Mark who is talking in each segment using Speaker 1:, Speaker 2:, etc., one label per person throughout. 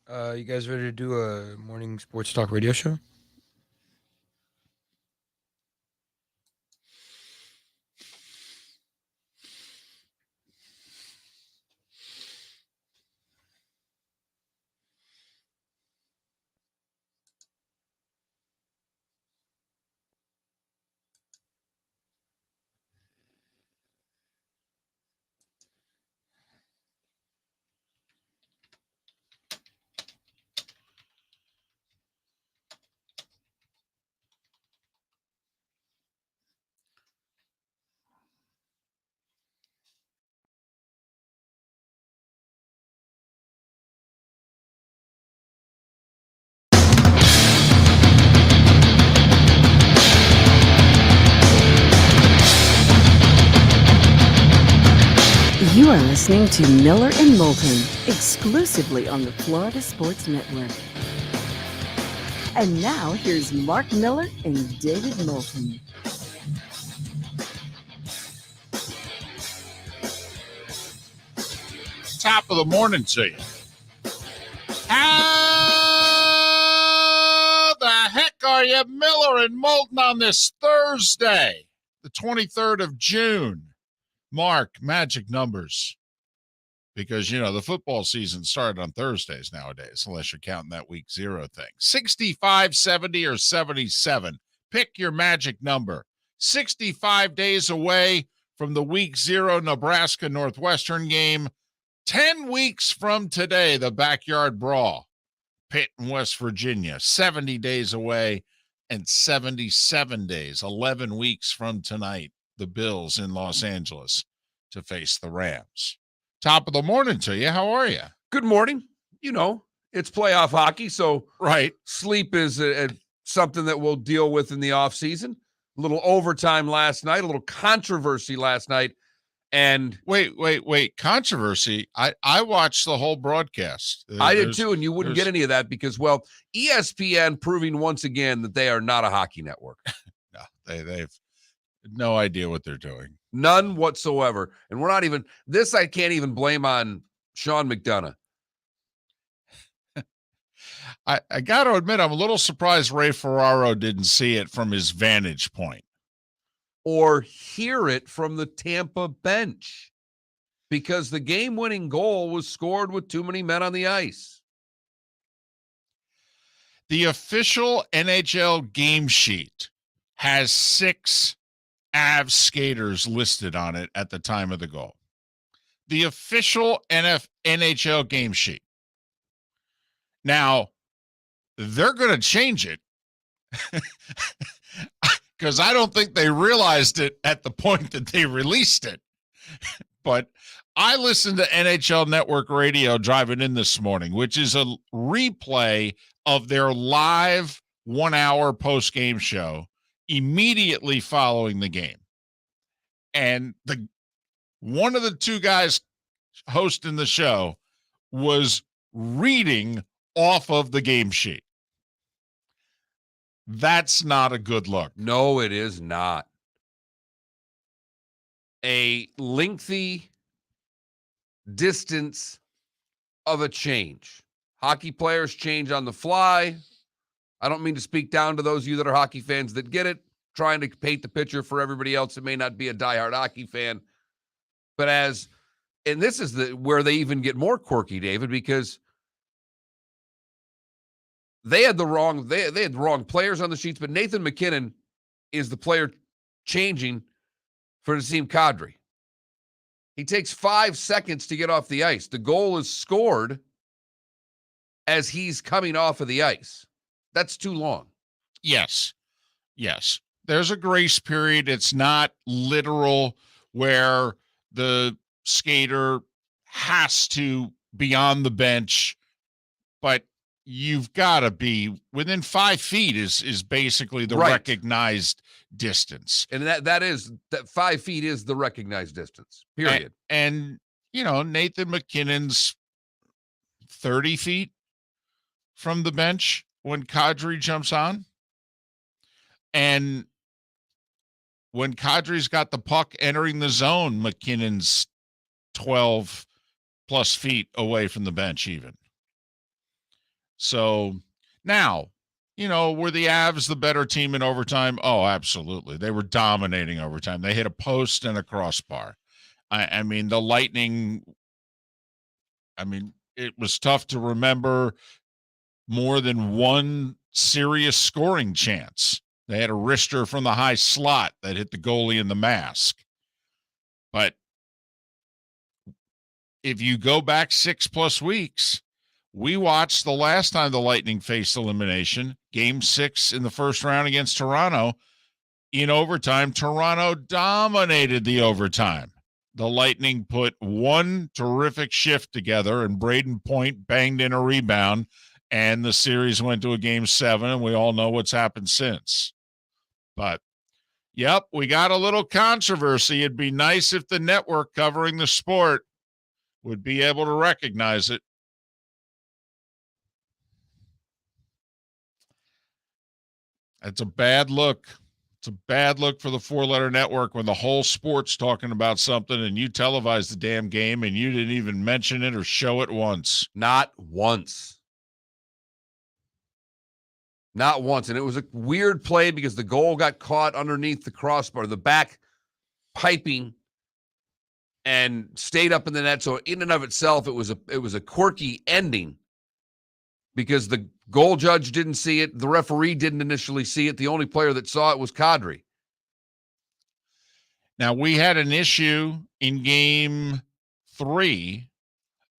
Speaker 1: You guys ready to do a morning sports talk radio show?
Speaker 2: You are listening to Miller and Moulton, exclusively on the Florida Sports Network. And now, here's Mark Miller and David Moulton.
Speaker 3: Top of the morning to you. How the heck are you, Miller and Moulton, on this Thursday, the 23rd of June? Mark, magic numbers. Because, the football season started on Thursdays nowadays, unless you're counting that week 0 thing. 65, 70, or 77. Pick your magic number. 65 days away from the week 0 Nebraska-Northwestern game. 10 weeks from today, the backyard brawl. Pitt and West Virginia. 70 days away and 77 days, 11 weeks from tonight, the Bills in Los Angeles to face the Rams. Top of the morning to you. How are you?
Speaker 4: Good morning. It's playoff hockey, so
Speaker 3: right.
Speaker 4: Sleep is something that we'll deal with in the offseason. A little overtime last night, a little controversy last night. And
Speaker 3: wait. Controversy? I watched the whole broadcast.
Speaker 4: I did too, and you wouldn't get any of that because, ESPN proving once again that they are not a hockey network.
Speaker 3: No, they've no idea what they're doing.
Speaker 4: None whatsoever. And we're not even this. I can't even blame on Sean McDonough.
Speaker 3: I got to admit, I'm a little surprised Ray Ferraro didn't see it from his vantage point
Speaker 4: or hear it from the Tampa bench, because the game-winning goal was scored with too many men on the ice.
Speaker 3: The official NHL game sheet has 6 Avs skaters listed on it at the time of the goal. The official NHL game sheet. Now, they're going to change it because I don't think they realized it at the point that they released it. But I listened to NHL Network Radio driving in this morning, which is a replay of their live 1-hour post-game show immediately following the game. And one of the two guys hosting the show was reading off of the game sheet. That's not a good look.
Speaker 4: No, it is not. A lengthy distance of a change. Hockey players change on the fly. I don't mean to speak down to those of you that are hockey fans that get it, trying to paint the picture for everybody else that may not be a diehard hockey fan. But and this is where they even get more quirky, David, because they had the wrong players on the sheets, but Nathan McKinnon is the player changing for Nazem Kadri. He takes 5 seconds to get off the ice. The goal is scored as he's coming off of the ice. That's too long.
Speaker 3: Yes. There's a grace period. It's not literal where the skater has to be on the bench, but you've got to be within 5 feet is basically the recognized distance.
Speaker 4: And that 5 feet is the recognized distance, period.
Speaker 3: And Nathan McKinnon's 30 feet from the bench when Kadri jumps on. And when Kadri's got the puck entering the zone, McKinnon's 12 plus feet away from the bench even. So now, were the Avs the better team in overtime? Oh, absolutely. They were dominating overtime. They hit a post and a crossbar. I mean, the Lightning, it was tough to remember more than one serious scoring chance. They had a wrister from the high slot that hit the goalie in the mask. But if you go back 6+ weeks, we watched the last time the Lightning faced elimination, Game 6 in the first round against Toronto. In overtime, Toronto dominated the overtime. The Lightning put one terrific shift together, and Braden Point banged in a rebound, and the series went to a Game 7, and we all know what's happened since. But, yep, we got a little controversy. It'd be nice if the network covering the sport would be able to recognize it. It's a bad look. It's a bad look for the four-letter network when the whole sport's talking about something and you televise the damn game and you didn't even mention it or show it once.
Speaker 4: Not once. Not once. And it was a weird play because the goal got caught underneath the crossbar, the back piping, and stayed up in the net. So in and of itself, it was a quirky ending because the goal judge didn't see it. The referee didn't initially see it. The only player that saw it was Kadri.
Speaker 3: Now, we had an issue in Game 3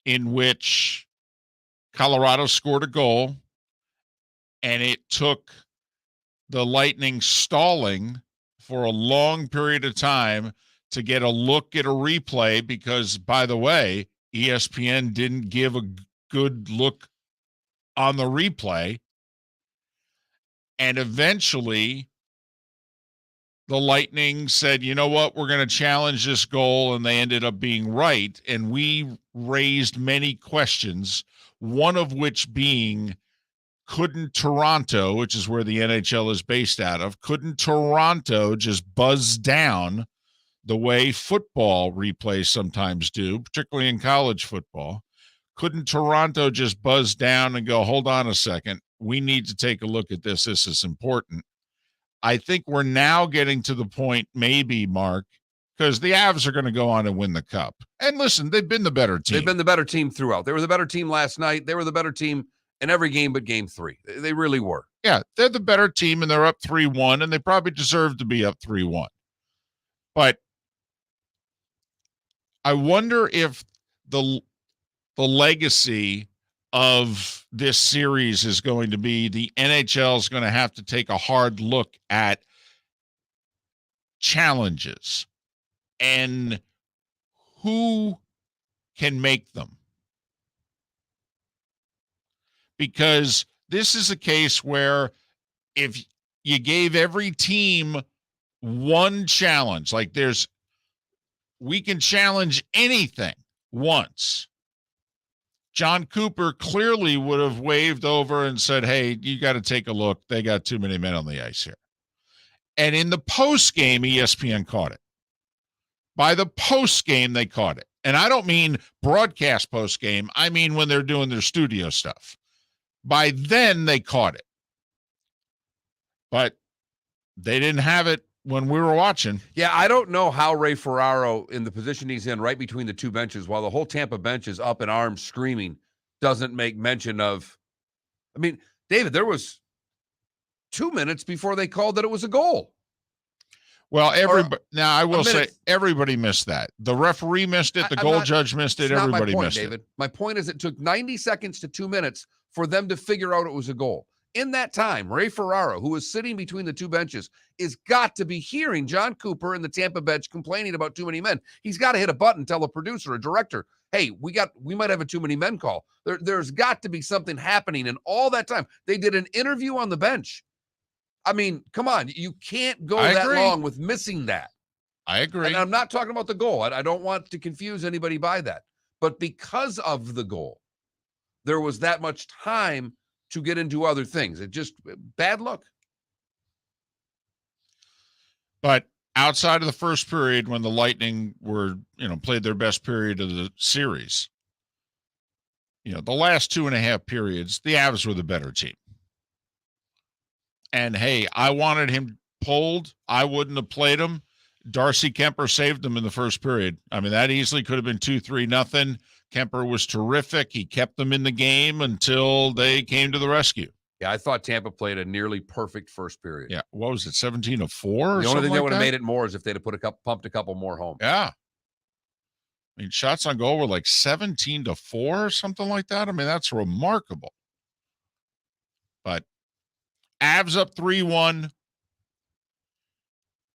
Speaker 3: in which Colorado scored a goal, and it took the Lightning stalling for a long period of time to get a look at a replay because, by the way, ESPN didn't give a good look on the replay. And eventually, the Lightning said, you know what, we're going to challenge this goal, and they ended up being right. And we raised many questions, one of which being, couldn't Toronto, which is where the NHL is based out of, couldn't Toronto just buzz down the way football replays sometimes do, particularly in college football? Couldn't Toronto just buzz down and go, hold on a second, we need to take a look at this. This is important. I think we're now getting to the point, maybe, Mark, because the Avs are going to go on and win the Cup. And listen, they've been the better team.
Speaker 4: They've been the better team throughout. They were the better team last night. They were the better team in every game but Game 3. They really were.
Speaker 3: Yeah, they're the better team, and they're up 3-1, and they probably deserve to be up 3-1. But I wonder if the legacy of this series is going to be the NHL is going to have to take a hard look at challenges and who can make them. Because this is a case where if you gave every team one challenge, like we can challenge anything once, John Cooper clearly would have waved over and said, hey, you got to take a look. They got too many men on the ice here. And in the post game, ESPN caught it. By the post game, they caught it. And I don't mean broadcast post game. I mean when they're doing their studio stuff. By then, they caught it. But they didn't have it when we were watching.
Speaker 4: Yeah, I don't know how Ray Ferraro, in the position he's in right between the two benches, while the whole Tampa bench is up in arms screaming, doesn't make mention of, I mean, David, there was 2 minutes before they called that it was a goal.
Speaker 3: Well, now I will say everybody missed that. The referee missed it. The goal judge missed it. Everybody missed it. David, my point is it took 90 seconds to 2 minutes for them to figure out it was a goal. In that time, Ray Ferraro, who was sitting between the two benches, is got to be hearing John Cooper and the Tampa bench complaining about too many men. He's got to hit a button, tell a producer, a director, hey, we might have a too many men call. There's got to be something happening. And all that time, they did an interview on the bench. I mean, come on, you can't go that long with missing that. I agree.
Speaker 4: And I'm not talking about the goal. I don't want to confuse anybody by that. But because of the goal, there was that much time to get into other things. It just bad luck.
Speaker 3: But outside of the first period, when the Lightning were, played their best period of the series, the last 2.5 periods, the Avs were the better team. And hey, I wanted him pulled. I wouldn't have played him. Darcy Kemper saved them in the first period. I mean, that easily could have been 2-3-0. Kemper was terrific. He kept them in the game until they came to the rescue.
Speaker 4: Yeah, I thought Tampa played a nearly perfect first period.
Speaker 3: Yeah, what was it, 17-4?
Speaker 4: The only thing that would have made it more is if they'd have pumped a couple more home.
Speaker 3: Yeah. I mean, shots on goal were like 17-4 or something like that. I mean, that's remarkable. But Avs up 3-1.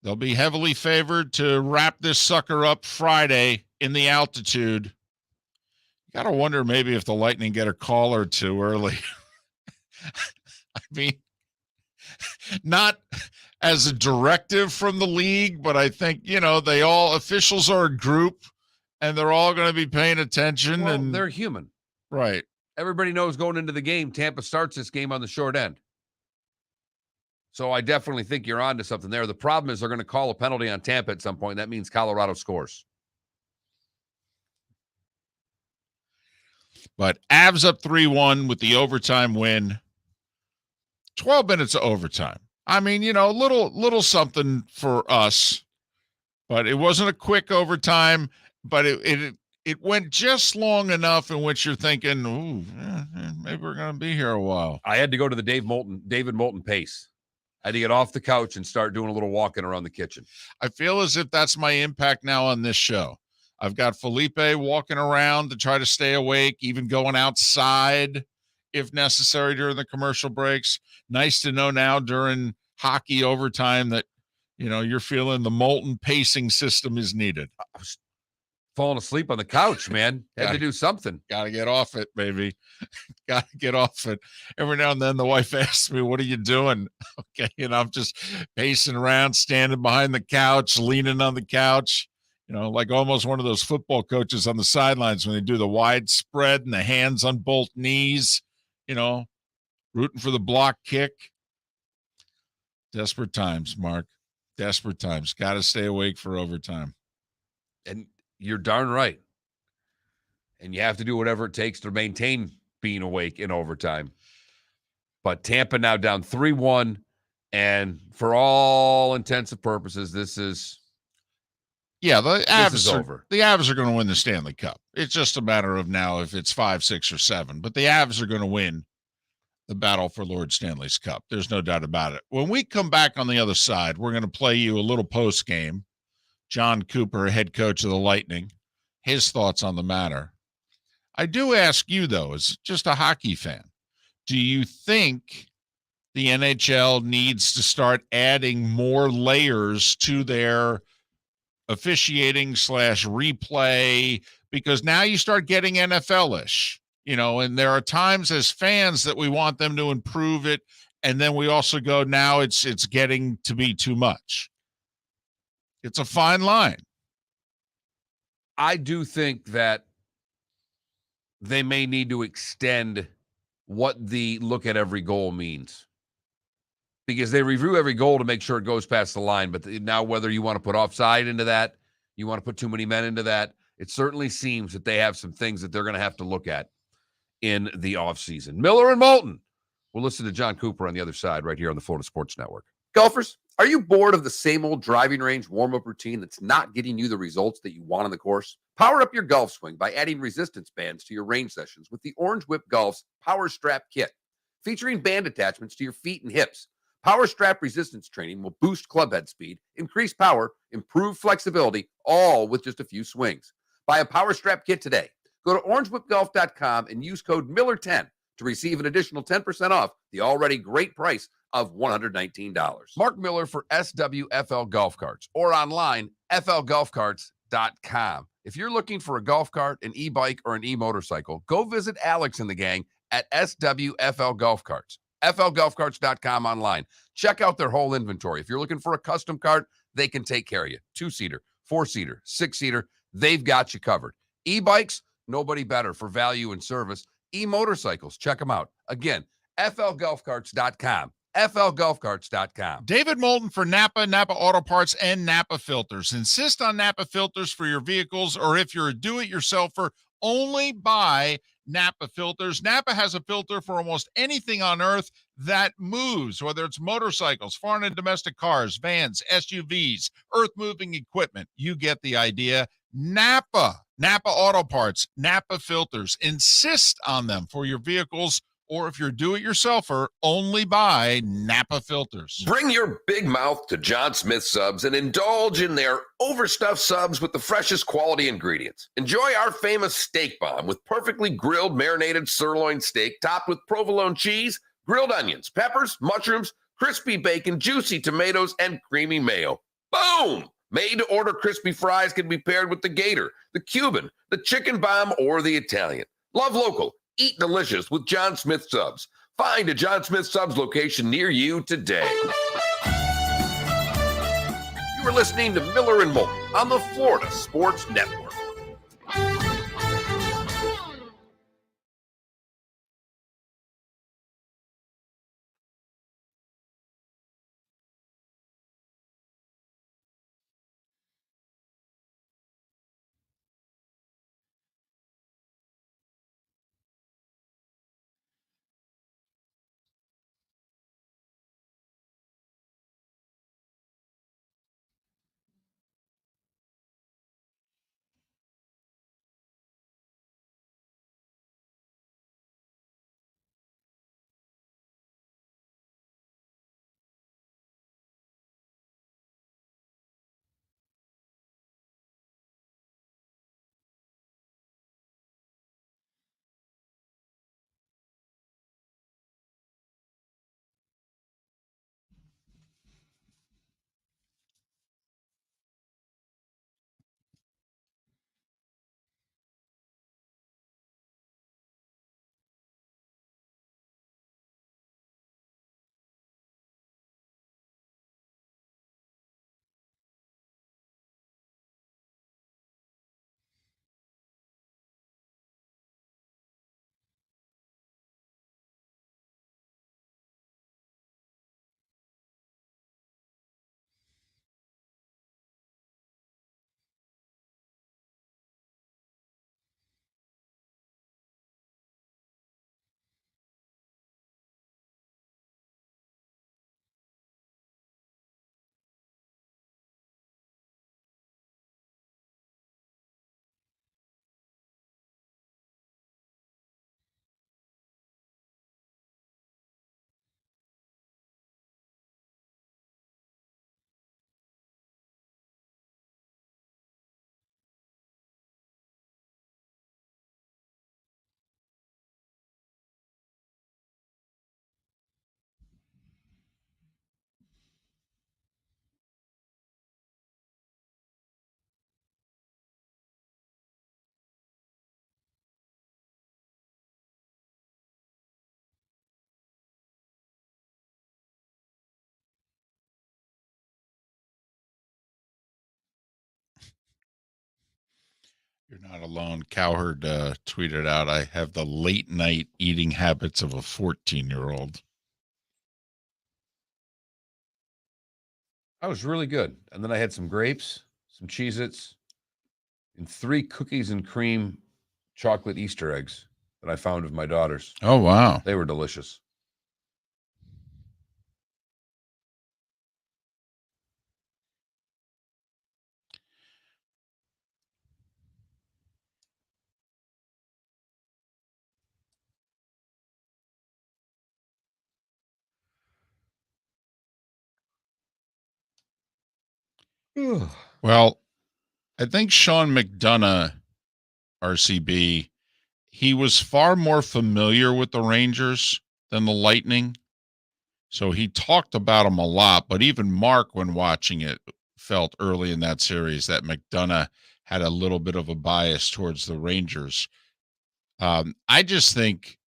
Speaker 3: They'll be heavily favored to wrap this sucker up Friday in the altitude. You got to wonder maybe if the Lightning get a call or two early. I mean, not as a directive from the league, but I think, officials are a group and they're all going to be paying attention.
Speaker 4: Well,
Speaker 3: and
Speaker 4: they're human.
Speaker 3: Right.
Speaker 4: Everybody knows going into the game, Tampa starts this game on the short end. So I definitely think you're on to something there. The problem is they're going to call a penalty on Tampa at some point. That means Colorado scores.
Speaker 3: But Avs up 3-1 with the overtime win. 12 minutes of overtime. I mean, little something for us. But it wasn't a quick overtime, but it went just long enough in which you're thinking, ooh, maybe we're going to be here a while.
Speaker 4: I had to go to the David Moulton pace. I had to get off the couch and start doing a little walking around the kitchen.
Speaker 3: I feel as if that's my impact now on this show. I've got Felipe walking around to try to stay awake, even going outside if necessary during the commercial breaks. Nice to know now during hockey overtime that, you're feeling the Moulton pacing system is needed.
Speaker 4: I was falling asleep on the couch, man. Had to do something.
Speaker 3: Got to get off it, baby. Got to get off it. Every now and then the wife asks me, what are you doing? Okay. And I'm just pacing around, standing behind the couch, leaning on the couch, like almost one of those football coaches on the sidelines when they do the wide spread and the hands on both knees, rooting for the block kick. Desperate times, Mark. Desperate times. Got to stay awake for overtime.
Speaker 4: And you're darn right. And you have to do whatever it takes to maintain being awake in overtime. But Tampa now down 3-1. And for all intents and purposes, this is
Speaker 3: the Avs
Speaker 4: over.
Speaker 3: The Avs are going to win the Stanley Cup. It's just a matter of now if it's 5, 6, or 7. But the Avs are going to win the battle for Lord Stanley's Cup. There's no doubt about it. When we come back on the other side, we're going to play you a little post game. John Cooper, head coach of the Lightning, his thoughts on the matter. I do ask you, though, as just a hockey fan, do you think the NHL needs to start adding more layers to their officiating / replay? Because now you start getting NFL-ish, and there are times as fans that we want them to improve it. And then we also go, now it's getting to be too much. It's a fine line.
Speaker 4: I do think that they may need to extend what the look at every goal means, because they review every goal to make sure it goes past the line. But now whether you want to put offside into that, you want to put too many men into that, it certainly seems that they have some things that they're going to have to look at in the offseason. Miller and Moulton. We'll listen to John Cooper on the other side right here on the Florida Sports Network.
Speaker 5: Golfers, are you bored of the same old driving range warm-up routine that's not getting you the results that you want on the course? Power up your golf swing by adding resistance bands to your range sessions with the Orange Whip Golf's Power Strap Kit. Featuring band attachments to your feet and hips, Power Strap resistance training will boost club head speed, increase power, improve flexibility, all with just a few swings. Buy a Power Strap Kit today. Go to orangewhipgolf.com and use code Miller10 to receive an additional 10% off the already great price of $119.
Speaker 4: Mark Miller for SWFL Golf Carts, or online, flgolfcarts.com. If you're looking for a golf cart, an e-bike, or an e-motorcycle, go visit Alex and the gang at SWFL Golf Carts. flgolfcarts.com online. Check out their whole inventory. If you're looking for a custom cart, they can take care of you. 2-seater, 4-seater, 6-seater, they've got you covered. E-bikes, nobody better for value and service. E-motorcycles, check them out. Again, flgolfcarts.com. flgolfcarts.com.
Speaker 3: David Moulton for Napa Auto Parts, and Napa Filters. Insist on Napa Filters for your vehicles, or if you're a do-it-yourselfer, only buy Napa filters. Napa has a filter for almost anything on earth that moves, whether it's motorcycles, foreign and domestic cars, vans, SUVs, earth-moving equipment. You get the idea. Napa Auto Parts, Napa filters. Insist on them for your vehicles, or if you're do-it-yourselfer, only buy Napa filters.
Speaker 6: Bring your big mouth to John Smith Subs and indulge in their overstuffed subs with the freshest quality ingredients. Enjoy our famous steak bomb with perfectly grilled marinated sirloin steak topped with provolone cheese, grilled onions, peppers, mushrooms, crispy bacon, juicy tomatoes, and creamy mayo. Boom! Made-to-order crispy fries can be paired with the Gator, the Cuban, the chicken bomb, or the Italian. Love local. Eat delicious with John Smith Subs. Find a John Smith Subs location near you today. You are listening to Miller and Moulton on the Florida Sports Network.
Speaker 3: You're not alone. Cowherd tweeted out, I have the late night eating habits of a 14-year-old.
Speaker 4: I was really good. And then I had some grapes, some Cheez-Its, and 3 cookies and cream chocolate Easter eggs that I found of my daughters.
Speaker 3: Oh, wow.
Speaker 4: They were delicious.
Speaker 3: Well, I think Sean McDonough, RCB, he was far more familiar with the Rangers than the Lightning. So he talked about them a lot, but even Mark, when watching it, felt early in that series that McDonough had a little bit of a bias towards the Rangers. I just think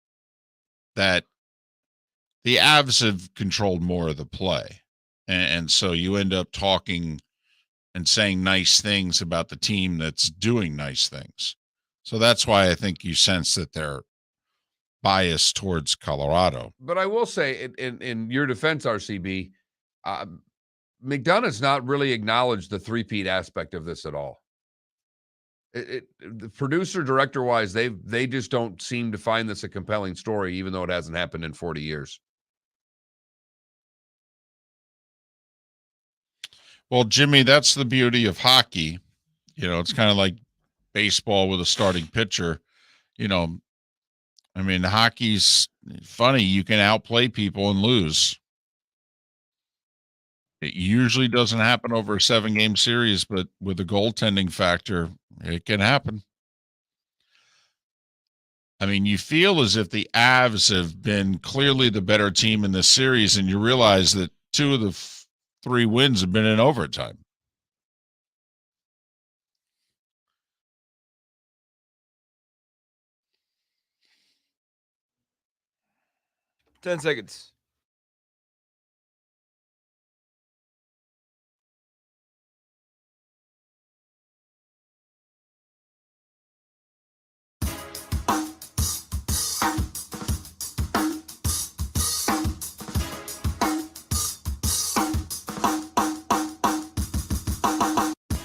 Speaker 3: that the Avs have controlled more of the play. And so you end up talking and saying nice things about the team that's doing nice things. So that's why I think you sense that they're biased towards Colorado.
Speaker 4: But I will say, in your defense, RCB, McDonough's not really acknowledged the three-peat aspect of this at all. The producer, director wise, they just don't seem to find this a compelling story, even though it hasn't happened in 40 years.
Speaker 3: Well, Jimmy, that's the beauty of hockey. It's kind of like baseball with a starting pitcher. I mean, hockey's funny. You can outplay people and lose. It usually doesn't happen over a 7-game series, but with the goaltending factor, it can happen. I mean, you feel as if the Avs have been clearly the better team in this series, and you realize that 2 of the 3 wins have been in overtime.
Speaker 7: Ten seconds.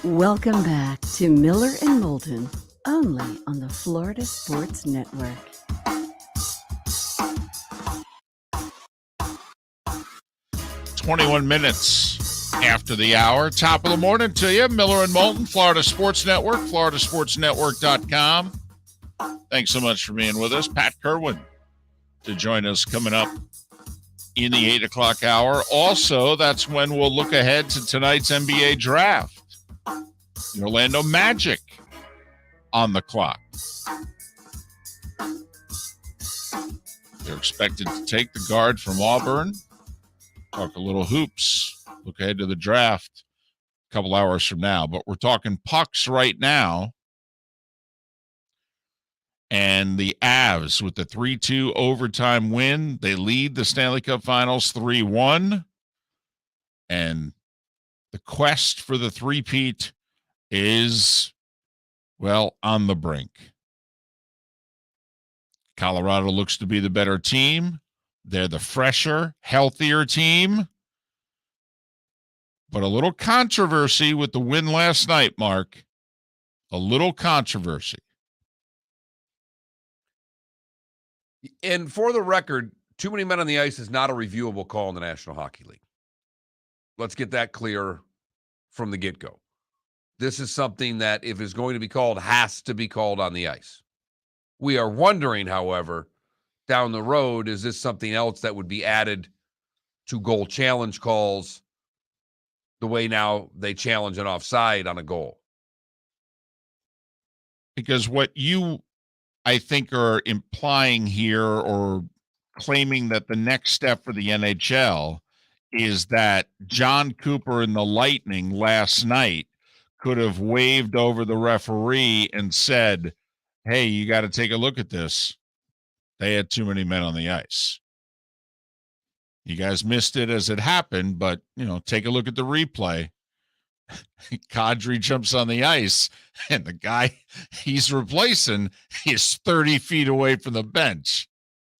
Speaker 2: Welcome back to Miller and Moulton, only on the Florida Sports Network.
Speaker 3: "21 minutes after the hour. Top of the morning to you. Miller and Moulton, Florida Sports Network, floridasportsnetwork.com. Thanks so much for being with us. Pat Kirwan to join us coming up in the 8 o'clock hour. Also, that's when we'll look ahead to tonight's NBA draft. The Orlando Magic on the clock. They're expected to take the guard from Auburn. Talk a little hoops. Look ahead to the draft a couple hours from now. But we're talking pucks right now. And the Avs with the 3-2 overtime win. They lead the Stanley Cup Finals 3-1. And the quest for the three-peat is, well, on the brink. Colorado looks to be the better team. They're the fresher, healthier team. But a little controversy with the win last night, Mark. A little controversy.
Speaker 4: And for the record, too many men on the ice is not a reviewable call in the National Hockey League. Let's get that clear from the get-go. This is something that, if it's going to be called, has to be called on the ice. We are wondering, however, down the road, is this something else that would be added to goal challenge calls the way now they challenge an offside on a goal?
Speaker 3: Because what you, I think, are implying here or claiming that the next step for the NHL is that John Cooper and the Lightning last night could have waved over the referee and said, hey, you got to take a look at this. They had too many men on the ice. You guys missed it as it happened, but, take a look at the replay. Kadri jumps on the ice, and the guy he's replacing is 30 feet away from the bench.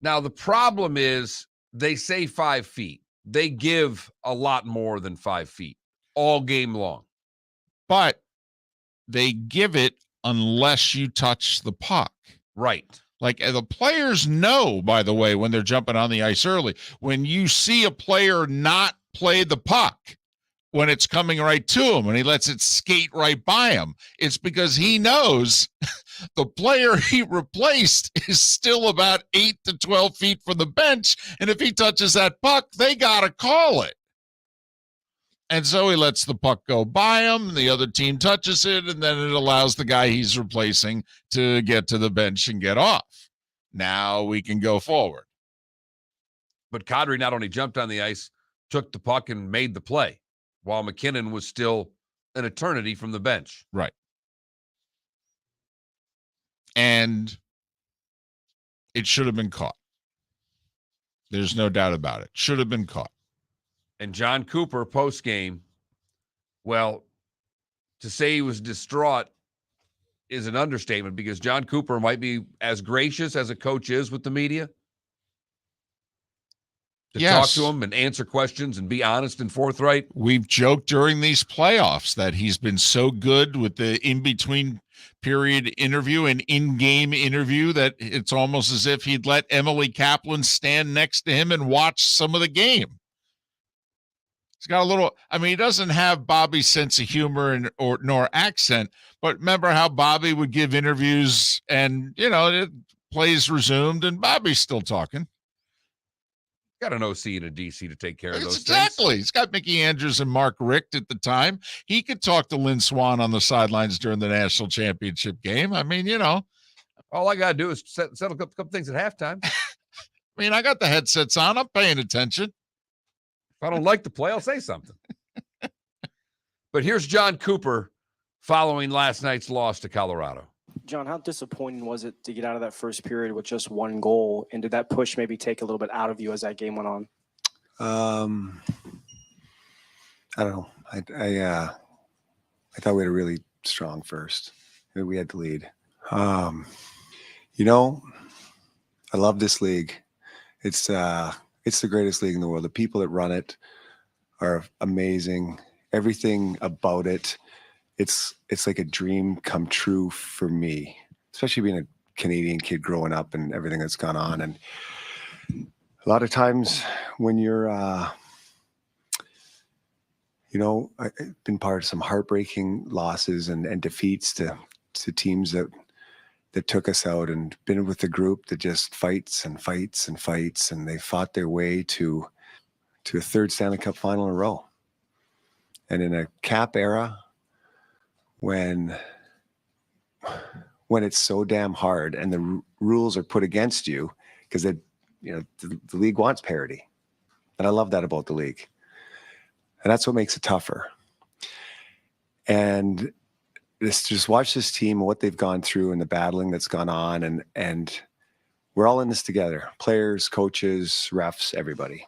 Speaker 4: Now, the problem is they say 5 feet. They give a lot more than 5 feet all game long.
Speaker 3: But they give it unless you touch the puck.
Speaker 4: Right.
Speaker 3: Like, the players know, by the way, when they're jumping on the ice early. When you see a player not play the puck when it's coming right to him and he lets it skate right by him, it's because he knows the player he replaced is still about 8 to 12 feet from the bench. And if he touches that puck, they got to call it. And so he lets the puck go by him, the other team touches it, and then it allows the guy he's replacing to get to the bench and get off. Now we can go forward.
Speaker 4: But Kadri not only jumped on the ice, took the puck and made the play, while McKinnon was still an eternity from the bench.
Speaker 3: Right. And it should have been caught. There's no doubt about it. Should have been caught.
Speaker 4: And John Cooper, post-game, well, to say he was distraught is an understatement, because John Cooper might be as gracious as a coach is with the media to talk to him and answer questions and be honest and forthright.
Speaker 3: We've joked during these playoffs that he's been so good with the in-between period interview, an in-game interview, that it's almost as if he'd let Emily Kaplan stand next to him and watch some of the game. He's got a little, I mean, he doesn't have Bobby's sense of humor nor accent, but remember how Bobby would give interviews and, plays resumed and Bobby's still talking.
Speaker 4: Got an OC and a DC to take care of those
Speaker 3: Exactly.
Speaker 4: things.
Speaker 3: He's got Mickey Andrews and Mark Richt at the time. He could talk to Lynn Swan on the sidelines during the national championship game. I mean,
Speaker 4: all I got to do is settle a couple things at halftime.
Speaker 3: I got the headsets on. I'm paying attention.
Speaker 4: If I don't like the play, I'll say something. But here's John Cooper following last night's loss to Colorado.
Speaker 8: John, how disappointing was it to get out of that first period with just one goal? And did that push maybe take a little bit out of you as that game went on?
Speaker 9: I don't know. I thought we had a really strong first. We had the lead. I love this league. It's the greatest league in the world. The people that run it are amazing. Everything about it, it's like a dream come true for me, especially being a Canadian kid growing up and everything that's gone on. And a lot of times when you're, I've been part of some heartbreaking losses and defeats to teams that took us out, and been with a group that just fights and fights and fights, and they fought their way to a third Stanley Cup final in a row. And in a Cap era, when it's so damn hard and the rules are put against you, because the league wants parity. And I love that about the league. And that's what makes it tougher. And just watch this team and what they've gone through and the battling that's gone on, and we're all in this together. Players, coaches, refs, everybody.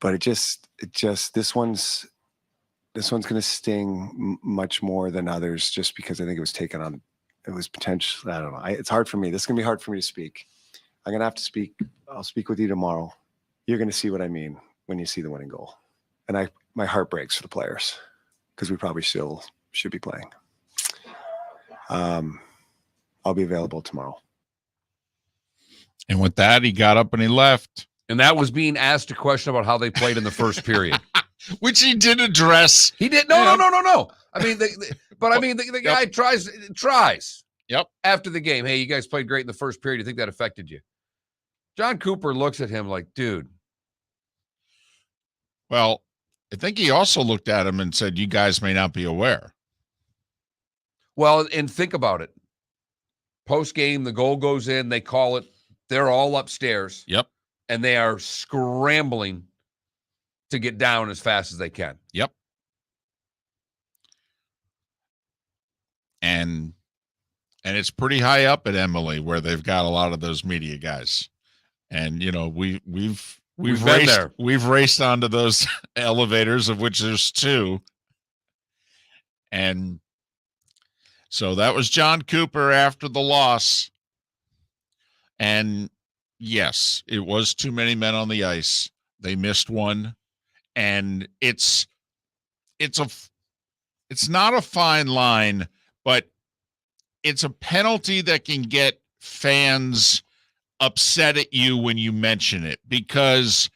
Speaker 9: But it just this one's going to sting much more than others, just because I think it was taken on. It was potential. I don't know. It's hard for me. This is going to be hard for me to speak. I'm going to have to speak. I'll speak with you tomorrow. You're going to see what I mean when you see the winning goal. And my heart breaks for the players, because we probably still should be playing. I'll be available tomorrow.
Speaker 3: And with that, he got up and he left.
Speaker 4: And that was being asked a question about how they played in the first period.
Speaker 3: Which he did address.
Speaker 4: He did. No. I mean, the guy tries.
Speaker 3: Yep.
Speaker 4: After the game, hey, you guys played great in the first period. You think that affected you? John Cooper looks at him like, dude.
Speaker 3: Well, I think he also looked at him and said, you guys may not be aware.
Speaker 4: Well, and think about it. Post game, the goal goes in. They call it. They're all upstairs.
Speaker 3: Yep.
Speaker 4: And they are scrambling to get down as fast as they can.
Speaker 3: Yep. And it's pretty high up at Emily, where they've got a lot of those media guys. And we've
Speaker 4: been
Speaker 3: raced
Speaker 4: there.
Speaker 3: We've raced onto those elevators, of which there's two. And so that was John Cooper after the loss. And yes, it was too many men on the ice. They missed one. And it's not a fine line, but it's a penalty that can get fans upset at you when you mention it, because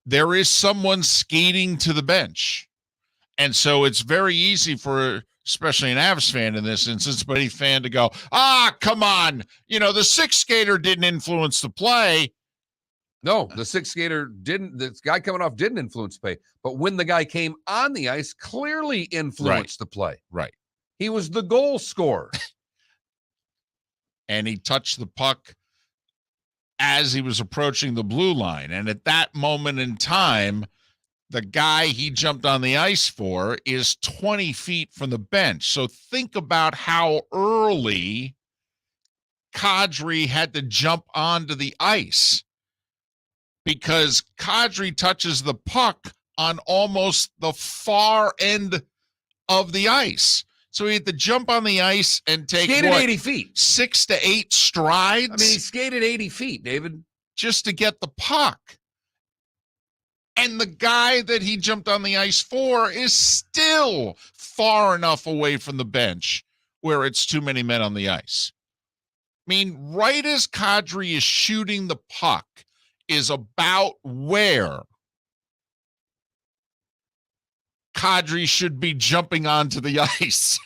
Speaker 3: there is someone skating to the bench. And so it's very easy for, especially an Avs fan in this instance, but any fan to go, come on. The sixth skater didn't influence the play.
Speaker 4: No, the sixth skater didn't. This guy coming off didn't influence play. But when the guy came on the ice, clearly influenced the play.
Speaker 3: Right.
Speaker 4: He was the goal scorer.
Speaker 3: And he touched the puck as he was approaching the blue line. And at that moment in time, the guy he jumped on the ice for is 20 feet from the bench. So think about how early Kadri had to jump onto the ice, because Kadri touches the puck on almost the far end of the ice. So he had to jump on the ice and take
Speaker 4: 80 feet,
Speaker 3: 6 to 8 strides.
Speaker 4: I mean, he skated 80 feet, David,
Speaker 3: just to get the puck. And the guy that he jumped on the ice for is still far enough away from the bench where it's too many men on the ice. I mean, right as Kadri is shooting the puck is about where Kadri should be jumping onto the ice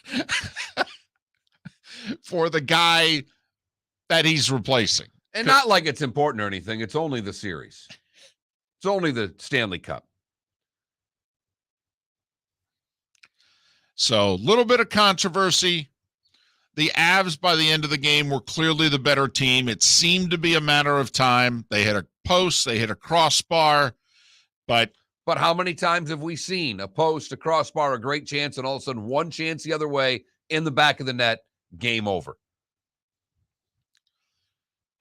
Speaker 3: for the guy that he's replacing.
Speaker 4: And not like it's important or anything. It's only the series. It's only the Stanley Cup.
Speaker 3: So a little bit of controversy. The Avs, by the end of the game, were clearly the better team. It seemed to be a matter of time. They hit a post, they hit a crossbar, but
Speaker 4: how many times have we seen a post, a crossbar, a great chance, and all of a sudden one chance the other way in the back of the net, game over?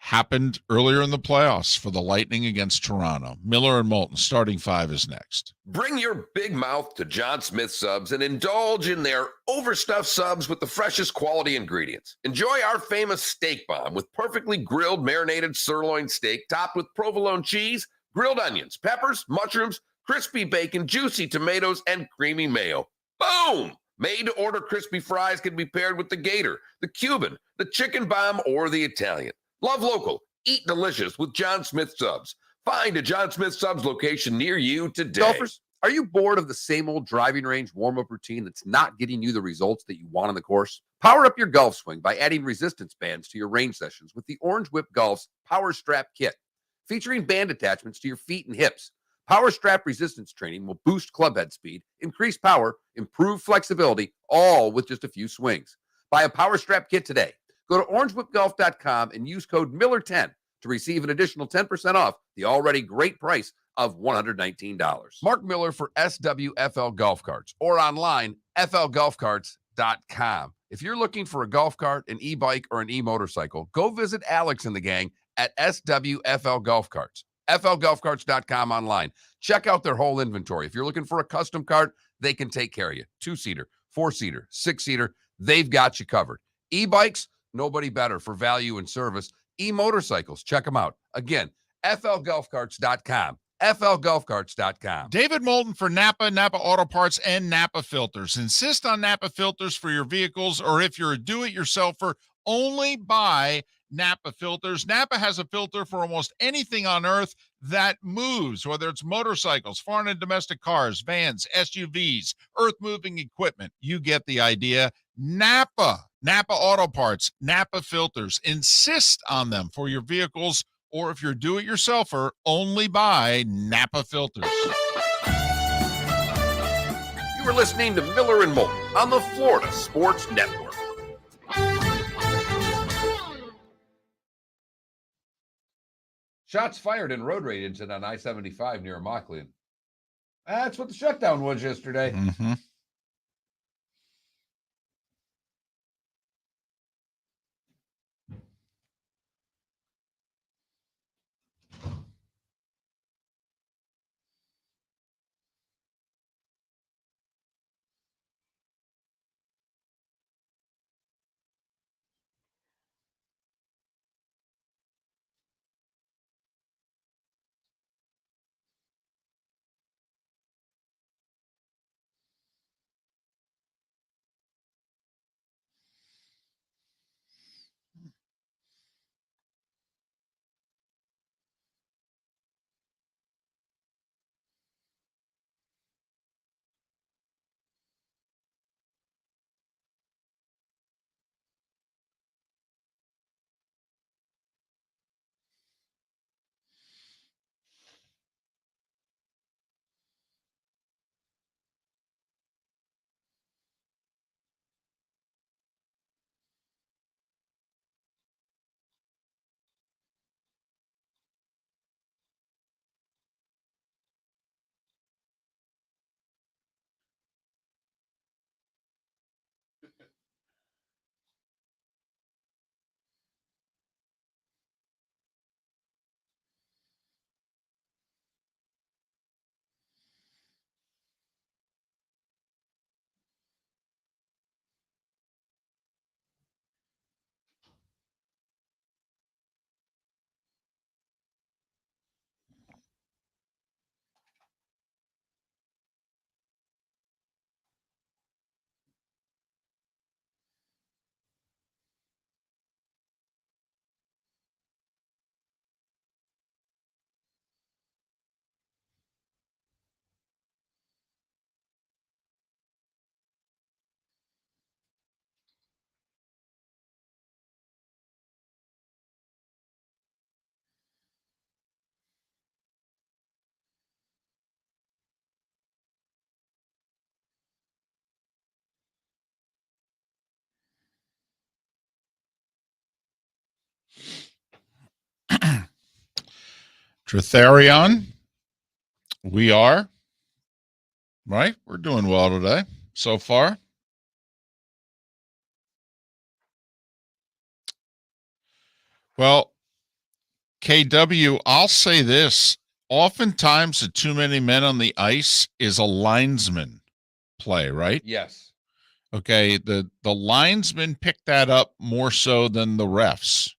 Speaker 3: Happened earlier in the playoffs for the Lightning against Toronto. Miller and Moulton, starting five is next.
Speaker 6: Bring your big mouth to Jon Smith Subs and indulge in their overstuffed subs with the freshest quality ingredients. Enjoy our famous steak bomb with perfectly grilled marinated sirloin steak topped with provolone cheese, grilled onions, peppers, mushrooms, crispy bacon, juicy tomatoes, and creamy mayo. Boom! Made-to-order crispy fries can be paired with the Gator, the Cuban, the chicken bomb, or the Italian. Love local. Eat delicious with Jon Smith Subs. Find a Jon Smith Subs location near you today.
Speaker 5: Golfers, are you bored of the same old driving range warm-up routine that's not getting you the results that you want on the course? Power up your golf swing by adding resistance bands to your range sessions with the Orange Whip Golf's Power Strap Kit. Featuring band attachments to your feet and hips, Power Strap resistance training will boost club head speed, increase power, improve flexibility, all with just a few swings. Buy a Power Strap Kit today. Go to orangewhipgolf.com and use code Miller10 to receive an additional 10% off the already great price of $119.
Speaker 4: Mark Miller for SWFL Golf Carts or online, flgolfcarts.com. If you're looking for a golf cart, an e-bike, or an e-motorcycle, go visit Alex and the gang at SWFL Golf Carts. flgolfcarts.com online. Check out their whole inventory. If you're looking for a custom cart, they can take care of you. 2-seater, 4-seater, 6-seater, they've got you covered. E-bikes, nobody better for value and service. E-motorcycles, check them out. Again, flgolfcarts.com. flgolfcarts.com.
Speaker 3: David Moulton for Napa, Napa Auto Parts, and Napa Filters. Insist on Napa Filters for your vehicles, or if you're a do-it-yourselfer, only buy Napa Filters. Napa has a filter for almost anything on earth that moves, whether it's motorcycles, foreign and domestic cars, vans, SUVs, earth-moving equipment. You get the idea. Napa Auto Parts, Napa Filters. Insist on them for your vehicles, or if you're do-it-yourselfer, only buy Napa Filters.
Speaker 5: You are listening to Miller and Moulton on the Florida Sports Network.
Speaker 4: Shots fired and road rage incident on I-75 near Immokalee. That's what the shutdown was yesterday.
Speaker 3: Mm-hmm. Tretherion, we are. Right? We're doing well today so far. Well, KW, I'll say this. Oftentimes, the too many men on the ice is a linesman play, right?
Speaker 4: Yes.
Speaker 3: Okay, the linesmen pick that up more so than the refs.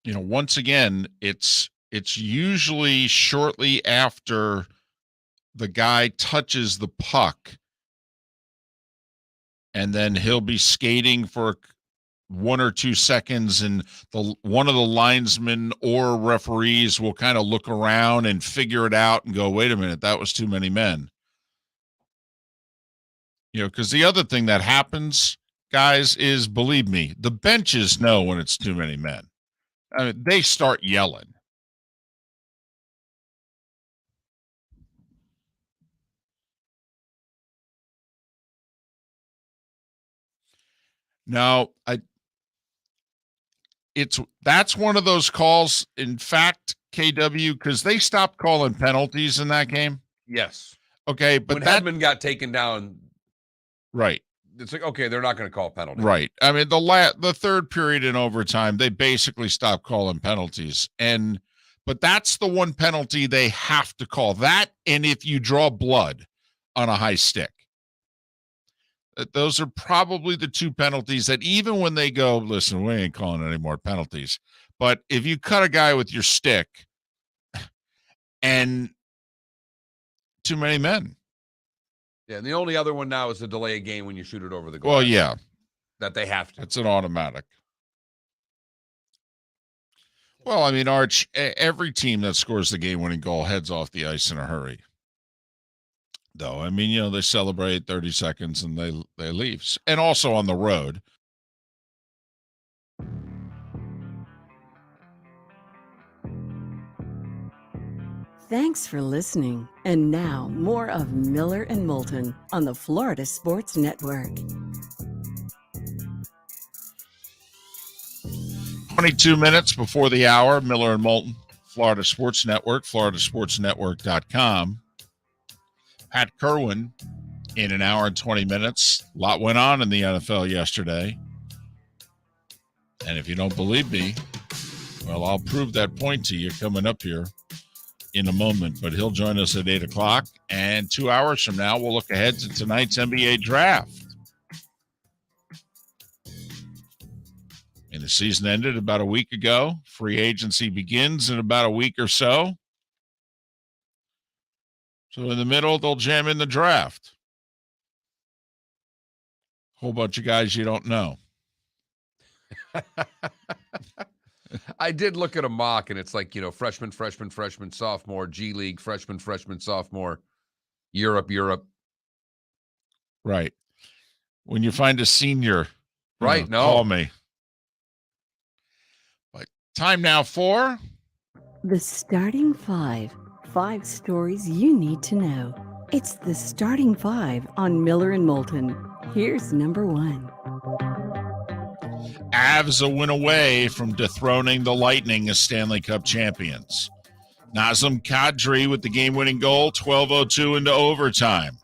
Speaker 3: You know, once again, it's usually shortly after the guy touches the puck, and then he'll be skating for 1 or 2 seconds, and one of the linesmen or referees will kind of look around and figure it out and go, wait a minute, that was too many men. You know, because the other thing that happens, guys, is, believe me, the benches know when it's too many men. I mean, they start yelling. Now, that's one of those calls. In fact, KW, because they stopped calling penalties in that game.
Speaker 4: Yes.
Speaker 3: Okay, but
Speaker 4: when
Speaker 3: that
Speaker 4: Hedman got taken down,
Speaker 3: right.
Speaker 4: It's like, okay, they're not going to call penalties.
Speaker 3: Right. I mean, the third period in overtime, they basically stopped calling penalties. But that's the one penalty they have to call. That, and if you draw blood on a high stick. Those are probably the two penalties that, even when they go, listen, we ain't calling any more penalties. But if you cut a guy with your stick and too many men.
Speaker 4: Yeah, and the only other one now is to delay a game when you shoot it over the goal.
Speaker 3: Well, yeah.
Speaker 4: That they have to.
Speaker 3: It's an automatic. Well, I mean, Arch, every team that scores the game-winning goal heads off the ice in a hurry. Though, I mean, you know, they celebrate 30 seconds and they leave. And also on the road.
Speaker 2: Thanks for listening. And now, more of Miller and Moulton on the Florida Sports Network.
Speaker 3: 22 minutes before the hour, Miller and Moulton, Florida Sports Network, floridasportsnetwork.com. Pat Kirwan in an hour and 20 minutes. A lot went on in the NFL yesterday. And if you don't believe me, well, I'll prove that point to you coming up here in a moment. But he'll join us at 8 o'clock. And 2 hours from now, we'll look ahead to tonight's NBA draft. And the season ended about a week ago. Free agency begins in about a week or so. So in the middle, they'll jam in the draft. Whole bunch of guys you don't know.
Speaker 4: I did look at a mock, and it's like, you know, freshman, sophomore, G League, freshman, sophomore, Europe.
Speaker 3: Right. When you find a senior,
Speaker 4: right?
Speaker 3: Call me. But time now for
Speaker 2: The Starting Five. 5 stories you need to know. It's the Starting 5 on Miller and Moulton. Here's number 1.
Speaker 3: Avs a win away from dethroning the Lightning as Stanley Cup champions. Nazem Kadri with the game-winning goal, 12:02 into overtime.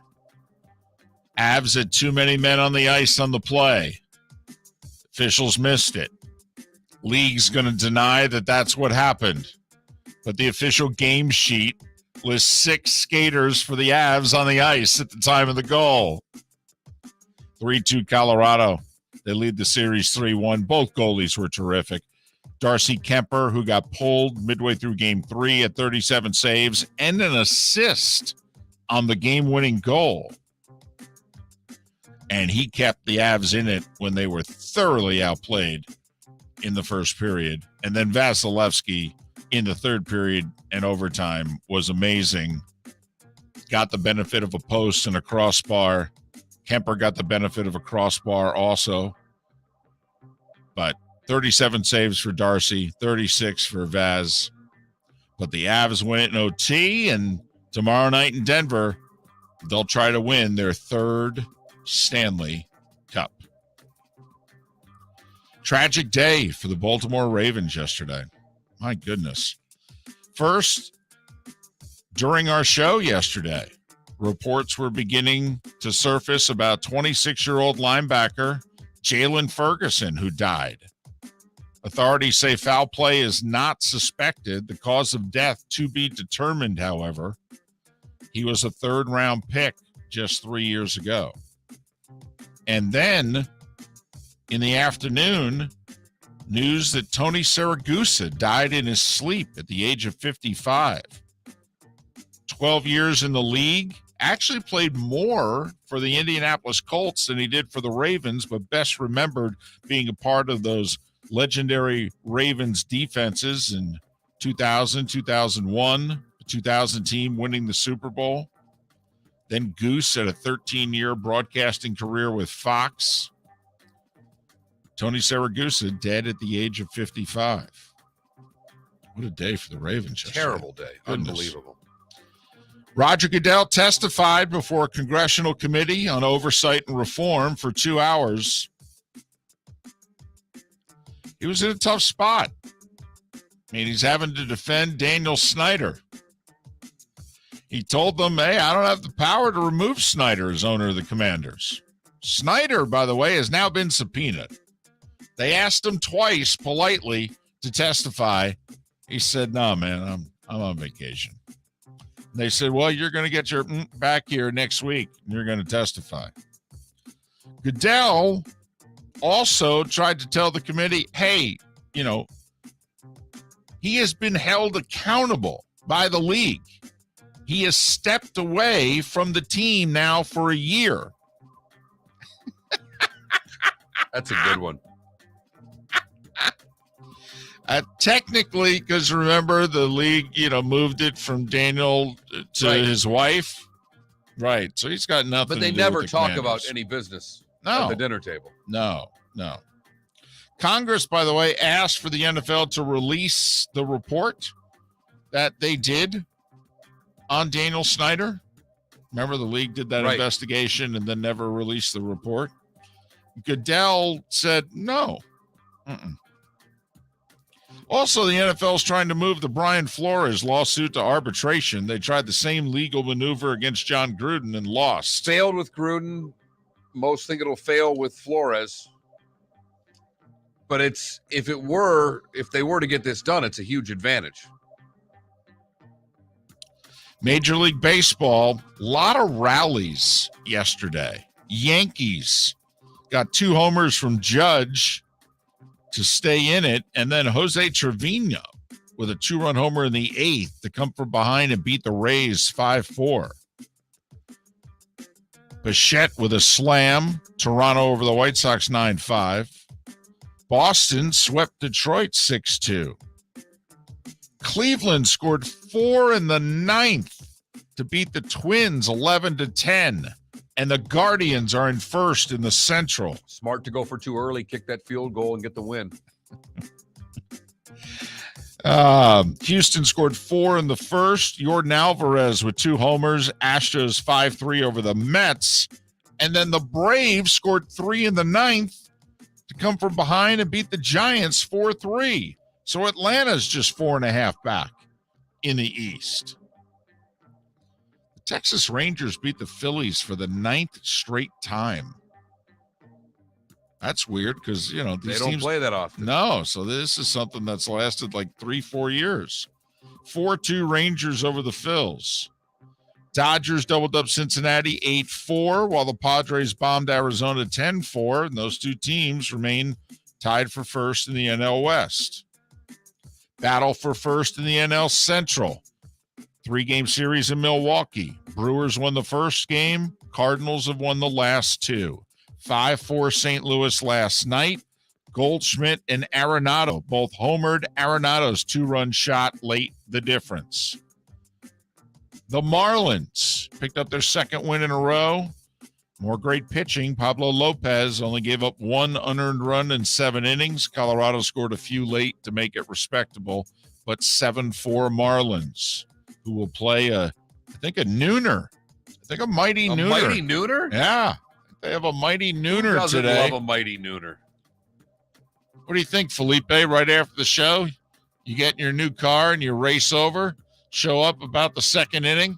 Speaker 3: Avs had too many men on the ice on the play. Officials missed it. League's going to deny that that's what happened. But the official game sheet lists 6 skaters for the Avs on the ice at the time of the goal. 3-2 Colorado. They lead the series 3-1. Both goalies were terrific. Darcy Kemper, who got pulled midway through Game 3 at 37 saves, and an assist on the game-winning goal. And he kept the Avs in it when they were thoroughly outplayed in the first period. And then Vasilevsky in the third period and overtime was amazing. Got the benefit of a post and a crossbar. Kemper got the benefit of a crossbar also. But 37 saves for Darcy, 36 for Vaz. But the Avs win it in OT, and tomorrow night in Denver, they'll try to win their third Stanley Cup. Tragic day for the Baltimore Ravens yesterday. My goodness. First, during our show yesterday, reports were beginning to surface about 26-year-old linebacker Jalen Ferguson, who died. Authorities say foul play is not suspected. The cause of death to be determined, however. He was a third-round pick just 3 years ago. And then, in the afternoon, news that Tony Siragusa died in his sleep at the age of 55. 12 years in the league, actually played more for the Indianapolis Colts than he did for the Ravens, but best remembered being a part of those legendary Ravens defenses in 2000, 2001, the 2000 team winning the Super Bowl. Then Goose had a 13-year broadcasting career with Fox. Tony Siragusa dead at the age of 55. What a day for the Ravens.
Speaker 4: Terrible day.
Speaker 3: Goodness.
Speaker 4: Unbelievable.
Speaker 3: Roger Goodell testified before a congressional committee on oversight and reform for 2 hours. He was in a tough spot. I mean, he's having to defend Daniel Snyder. He told them, hey, I don't have the power to remove Snyder as owner of the Commanders. Snyder, by the way, has now been subpoenaed. They asked him twice politely to testify. He said, no, man, I'm on vacation. And they said, well, you're going to get your back here next week, and you're going to testify. Goodell also tried to tell the committee, hey, you know, he has been held accountable by the league. He has stepped away from the team now for a year.
Speaker 4: That's a good one.
Speaker 3: Technically, because remember, the league, moved it from Daniel to his wife. Right. So he's got nothing
Speaker 4: But they
Speaker 3: to do
Speaker 4: never
Speaker 3: with the
Speaker 4: talk
Speaker 3: Commanders.
Speaker 4: about any business
Speaker 3: No.
Speaker 4: at the dinner table.
Speaker 3: No. Congress, by the way, asked for the NFL to release the report that they did on Daniel Snyder. Remember, the league did that investigation and then never released the report. Goodell said no. Also, the NFL is trying to move the Brian Flores lawsuit to arbitration. They tried the same legal maneuver against John Gruden and lost.
Speaker 4: Failed with Gruden. Most think it'll fail with Flores. But if they were to get this done, it's a huge advantage.
Speaker 3: Major League Baseball, a lot of rallies yesterday. Yankees got 2 homers from Judge to stay in it, and then Jose Trevino with a 2-run homer in the 8th to come from behind and beat the Rays 5-4. Bichette with a slam, Toronto over the White Sox 9-5. Boston swept Detroit 6-2. Cleveland scored 4 in the 9th to beat the Twins 11-10. And the Guardians are in first in the Central.
Speaker 4: Smart to go for too early, kick that field goal, and get the win.
Speaker 3: Houston scored 4 in the first. Yordan Alvarez with 2 homers. Astros 5-3 over the Mets. And then the Braves scored 3 in the 9th to come from behind and beat the Giants 4-3. So Atlanta's just 4.5 back in the East. The Texas Rangers beat the Phillies for the 9th straight time. That's weird because, these
Speaker 4: they don't
Speaker 3: teams
Speaker 4: play that often.
Speaker 3: No, so this is something that's lasted like 3-4 years. 4-2 Rangers over the Phils. Dodgers doubled up Cincinnati 8-4, while the Padres bombed Arizona 10-4, and those two teams remain tied for first in the NL West. Battle for first in the NL Central. 3-game series in Milwaukee. Brewers won the first game. Cardinals have won the last 2. 5-4 St. Louis last night. Goldschmidt and Arenado both homered. Arenado's 2-run shot late the difference. The Marlins picked up their second win in a row. More great pitching. Pablo Lopez only gave up 1 unearned run in 7 innings. Colorado scored a few late to make it respectable. but 7-4 Marlins, who will play a nooner. I think a mighty nooner.
Speaker 4: Mighty nooner?
Speaker 3: Yeah. They have a mighty nooner
Speaker 4: Who doesn't
Speaker 3: today.
Speaker 4: love a mighty nooner?
Speaker 3: What do you think, Felipe? Right after the show, you get in your new car and you race over, show up about the second inning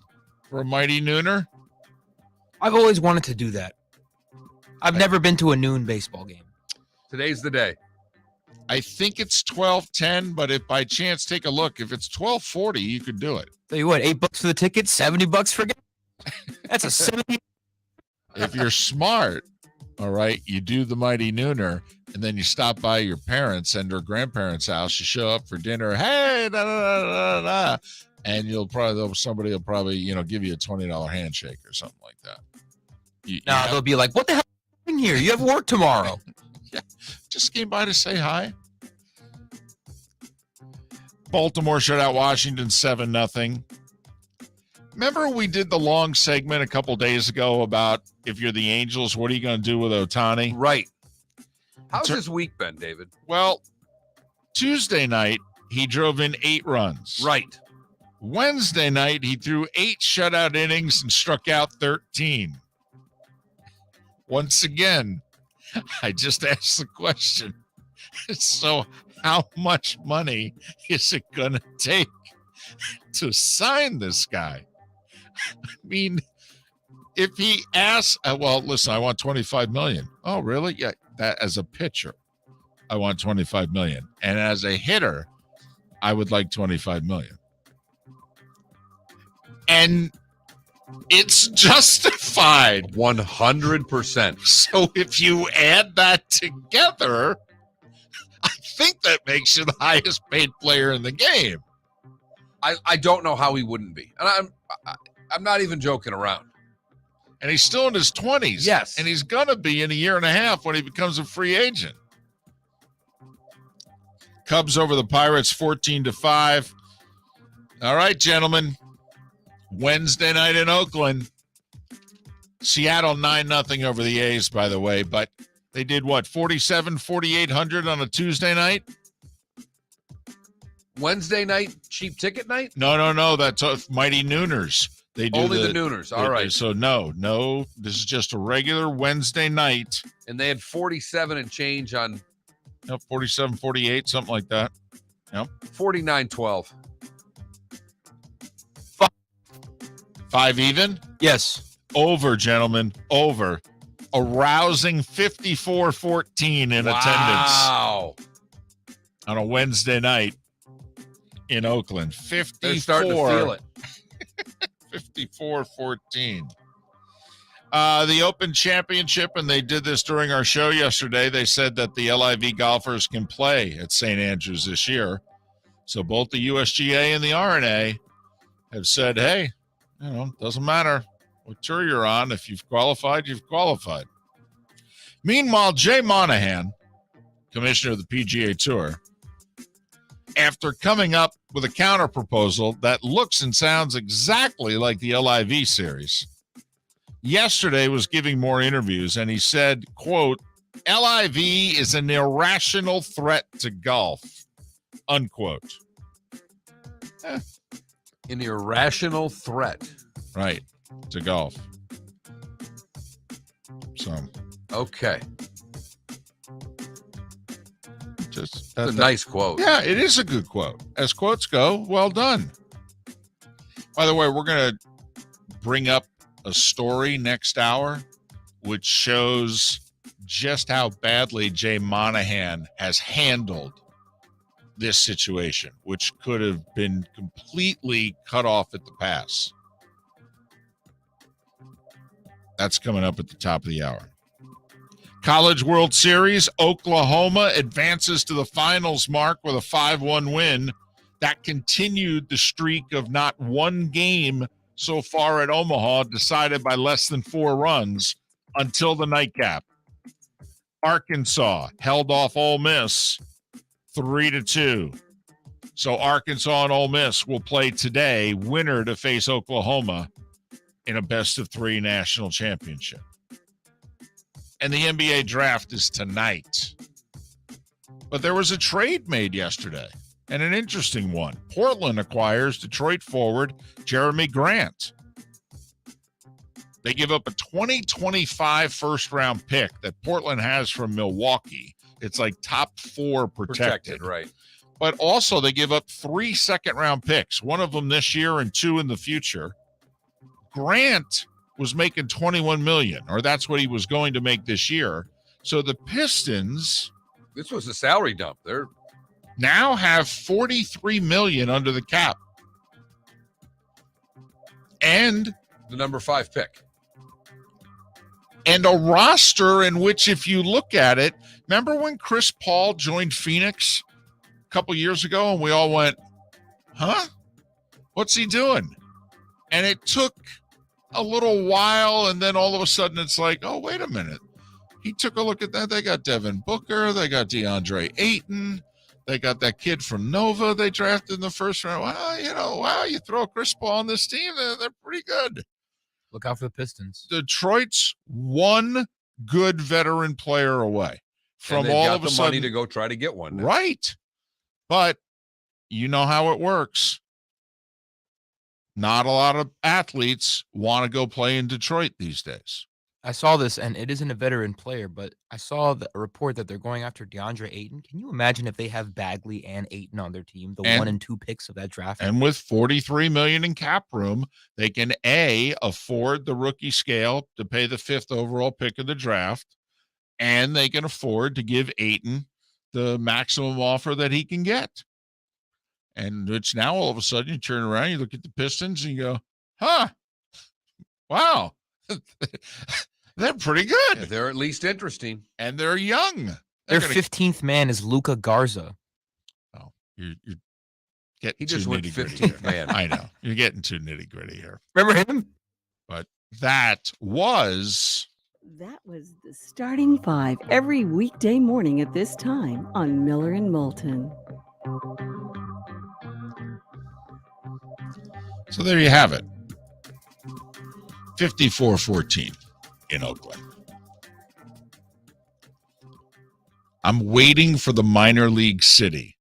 Speaker 3: for a mighty nooner?
Speaker 1: I've always wanted to do that. I've never been to a noon baseball game.
Speaker 4: Today's the day.
Speaker 3: I think it's 12:10, but if by chance, take a look. If it's 12:40, you could do it.
Speaker 1: Tell you what, $8 for the ticket, $70 for gas. That's a 70.
Speaker 3: If you're smart, all right, you do the mighty nooner, and then you stop by your parents and their grandparents' house. You show up for dinner. Hey, da, da, da, da, da, and somebody will probably give you a $20 handshake or something like that.
Speaker 1: They'll be like, "What the hell are you doing here? You have work tomorrow."
Speaker 3: Yeah, just came by to say hi. Baltimore shut out Washington 7-0. Remember we did the long segment a couple days ago about if you're the Angels, what are you going to do with Ohtani?
Speaker 4: Right. How's this week been, David?
Speaker 3: Well, Tuesday night, he drove in 8 runs.
Speaker 4: Right.
Speaker 3: Wednesday night, he threw 8 shutout innings and struck out 13. Once again, I just asked the question. So how much money is it going to take to sign this guy? I mean, if he asks, well, listen, I want $25 million. Oh, really? Yeah, that as a pitcher, I want $25 million. And as a hitter, I would like $25 million. And it's justified.
Speaker 4: 100%.
Speaker 3: So if you add that together, I think that makes you the highest paid player in the game.
Speaker 4: I don't know how he wouldn't be. And I'm not even joking around.
Speaker 3: And he's still in his 20s.
Speaker 4: Yes.
Speaker 3: And he's going to be in a year and a half when he becomes a free agent. Cubs over the Pirates 14-5. All right, gentlemen. Wednesday night in Oakland. Seattle 9-0 over the A's, by the way. But they did what, 4,800 on a Tuesday night?
Speaker 4: Wednesday night, cheap ticket night?
Speaker 3: No. That's Mighty Nooners. They do
Speaker 4: only the Nooners. All right.
Speaker 3: So no. This is just a regular Wednesday night.
Speaker 4: And they had 47 and change on
Speaker 3: 47, 48, something like that. Yep.
Speaker 4: 49-12.
Speaker 3: 5 even?
Speaker 1: Yes.
Speaker 3: Over, gentlemen. Over. A rousing 54-14 in attendance
Speaker 4: Wow.
Speaker 3: on a Wednesday night in Oakland. 54.
Speaker 4: They're starting to feel it.
Speaker 3: 54-14. The Open Championship, and they did this during our show yesterday, they said that the LIV golfers can play at St. Andrews this year. So both the USGA and the R&A have said, hey, doesn't matter what tour you're on. If you've qualified, you've qualified. Meanwhile, Jay Monahan, commissioner of the PGA Tour, after coming up with a counter proposal that looks and sounds exactly like the LIV series, yesterday was giving more interviews, and he said, quote, LIV is an irrational threat to golf, unquote.
Speaker 4: An irrational threat.
Speaker 3: Right, to golf. So.
Speaker 4: Okay.
Speaker 3: Just
Speaker 4: That's a nice quote.
Speaker 3: Yeah, it is a good quote. As quotes go, well done. By the way, we're going to bring up a story next hour which shows just how badly Jay Monahan has handled this situation, which could have been completely cut off at the pass. That's coming up at the top of the hour. College World Series, Oklahoma advances to the finals, Mark, with a 5-1 win. That continued the streak of not one game so far at Omaha decided by less than 4 runs until the nightcap. Arkansas held off Ole Miss 3-2. So Arkansas and Ole Miss will play today, winner to face Oklahoma in a best-of-3 national championship. And the NBA draft is tonight. But there was a trade made yesterday. And an interesting one. Portland acquires Detroit forward Jeremy Grant. They give up a 2025 first-round pick that Portland has from Milwaukee. It's like top 4 protected.
Speaker 4: Right.
Speaker 3: But also they give up 3 second-round picks, one of them this year and 2 in the future. Grant was making $21 million, or that's what he was going to make this year. So the Pistons
Speaker 4: This was a salary dump. They're
Speaker 3: now have $43 million under the cap. And
Speaker 4: the number 5 pick.
Speaker 3: And a roster in which, if you look at it, remember when Chris Paul joined Phoenix a couple years ago and we all went, huh? What's he doing? And it took a little while, and then all of a sudden it's like, oh, wait a minute. He took a look at that. They got Devin Booker. They got DeAndre Ayton. They got that kid from Nova they drafted in the first round. Wow, you throw Chris Paul on this team, they're pretty good.
Speaker 1: Look out for the Pistons.
Speaker 3: Detroit's one good veteran player away from
Speaker 4: And they've
Speaker 3: all
Speaker 4: got
Speaker 3: of a
Speaker 4: the
Speaker 3: sudden.
Speaker 4: money to go try to get one now.
Speaker 3: Right. But you know how it works. Not a lot of athletes want to go play in Detroit these days.
Speaker 1: I saw this, and it isn't a veteran player, but I saw a report that they're going after DeAndre Ayton. Can you imagine if they have Bagley and Ayton on their team, the 1 and 2 picks of that draft?
Speaker 3: And with $43 million in cap room, they can afford the rookie scale to pay the 5th overall pick of the draft, and they can afford to give Ayton the maximum offer that he can get. And it's now all of a sudden you turn around, you look at the Pistons, and you go, huh, wow. They're pretty good.
Speaker 4: Yeah, they're at least interesting.
Speaker 3: And they're young.
Speaker 1: Their 15th man is Luka Garza.
Speaker 3: Oh, you're getting
Speaker 4: He just
Speaker 3: too
Speaker 4: went
Speaker 3: nitty-gritty
Speaker 4: 15th
Speaker 3: here.
Speaker 4: man.
Speaker 3: I know. You're getting too nitty-gritty here.
Speaker 1: Remember him?
Speaker 3: But that was
Speaker 2: the Starting 5 every weekday morning at this time on Miller and Moulton.
Speaker 3: So there you have it. 54-14 in Oakland. I'm waiting for the minor league city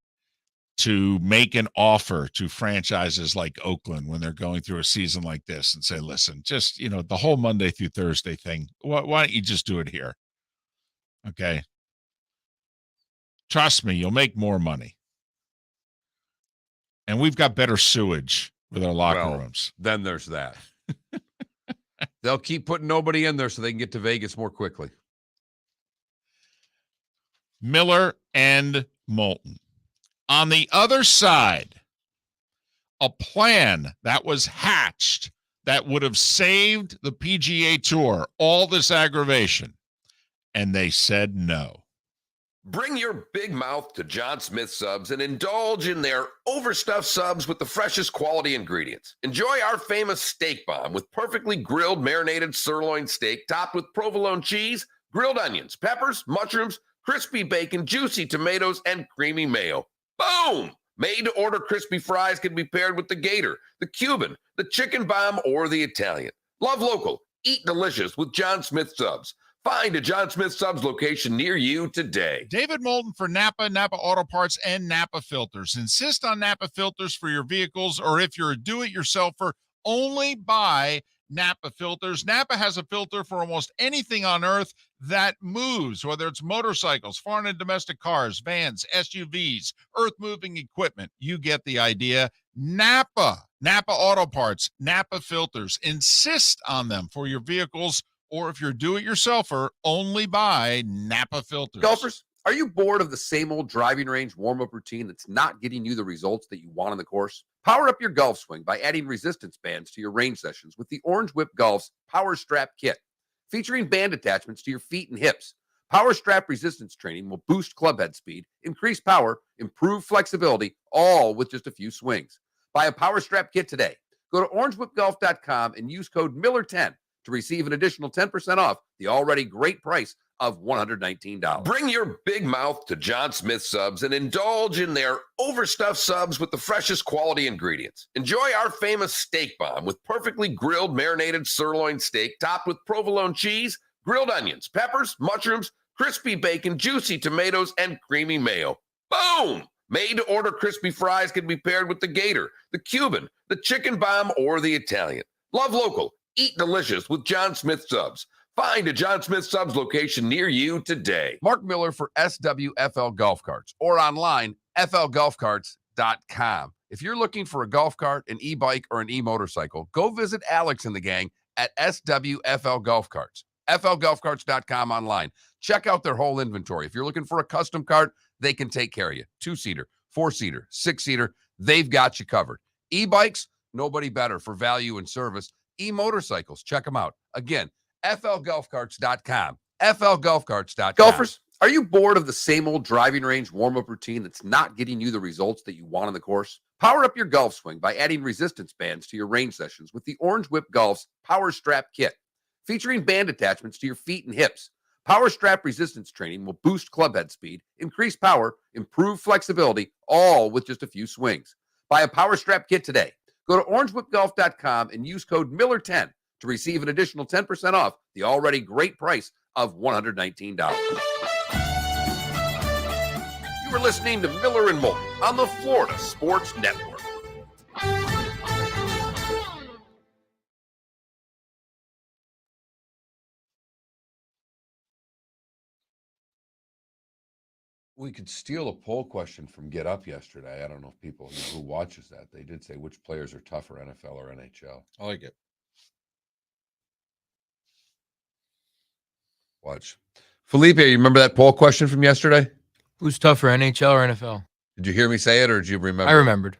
Speaker 3: to make an offer to franchises like Oakland when they're going through a season like this and say, listen, just, the whole Monday through Thursday thing, why don't you just do it here? Okay. Trust me, you'll make more money. And we've got better sewage with our locker rooms.
Speaker 4: Then there's that. They'll keep putting nobody in there so they can get to Vegas more quickly.
Speaker 3: Miller and Moulton. On the other side, a plan that was hatched that would have saved the PGA Tour all this aggravation. And they said no.
Speaker 6: Bring your big mouth to Jon Smith Subs and indulge in their overstuffed subs with the freshest quality ingredients. Enjoy our famous steak bomb with perfectly grilled marinated sirloin steak topped with provolone cheese, grilled onions, peppers, mushrooms, crispy bacon, juicy tomatoes, and creamy mayo. Boom! Made-to-order crispy fries can be paired with the Gator, the Cuban, the Chicken Bomb, or the Italian. Love local. Eat delicious with Jon Smith Subs. Find a Jon Smith Subs location near you today.
Speaker 3: David Moulton for Napa, Napa Auto Parts, and Napa Filters. Insist on Napa filters for your vehicles, or if you're a do-it-yourselfer, only buy Napa filters. Napa has a filter for almost anything on earth that moves, whether it's motorcycles, foreign and domestic cars, vans, SUVs, earth-moving equipment. You get the idea. Napa Auto Parts, Napa filters. Insist on them for your vehicles, or if you're do-it-yourselfer, only buy Napa filters.
Speaker 5: Golfers, are you bored of the same old driving range warm-up routine that's not getting you the results that you want on the course? Power up your golf swing by adding resistance bands to your range sessions with the Orange Whip Golf's Power Strap Kit. Featuring band attachments to your feet and hips, Power Strap resistance training will boost club head speed, increase power, improve flexibility, all with just a few swings. Buy a Power Strap Kit today. Go to orangewhipgolf.com and use code Miller10 to receive an additional 10% off the already great price of $119.
Speaker 6: Bring your big mouth to Jon Smith Subs and indulge in their overstuffed subs with the freshest quality ingredients. Enjoy our famous steak bomb with perfectly grilled marinated sirloin steak topped with provolone cheese, grilled onions, peppers, mushrooms, crispy bacon, juicy tomatoes, and creamy mayo. Boom! Made-to-order crispy fries can be paired with the Gator, the Cuban, the Chicken Bomb, or the Italian. Love local. Eat delicious with John Smith Subs. Find a John Smith Subs location near you today.
Speaker 4: Mark Miller for SWFL Golf Carts or online, flgolfcarts.com. If you're looking for a golf cart, an e-bike, or an e-motorcycle, go visit Alex and the gang at SWFL Golf Carts. flgolfcarts.com online. Check out their whole inventory. If you're looking for a custom cart, they can take care of you. 2-seater, 4-seater, 6-seater, they've got you covered. E-bikes, nobody better for value and service. E-motorcycles, check them out. Again, flgolfcarts.com. flgolfcarts.com.
Speaker 5: Golfers, are you bored of the same old driving range warm-up routine that's not getting you the results that you want on the course? Power up your golf swing by adding resistance bands to your range sessions with the Orange Whip Golf's Power Strap Kit. Featuring band attachments to your feet and hips, Power Strap resistance training will boost clubhead speed, increase power, improve flexibility, all with just a few swings. Buy a Power Strap Kit today. Go to orangewhipgolf.com and use code Miller10 to receive an additional 10% off the already great price of $119.
Speaker 6: You are listening to Miller and Moulton on the Florida Sports Network.
Speaker 4: We could steal a poll question from Get Up yesterday. I don't know if people who watches that. They did say which players are tougher, NFL or NHL.
Speaker 3: I like it.
Speaker 4: Watch. Felipe, you remember that poll question from yesterday?
Speaker 1: Who's tougher, NHL or NFL?
Speaker 4: Did you hear me say it or did you remember?
Speaker 1: I remembered.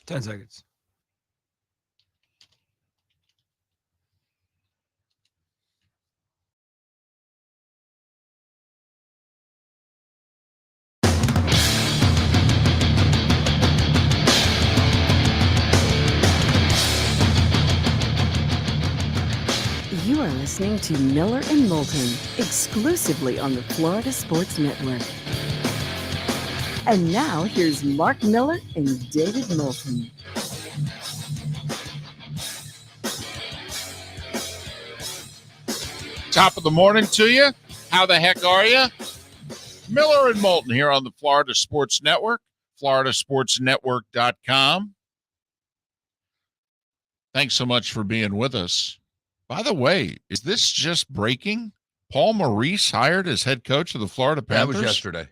Speaker 7: 10 seconds.
Speaker 2: You are listening to Miller and Moulton, exclusively on the Florida Sports Network. And now here's Mark Miller and David Moulton.
Speaker 3: Top of the morning to you. How the heck are you? Miller and Moulton here on the Florida Sports Network, floridasportsnetwork.com. Thanks so much for being with us. By the way, is this just breaking? Paul Maurice hired as head coach of the Florida Panthers?
Speaker 4: That was yesterday.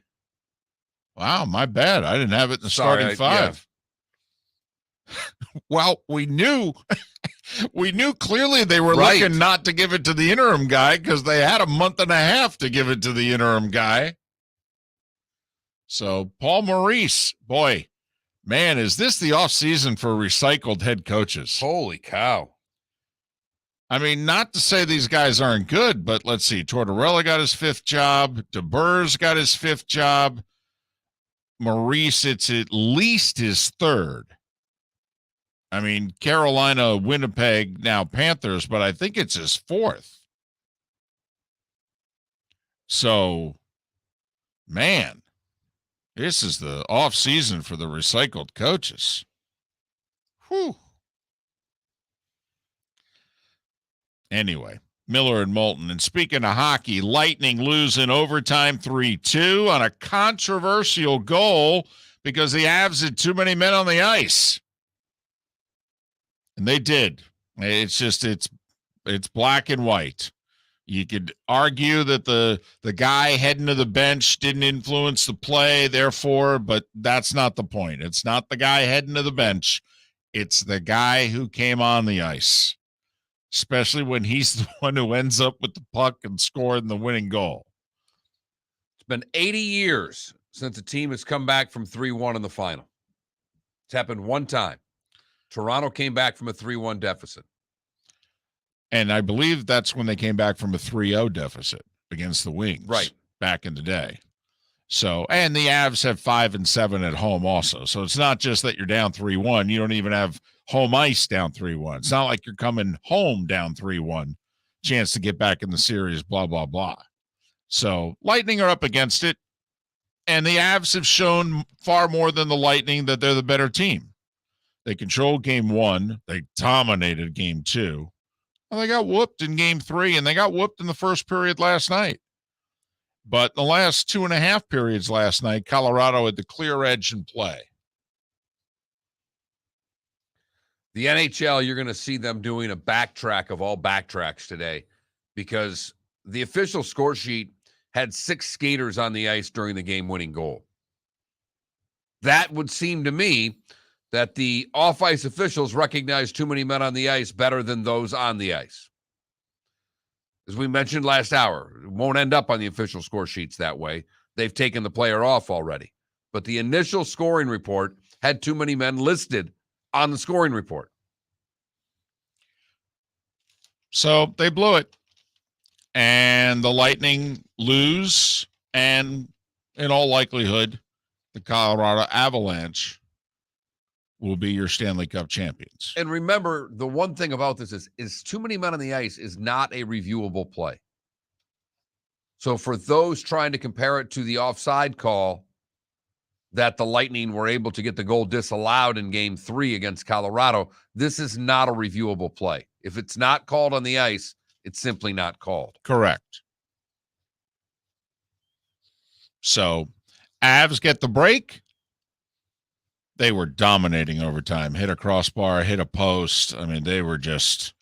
Speaker 3: Wow, my bad. I didn't have it in the starting five.
Speaker 4: Yeah.
Speaker 3: Well, we knew clearly they were looking not to give it to the interim guy because they had a month and a half to give it to the interim guy. So Paul Maurice, boy, man, is this the offseason for recycled head coaches?
Speaker 4: Holy cow.
Speaker 3: I mean, not to say these guys aren't good, but let's see. Tortorella got his 5th job. DeBurr's got his 5th job. Maurice, it's at least his 3rd. I mean, Carolina, Winnipeg, now Panthers, but I think it's his 4th. So, man, this is the off season for the recycled coaches. Whew. Anyway, Miller and Moulton. And speaking of hockey, Lightning lose in overtime 3-2 on a controversial goal because the Avs had too many men on the ice. And they did. It's just, it's black and white. You could argue that the guy heading to the bench didn't influence the play, therefore, but that's not the point. It's not the guy heading to the bench. It's the guy who came on the ice, especially when he's the one who ends up with the puck and scoring the winning goal.
Speaker 4: It's been 80 years since a team has come back from 3-1 in the final. It's happened one time. Toronto came back from a 3-1 deficit.
Speaker 3: And I believe that's when they came back from a 3-0 deficit against the Wings.
Speaker 4: Right.
Speaker 3: Back in the day. So, and the Avs have 5-7 at home also. So it's not just that you're down 3-1. You don't even have home ice down 3-1. It's not like you're coming home down 3-1. Chance to get back in the series, blah, blah, blah. So Lightning are up against it. And the Avs have shown far more than the Lightning that they're the better team. They controlled game 1. They dominated game 2. Well, they got whooped in game 3, and they got whooped in the first period last night. But the last 2.5 periods last night, Colorado had the clear edge in play.
Speaker 4: The NHL, you're going to see them doing a backtrack of all backtracks today because the official score sheet had 6 skaters on the ice during the game-winning goal. That would seem to me that the off-ice officials recognize too many men on the ice better than those on the ice. As we mentioned last hour, it won't end up on the official score sheets that way. They've taken the player off already. But the initial scoring report had too many men listed on the scoring report.
Speaker 3: So they blew it. And the Lightning lose. And in all likelihood, the Colorado Avalanche will be your Stanley Cup champions.
Speaker 4: And remember, the one thing about this is too many men on the ice is not a reviewable play. So for those trying to compare it to the offside call that the Lightning were able to get the goal disallowed in game 3 against Colorado, this is not a reviewable play. If it's not called on the ice, it's simply not called.
Speaker 3: Correct. So Avs get the break. They were dominating overtime, hit a crossbar, hit a post. I mean, they were just,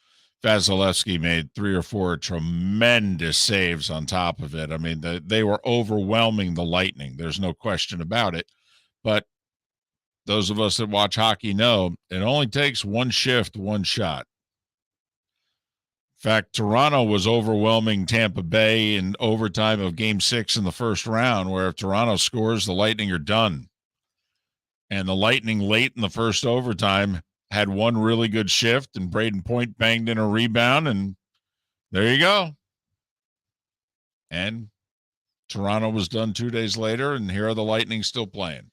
Speaker 3: Vasilevsky made 3 or 4 tremendous saves on top of it. I mean, they were overwhelming the Lightning. There's no question about it. But those of us that watch hockey know it only takes one shift, one shot. In fact, Toronto was overwhelming Tampa Bay in overtime of game 6 in the first round, where if Toronto scores, the Lightning are done. And the Lightning late in the first overtime had one really good shift, and Braden Point banged in a rebound, and there you go. And Toronto was done 2 days later, and here are the Lightning still playing.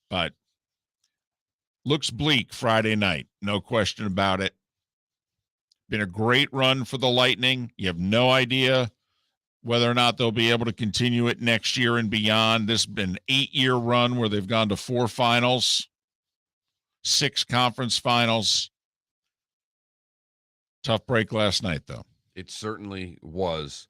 Speaker 3: But looks bleak Friday night, no question about it. Been a great run for the Lightning. You have no idea whether or not they'll be able to continue it next year and beyond. This has been an 8-year run where they've gone to 4 finals, 6 conference finals. Tough break last night, though.
Speaker 4: It certainly was.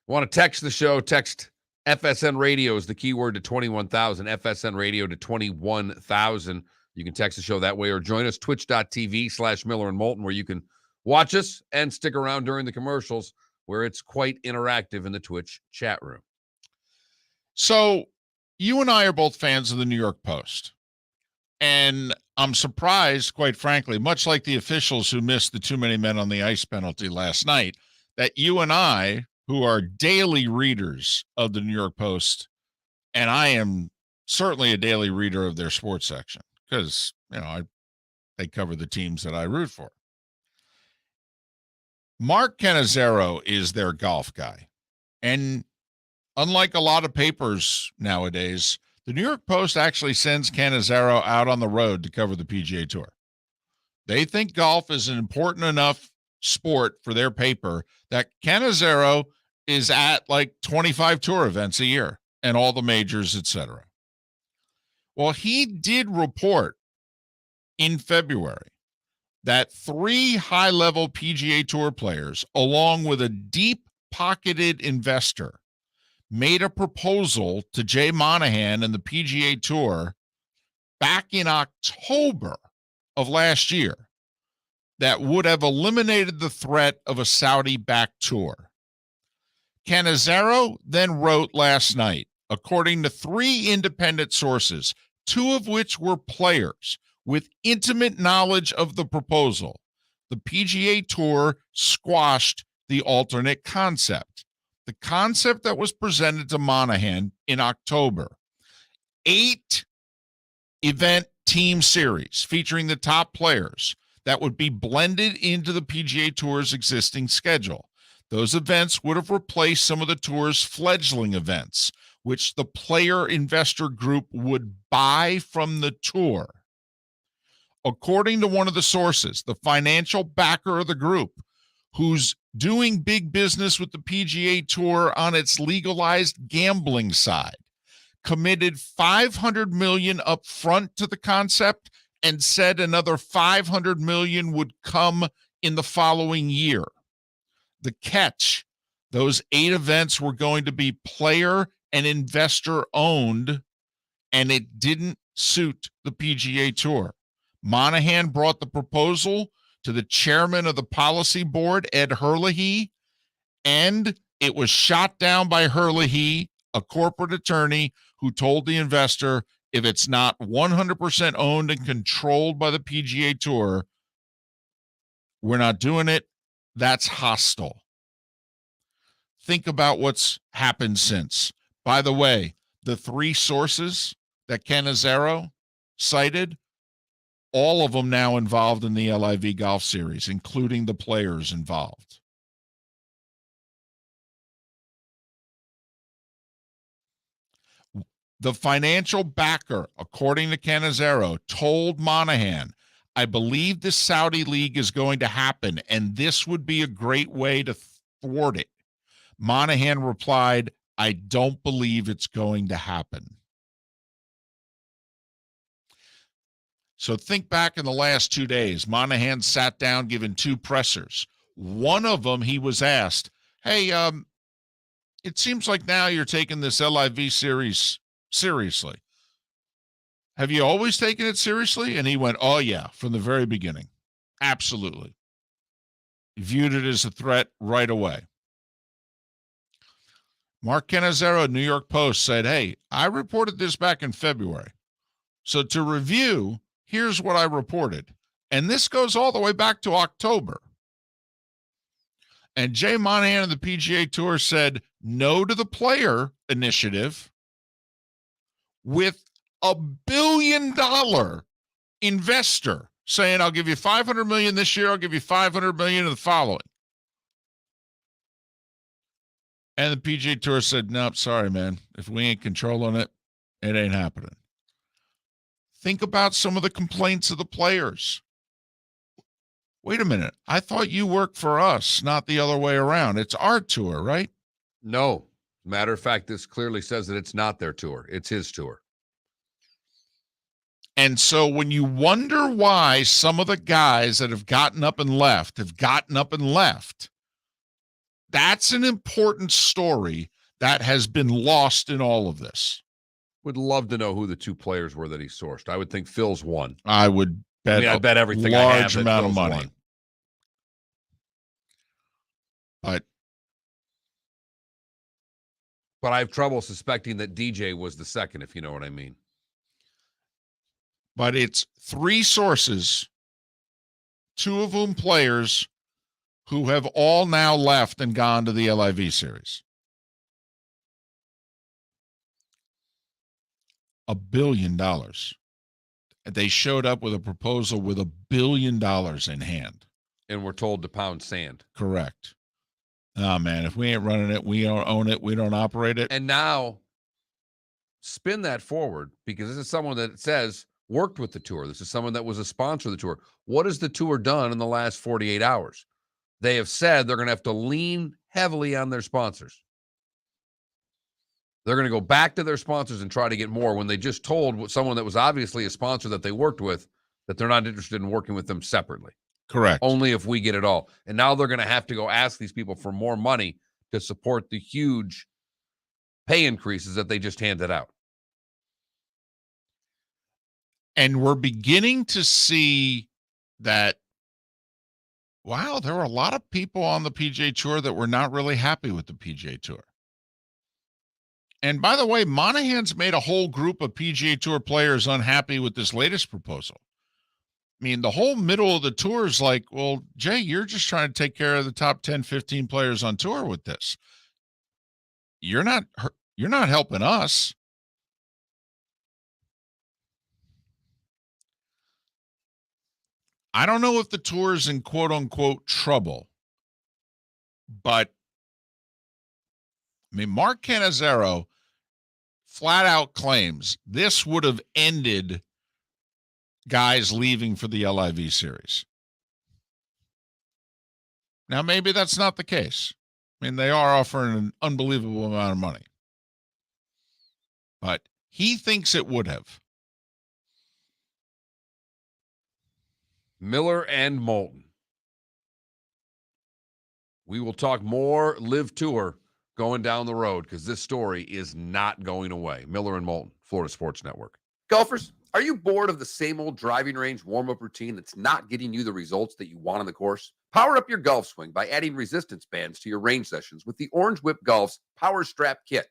Speaker 4: Want to text the show? Text FSN Radio is the keyword to 21,000. FSN Radio to 21,000. You can text the show that way or join us, twitch.tv/Miller and Moulton, where you can watch us and stick around during the commercials, where it's quite interactive in the Twitch chat room.
Speaker 3: So you and I are both fans of the New York Post. And I'm surprised, quite frankly, much like the officials who missed the too many men on the ice penalty last night, that you and I, who are daily readers of the New York Post, and I am certainly a daily reader of their sports section because, they cover the teams that I root for. Mark Cannizzaro is their golf guy. And unlike a lot of papers nowadays, the New York Post actually sends Cannizzaro out on the road to cover the PGA Tour. They think golf is an important enough sport for their paper that Cannizzaro is at like 25 tour events a year and all the majors, etc. Well, he did report in February that 3 high-level PGA Tour players, along with a deep-pocketed investor, made a proposal to Jay Monahan and the PGA Tour back in October of last year that would have eliminated the threat of a Saudi-backed tour. Cannizzaro then wrote last night, according to 3 independent sources, 2 of which were players with intimate knowledge of the proposal, the PGA Tour squashed the alternate concept. The concept that was presented to Monahan in October, 8-event team series featuring the top players that would be blended into the PGA Tour's existing schedule. Those events would have replaced some of the tour's fledgling events, which the player investor group would buy from the tour. According to one of the sources, the financial backer of the group, who's doing big business with the PGA Tour on its legalized gambling side, committed $500 million up front to the concept and said another $500 million would come in the following year. The catch, those 8 events were going to be player and investor owned, and it didn't suit the PGA Tour. Monahan brought the proposal to the chairman of the policy board, Ed Herlihy, and it was shot down by Herlihy, a corporate attorney who told the investor, if it's not 100% owned and controlled by the PGA Tour, we're not doing it. That's hostile. Think about what's happened since. By the way, the 3 sources that Cannizzaro cited, all of them now involved in the LIV Golf Series, including the players involved. The financial backer, according to Cannizzaro, told Monahan, I believe the Saudi League is going to happen, and this would be a great way to thwart it. Monahan replied, I don't believe it's going to happen. So think back in the last 2 days. Monahan sat down, given 2 pressers. One of them, he was asked, hey, it seems like now you're taking this LIV series seriously. Have you always taken it seriously? And he went, oh, yeah, from the very beginning. Absolutely. He viewed it as a threat right away. Mark Cannizzaro, New York Post, said, hey, I reported this back in February. So to review, here's what I reported. And this goes all the way back to October. And Jay Monahan of the PGA Tour said no to the player initiative with $1 billion investor saying, I'll give you $500 million this year, I'll give you $500 million in the following. And the PGA Tour said, nope, sorry, man. If we ain't controlling it, it ain't happening. Think about some of the complaints of the players. Wait a minute. I thought you worked for us, not the other way around. It's our tour, right?
Speaker 4: No. Matter of fact, this clearly says that it's not their tour. It's his tour.
Speaker 3: And so when you wonder why some of the guys that have gotten up and left, that's an important story that has been lost in all of this.
Speaker 4: Would love to know who the two players were that he sourced. I would think Phil's one.
Speaker 3: I would bet.
Speaker 4: I bet everything
Speaker 3: a
Speaker 4: I have
Speaker 3: large
Speaker 4: that
Speaker 3: amount of
Speaker 4: Phil's
Speaker 3: money.
Speaker 4: won. But I have trouble suspecting that DJ was the second, if you know what I mean.
Speaker 3: But it's three sources, two of whom players who have all now left and gone to the LIV series. $1 billion. They showed up with a proposal with $1 billion in hand.
Speaker 4: And we're told to pound sand.
Speaker 3: Correct. Oh, man, if we ain't running it, we don't own it, we don't operate it.
Speaker 4: And now spin that forward, because this is someone that says worked with the tour. This is someone that was a sponsor of the tour. What has the tour done in the last 48 hours? They have said they're going to have to lean heavily on their sponsors. They're going to go back to their sponsors and try to get more when they just told someone that was obviously a sponsor that they worked with that they're not interested in working with them separately.
Speaker 3: Correct.
Speaker 4: Only if we get it all. And now they're going to have to go ask these people for more money to support the huge pay increases that they just handed out.
Speaker 3: And we're beginning to see that, wow, there were a lot of people on the PGA Tour that were not really happy with the PGA Tour. And by the way, Monahan's made a whole group of PGA Tour players unhappy with this latest proposal. I mean, the whole middle of the tour is like, well, Jay, you're just trying to take care of the top 10, 15 players on tour with this. You're not helping us. I don't know if the tour is in quote unquote trouble, but I mean, Mark Cannizzaro flat out claims this would have ended guys leaving for the LIV series. Now, maybe that's not the case. I mean, they are offering an unbelievable amount of money, but he thinks it would have.
Speaker 4: Miller and Moulton. We will talk more Live Tour going down the road because this story is not going away. Miller and Moulton, Florida Sports Network.
Speaker 5: Golfers, are you bored of the same old driving range warm-up routine that's not getting you the results that you want on the course? Power up your golf swing by adding resistance bands to your range sessions with the Orange Whip Golf's Power Strap Kit.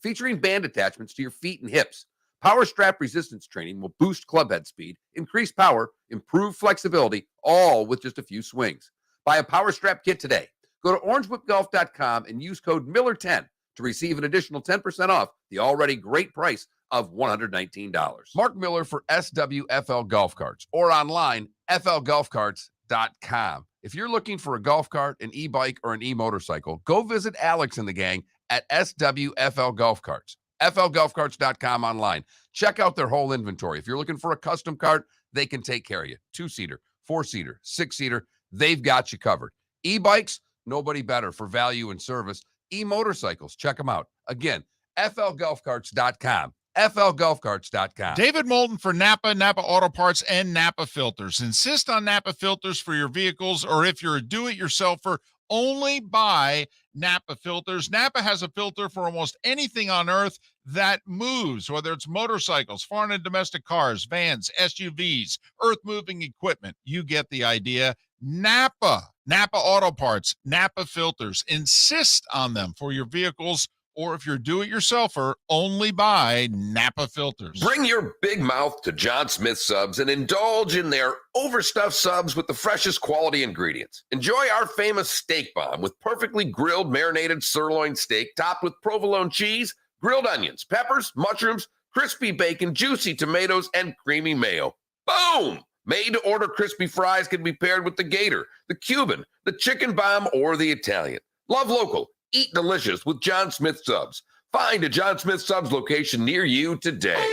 Speaker 5: Featuring band attachments to your feet and hips, Power Strap resistance training will boost club head speed, increase power, improve flexibility, all with just a few swings. Buy a Power Strap Kit today. Go to orangewhipgolf.com and use code Miller10 to receive an additional 10% off the already great price of $119.
Speaker 4: Mark Miller for SWFL Golf Carts or online, flgolfcarts.com. If you're looking for a golf cart, an e-bike, or an e-motorcycle, go visit Alex and the gang at SWFL Golf Carts. flgolfcarts.com online. Check out their whole inventory. If you're looking for a custom cart, they can take care of you. 2-seater, 4-seater, 6-seater, they've got you covered. E-bikes, nobody better for value and service. E-motorcycles, check them out. Again, flgolfcarts.com. flgolfcarts.com.
Speaker 3: David Moulton for Napa Auto Parts, and Napa Filters. Insist on Napa Filters for your vehicles, or if you're a do-it-yourselfer, only buy Napa Filters. Napa has a filter for almost anything on earth that moves, whether it's motorcycles, foreign and domestic cars, vans, SUVs, earth-moving equipment. You get the idea. Napa Auto Parts, Napa Filters. Insist on them for your vehicles, or if you're do-it-yourselfer, only buy Napa Filters.
Speaker 6: Bring your big mouth to Jon Smith Subs and indulge in their overstuffed subs with the freshest quality ingredients. Enjoy our famous steak bomb with perfectly grilled marinated sirloin steak topped with provolone cheese, grilled onions, peppers, mushrooms, crispy bacon, juicy tomatoes, and creamy mayo. Boom! Made-to-order crispy fries can be paired with the Gator, the Cuban, the Chicken Bomb, or the Italian. Love local. Eat delicious with John Smith Subs. Find a John Smith Subs location near you today.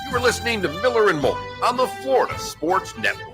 Speaker 6: You are listening to Miller and Moulton on the Florida Sports Network.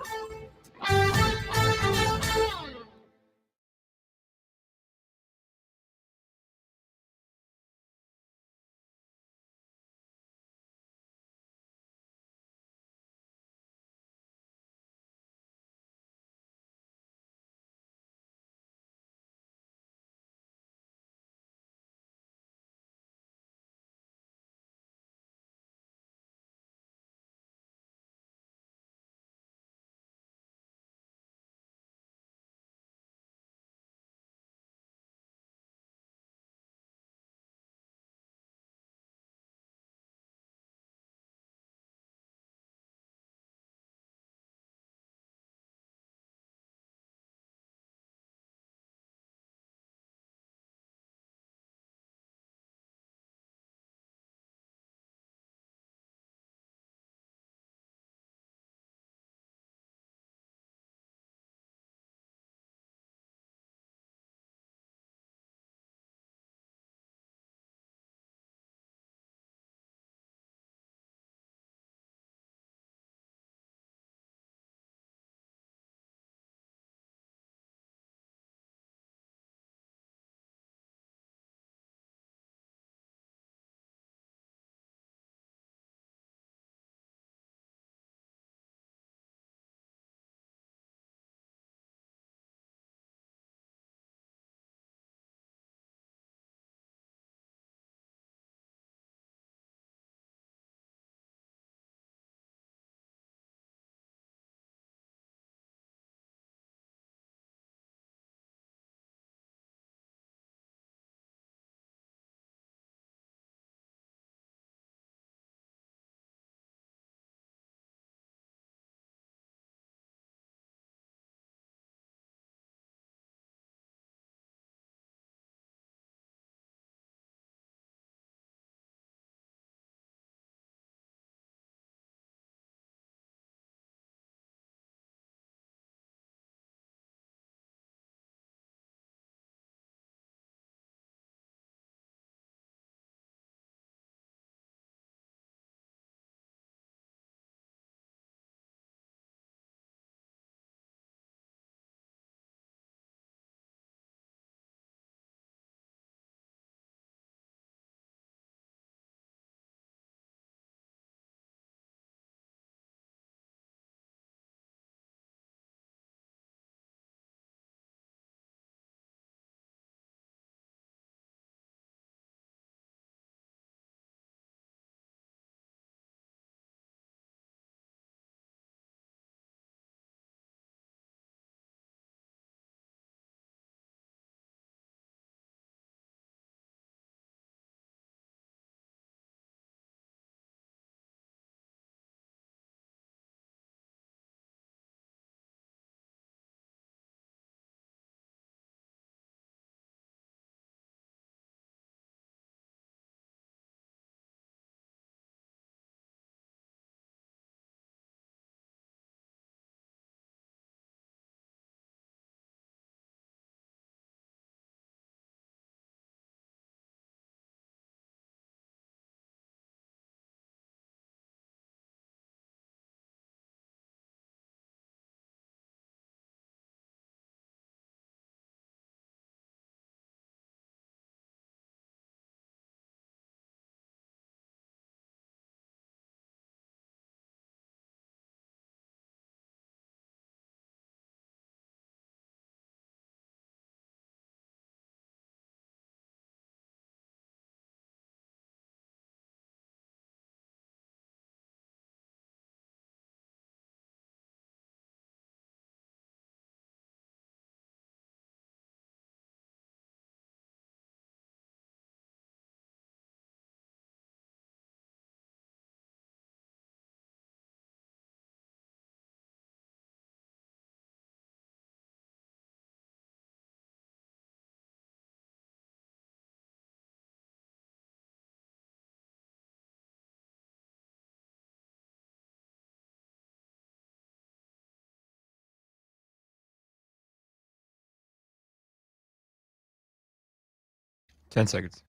Speaker 7: 10 seconds.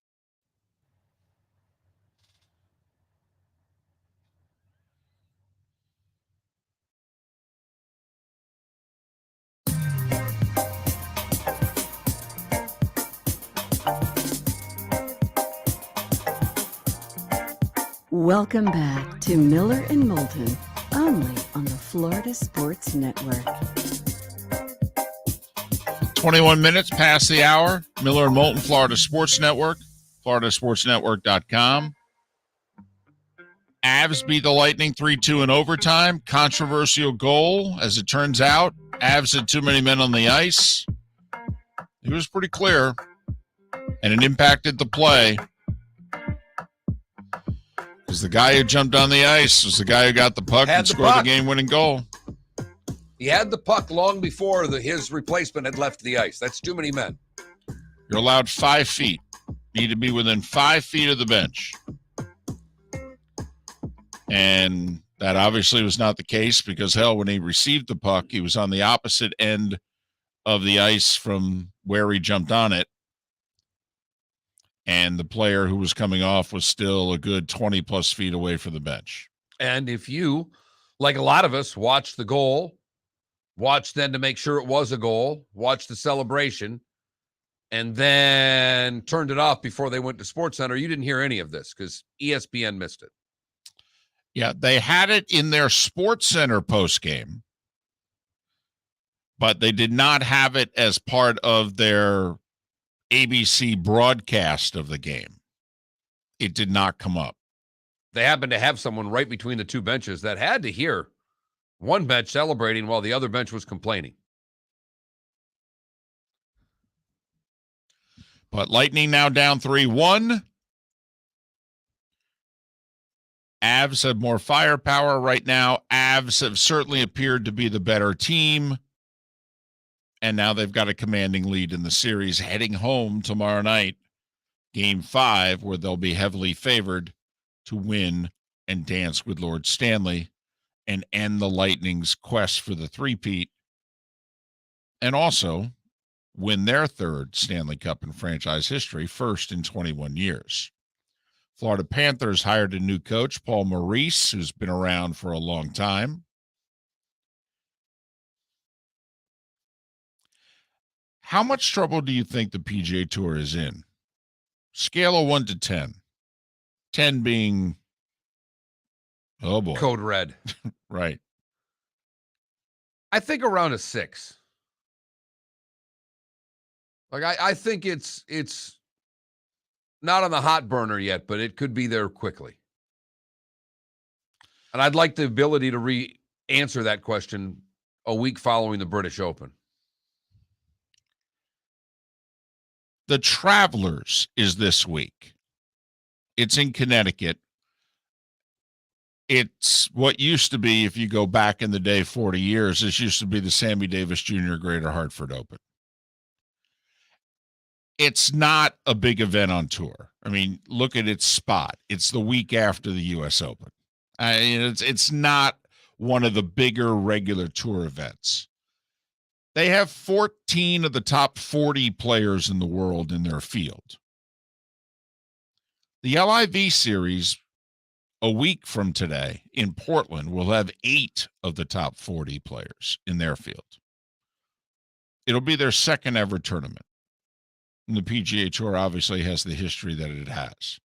Speaker 2: Welcome back to Miller and Moulton, only on the Florida Sports Network.
Speaker 3: 21 minutes past the hour. Miller and Moulton, Florida Sports Network, floridasportsnetwork.com. Avs beat the Lightning 3-2 in overtime. Controversial goal, as it turns out. Avs had too many men on the ice. It was pretty clear, and it impacted the play. Because the guy who jumped on the ice was the guy who got the puck and scored the game-winning goal.
Speaker 4: He had the puck long before his replacement had left the ice. That's too many men.
Speaker 3: You're allowed 5 feet. You need to be within 5 feet of the bench. And that obviously was not the case because, hell, when he received the puck, he was on the opposite end of the ice from where he jumped on it. And the player who was coming off was still a good 20-plus feet away from the bench.
Speaker 4: And if you, like a lot of us, watched the goal, watched then to make sure it was a goal, watched the celebration, and then turned it off before they went to SportsCenter, you didn't hear any of this because ESPN missed it.
Speaker 3: Yeah, they had it in their SportsCenter postgame, but they did not have it as part of their ABC broadcast of the game. It did not come up.
Speaker 4: They happened to have someone right between the two benches that had to hear one bench celebrating while the other bench was complaining.
Speaker 3: But Lightning now down 3-1. Avs have more firepower right now. Avs have certainly appeared to be the better team. And now they've got a commanding lead in the series heading home tomorrow night, Game 5, where they'll be heavily favored to win and dance with Lord Stanley and end the Lightning's quest for the three-peat and also win their third Stanley Cup in franchise history, first in 21 years. Florida Panthers hired a new coach, Paul Maurice, who's been around for a long time. How much trouble do you think the PGA Tour is in? Scale of 1 to 10. 10 being, oh boy.
Speaker 4: Code red.
Speaker 3: Right.
Speaker 4: I think around a 6. Like I think it's not on the hot burner yet, but it could be there quickly. And I'd like the ability to re-answer that question a week following the British Open.
Speaker 3: The Travelers is this week. It's in Connecticut. It's what used to be, if you go back in the day 40 years, this used to be the Sammy Davis Jr. Greater Hartford Open. It's not a big event on tour. I mean, look at its spot. It's the week after the U.S. Open. It's not one of the bigger regular tour events. They have 14 of the top 40 players in the world in their field. The LIV series, a week from today in Portland, will have 8 of the top 40 players in their field. It'll be their second ever tournament. And the PGA Tour obviously has the history that it has.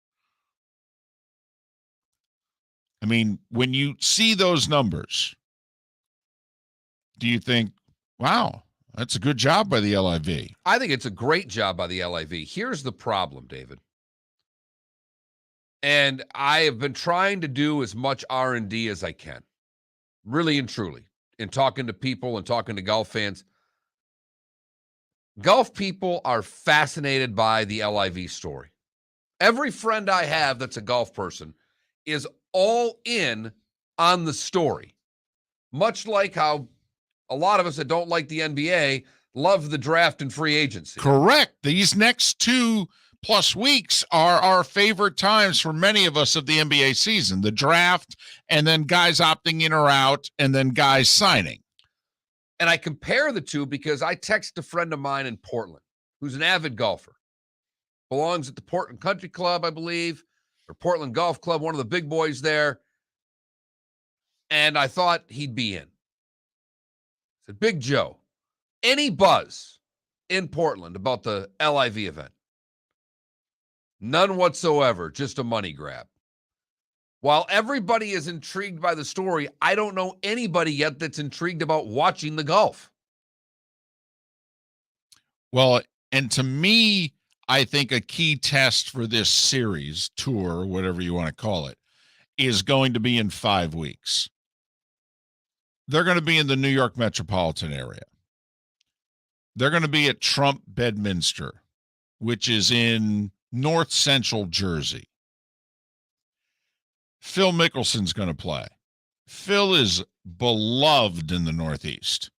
Speaker 3: I mean, when you see those numbers, do you think, wow, that's a good job by the LIV?
Speaker 4: I think it's a great job by the LIV. Here's the problem, David. And I have been trying to do as much R&D as I can, really and truly, in talking to people and talking to golf fans. Golf people are fascinated by the LIV story. Every friend I have that's a golf person is all in on the story, much like how a lot of us that don't like the NBA love the draft and free agency.
Speaker 3: Correct. These next 2+ weeks are our favorite times for many of us of the NBA season, the draft, and then guys opting in or out, and then guys signing.
Speaker 4: And I compare the two because I text a friend of mine in Portland who's an avid golfer. belongs at the Portland Country Club, I believe, or Portland Golf Club, one of the big boys there. And I thought he'd be in. I said, Big Joe, any buzz in Portland about the LIV event? None whatsoever, just a money grab. While everybody is intrigued by the story, I don't know anybody yet that's intrigued about watching the golf.
Speaker 3: Well, and to me, I think a key test for this series, tour, whatever you want to call it, is going to be in 5 weeks. They're going to be in the New York metropolitan area. They're going to be at Trump Bedminster, which is in north central Jersey. Phil Mickelson's going to play. Phil is beloved in the Northeast.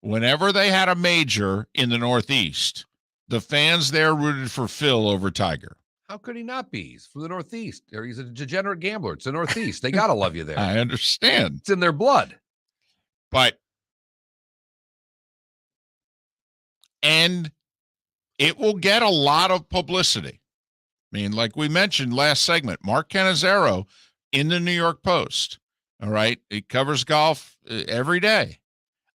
Speaker 3: Whenever they had a major in the Northeast, the fans there rooted for Phil over Tiger.
Speaker 4: How could he not be? He's from the Northeast. Or he's a degenerate gambler. It's the Northeast. They got to love you there.
Speaker 3: I understand.
Speaker 4: It's in their blood.
Speaker 3: And it will get a lot of publicity. I mean, like we mentioned last segment, Mark Cannizzaro in the New York Post. All right. He covers golf every day.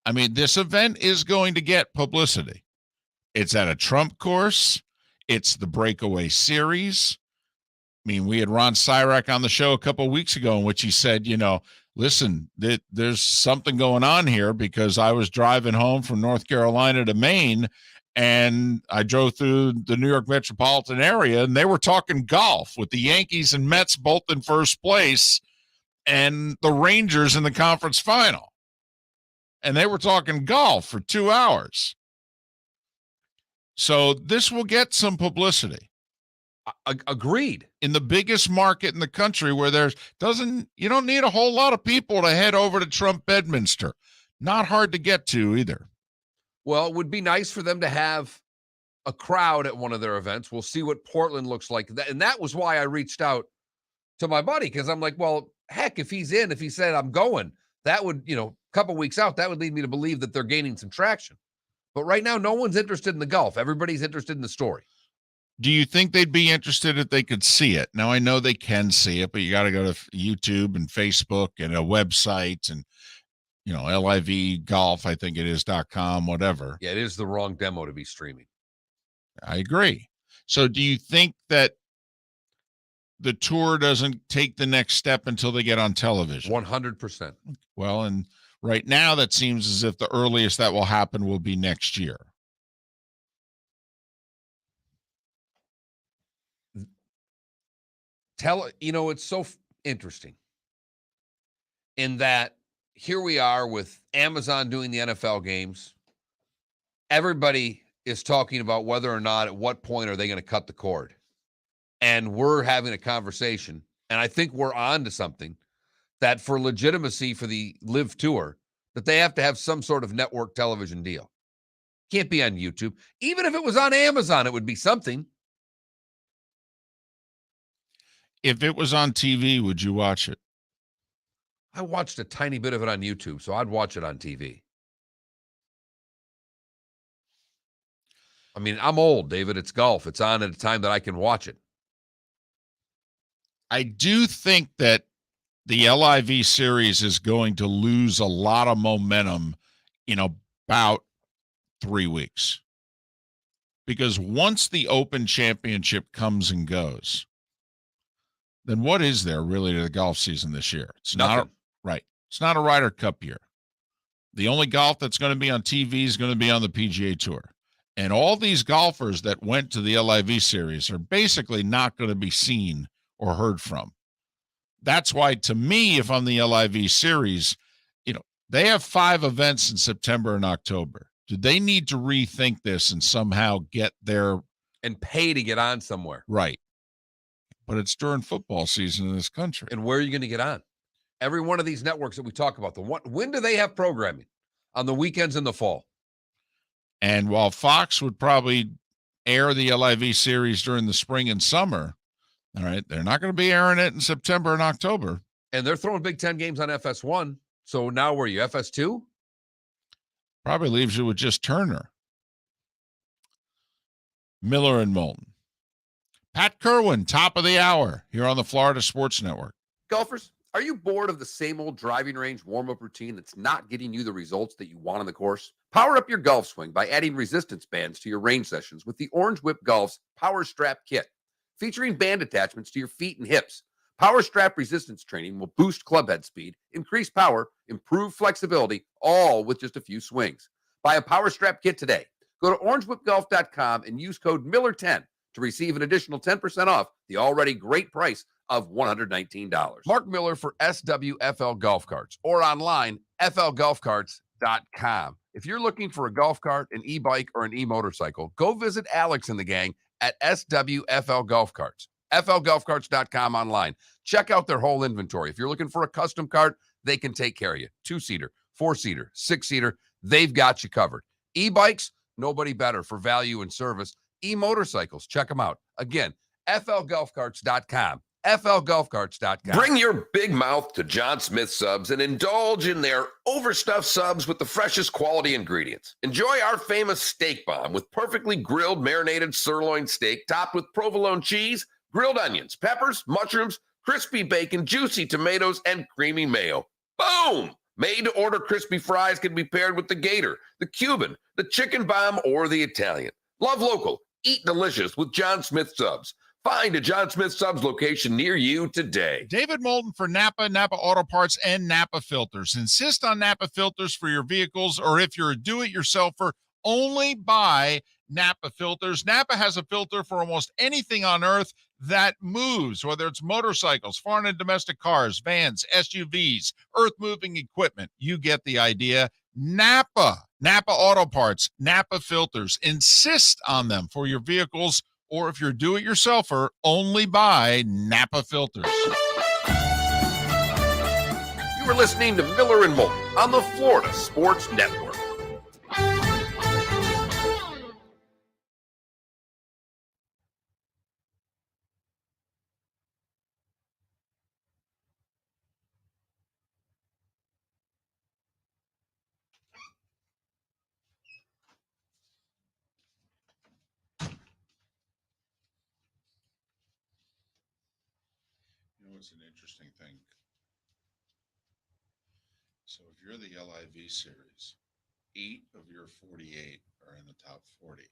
Speaker 3: I mean, this event is going to get publicity. It's at a Trump course. It's the breakaway series. I mean, we had Ron Sirek on the show a couple of weeks ago in which he said, listen, there's something going on here because I was driving home from North Carolina to Maine and I drove through the New York metropolitan area and they were talking golf with the Yankees and Mets both in first place and the Rangers in the conference final. And they were talking golf for 2 hours. So this will get some publicity.
Speaker 4: Agreed.
Speaker 3: In the biggest market in the country where you don't need a whole lot of people to head over to Trump Bedminster. Not hard to get to either.
Speaker 4: Well, it would be nice for them to have a crowd at one of their events. We'll see what Portland looks like. And that was why I reached out to my buddy, because I'm like, well, heck, if he said I'm going, that would, a couple weeks out, that would lead me to believe that they're gaining some traction. But right now, no one's interested in the golf. Everybody's interested in the story.
Speaker 3: Do you think they'd be interested if they could see it? Now, I know they can see it, but you got to go to YouTube and Facebook and a website and, LIV golf, I think it is .com, whatever.
Speaker 4: Yeah, it is the wrong demo to be streaming.
Speaker 3: I agree. So do you think that the tour doesn't take the next step until they get on television?
Speaker 4: 100%.
Speaker 3: Well, and right now that seems as if the earliest that will happen will be next year.
Speaker 4: It's so interesting in that here we are with Amazon doing the NFL games. Everybody is talking about whether or not at what point are they going to cut the cord. And we're having a conversation, and I think we're on to something that for legitimacy for the Live Tour, that they have to have some sort of network television deal. Can't be on YouTube. Even if it was on Amazon, it would be something.
Speaker 3: If it was on TV, would you watch it?
Speaker 4: I watched a tiny bit of it on YouTube, so I'd watch it on TV. I mean, I'm old, David. It's golf. It's on at a time that I can watch it.
Speaker 3: I do think that the LIV series is going to lose a lot of momentum in about 3 weeks. Because once the Open Championship comes and goes, then what is there really to the golf season this year? It's
Speaker 4: nothing.
Speaker 3: It's not a Ryder Cup year. The only golf that's going to be on TV is going to be on the PGA Tour. And all these golfers that went to the LIV series are basically not going to be seen or heard from. That's why, to me, if I'm the LIV series, they have 5 events in September and October. Do they need to rethink this and somehow get there
Speaker 4: and pay to get on somewhere?
Speaker 3: Right. But it's during football season in this country.
Speaker 4: And where are you going to get on? Every one of these networks that we talk about, when do they have programming? On the weekends in the fall.
Speaker 3: And while Fox would probably air the LIV series during the spring and summer, all right, they're not going to be airing it in September and October.
Speaker 4: And they're throwing Big Ten games on FS1. So now where are you, FS2?
Speaker 3: Probably leaves you with just Turner. Miller and Moulton. Pat Kirwan, top of the hour here on the Florida Sports Network.
Speaker 5: Golfers, are you bored of the same old driving range warm-up routine that's not getting you the results that you want on the course? Power up your golf swing by adding resistance bands to your range sessions with the Orange Whip Golf's Power Strap Kit. Featuring band attachments to your feet and hips, Power Strap resistance training will boost club head speed, increase power, improve flexibility, all with just a few swings. Buy a Power Strap Kit today. Go to orangewhipgolf.com and use code Miller10 to receive an additional 10% off the already great price of $119.
Speaker 4: Mark Miller for SWFL Golf Carts or online, flgolfcarts.com. If you're looking for a golf cart, an e-bike, or an e-motorcycle, go visit Alex and the gang at SWFL Golf Carts. flgolfcarts.com online. Check out their whole inventory. If you're looking for a custom cart, they can take care of you. 2-seater, 4-seater, 6-seater, they've got you covered. E-bikes, nobody better for value and service. E-motorcycles, check them out. Again, flgolfcarts.com. flgolfcarts.com.
Speaker 6: Bring your big mouth to Jon Smith Subs and indulge in their overstuffed subs with the freshest quality ingredients. Enjoy our famous steak bomb with perfectly grilled marinated sirloin steak topped with provolone cheese, grilled onions, peppers, mushrooms, crispy bacon, juicy tomatoes, and creamy mayo. Boom! Made-to-order crispy fries can be paired with the Gator, the Cuban, the chicken bomb, or the Italian. Love local. Eat delicious with Jon Smith Subs. Find a Jon Smith Subs location near you today.
Speaker 3: David Moulton for Napa, Napa Auto Parts, and Napa Filters. Insist on Napa filters for your vehicles, or if you're a do-it-yourselfer, only buy Napa filters. Napa has a filter for almost anything on earth that moves, whether it's motorcycles, foreign and domestic cars, vans, SUVs, earth-moving equipment. You get the idea. Napa Auto Parts, Napa filters. Insist on them for your vehicles, or if you're a do-it-yourselfer, only buy Napa filters.
Speaker 5: You were listening to Miller and Moulton on the Florida Sports Network.
Speaker 3: You know, it's an interesting thing. So if you're the LIV series, 8 of your 48 are in the top 40.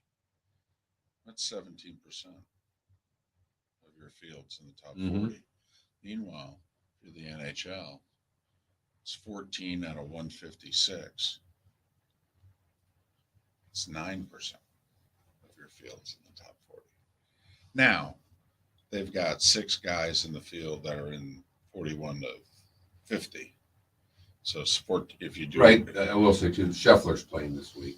Speaker 3: That's 17% of your fields in the top 40. Meanwhile, for the NHL, it's 14 out of 156. It's 9% of your fields in the top 40. Now, they've got 6 guys in the field that are in 41 to 50. So sport, if you do
Speaker 4: Right. I will say, too, Scheffler's playing this week.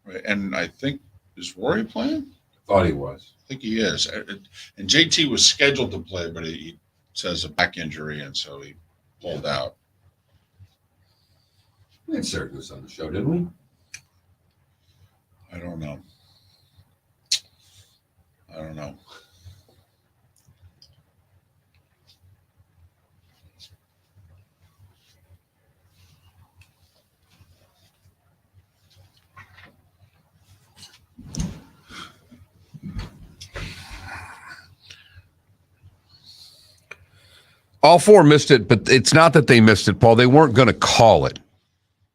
Speaker 3: Right. And I think, is Rory playing?
Speaker 4: Thought he was.
Speaker 3: I think he is. And JT was scheduled to play, but he says a back injury, and so he pulled out.
Speaker 4: We had Syracuse on the show, didn't we?
Speaker 3: I don't know.
Speaker 4: All 4 missed it, but it's not that they missed it, Paul. They weren't going to call it.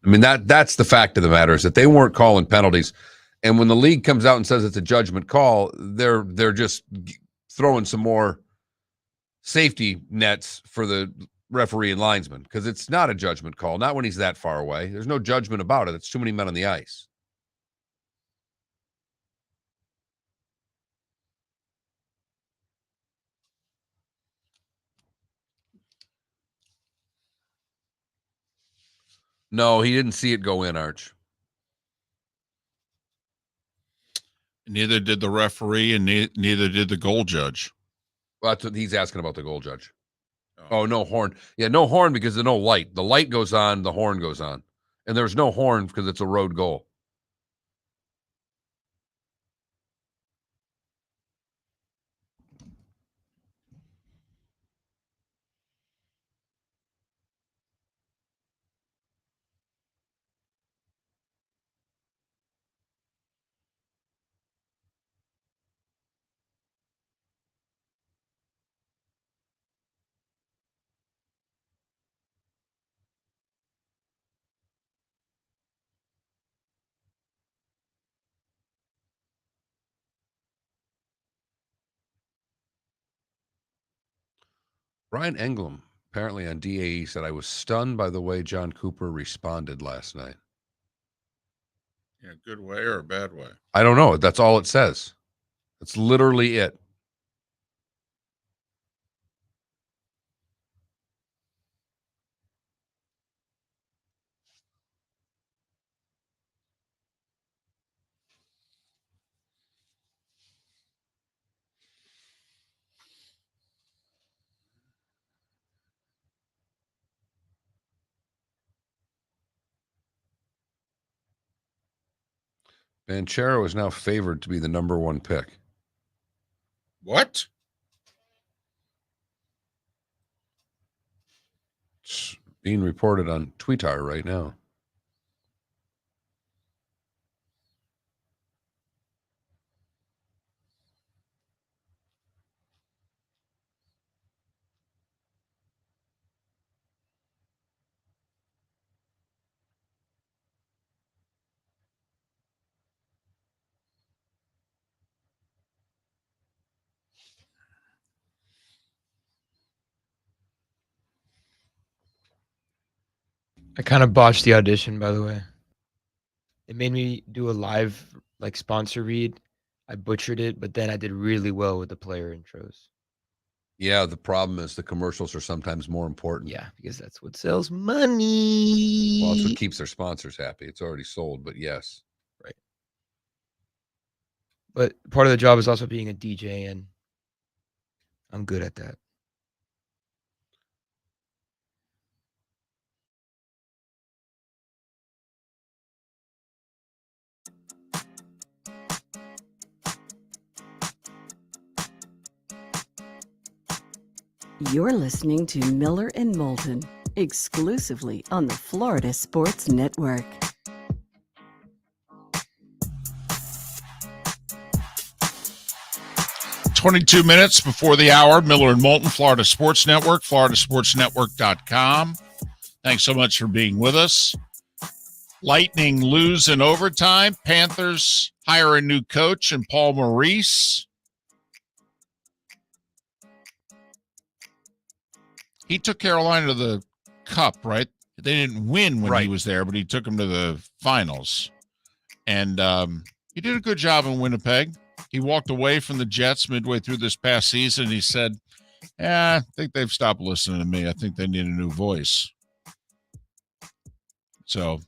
Speaker 4: I mean, that's the fact of the matter, is that they weren't calling penalties. And when the league comes out and says it's a judgment call, they're just throwing some more safety nets for the referee and linesman, because it's not a judgment call, not when he's that far away. There's no judgment about it. It's too many men on the ice. No, he didn't see it go in, Arch.
Speaker 3: Neither did the referee, and neither did the goal judge.
Speaker 4: Well, that's what he's asking about, the goal judge. Oh, no horn. Yeah, no horn because there's no light. The light goes on, the horn goes on. And there's no horn because it's a road goal. Ryan Englund, apparently on DAE, said, I was stunned by the way John Cooper responded last night.
Speaker 3: In a good way or a bad way?
Speaker 4: I don't know. That's all it says. That's literally it. Banchero is now favored to be the number 1 pick.
Speaker 3: What?
Speaker 4: It's being reported on Twitter right now.
Speaker 7: I kind of botched the audition, by the way. It made me do a live sponsor read. I butchered it, but then I did really well with the player intros.
Speaker 4: Yeah, the problem is the commercials are sometimes more important.
Speaker 7: Yeah, because that's what sells money.
Speaker 4: Well, it's what keeps their sponsors happy. It's already sold, but yes.
Speaker 7: Right. But part of the job is also being a DJ, and I'm good at that.
Speaker 2: You're listening to Miller and Moulton, exclusively on the Florida Sports Network.
Speaker 3: "22 minutes before the hour, Miller and Moulton, Florida Sports Network, floridasportsnetwork.com. Thanks so much for being with us. Lightning lose in overtime. Panthers hire a new coach and Paul Maurice. He took Carolina to the Cup, right? They didn't win when he was there, but he took them to the finals. And he did a good job in Winnipeg. He walked away from the Jets midway through this past season. He said, I think they've stopped listening to me. I think they need a new voice. So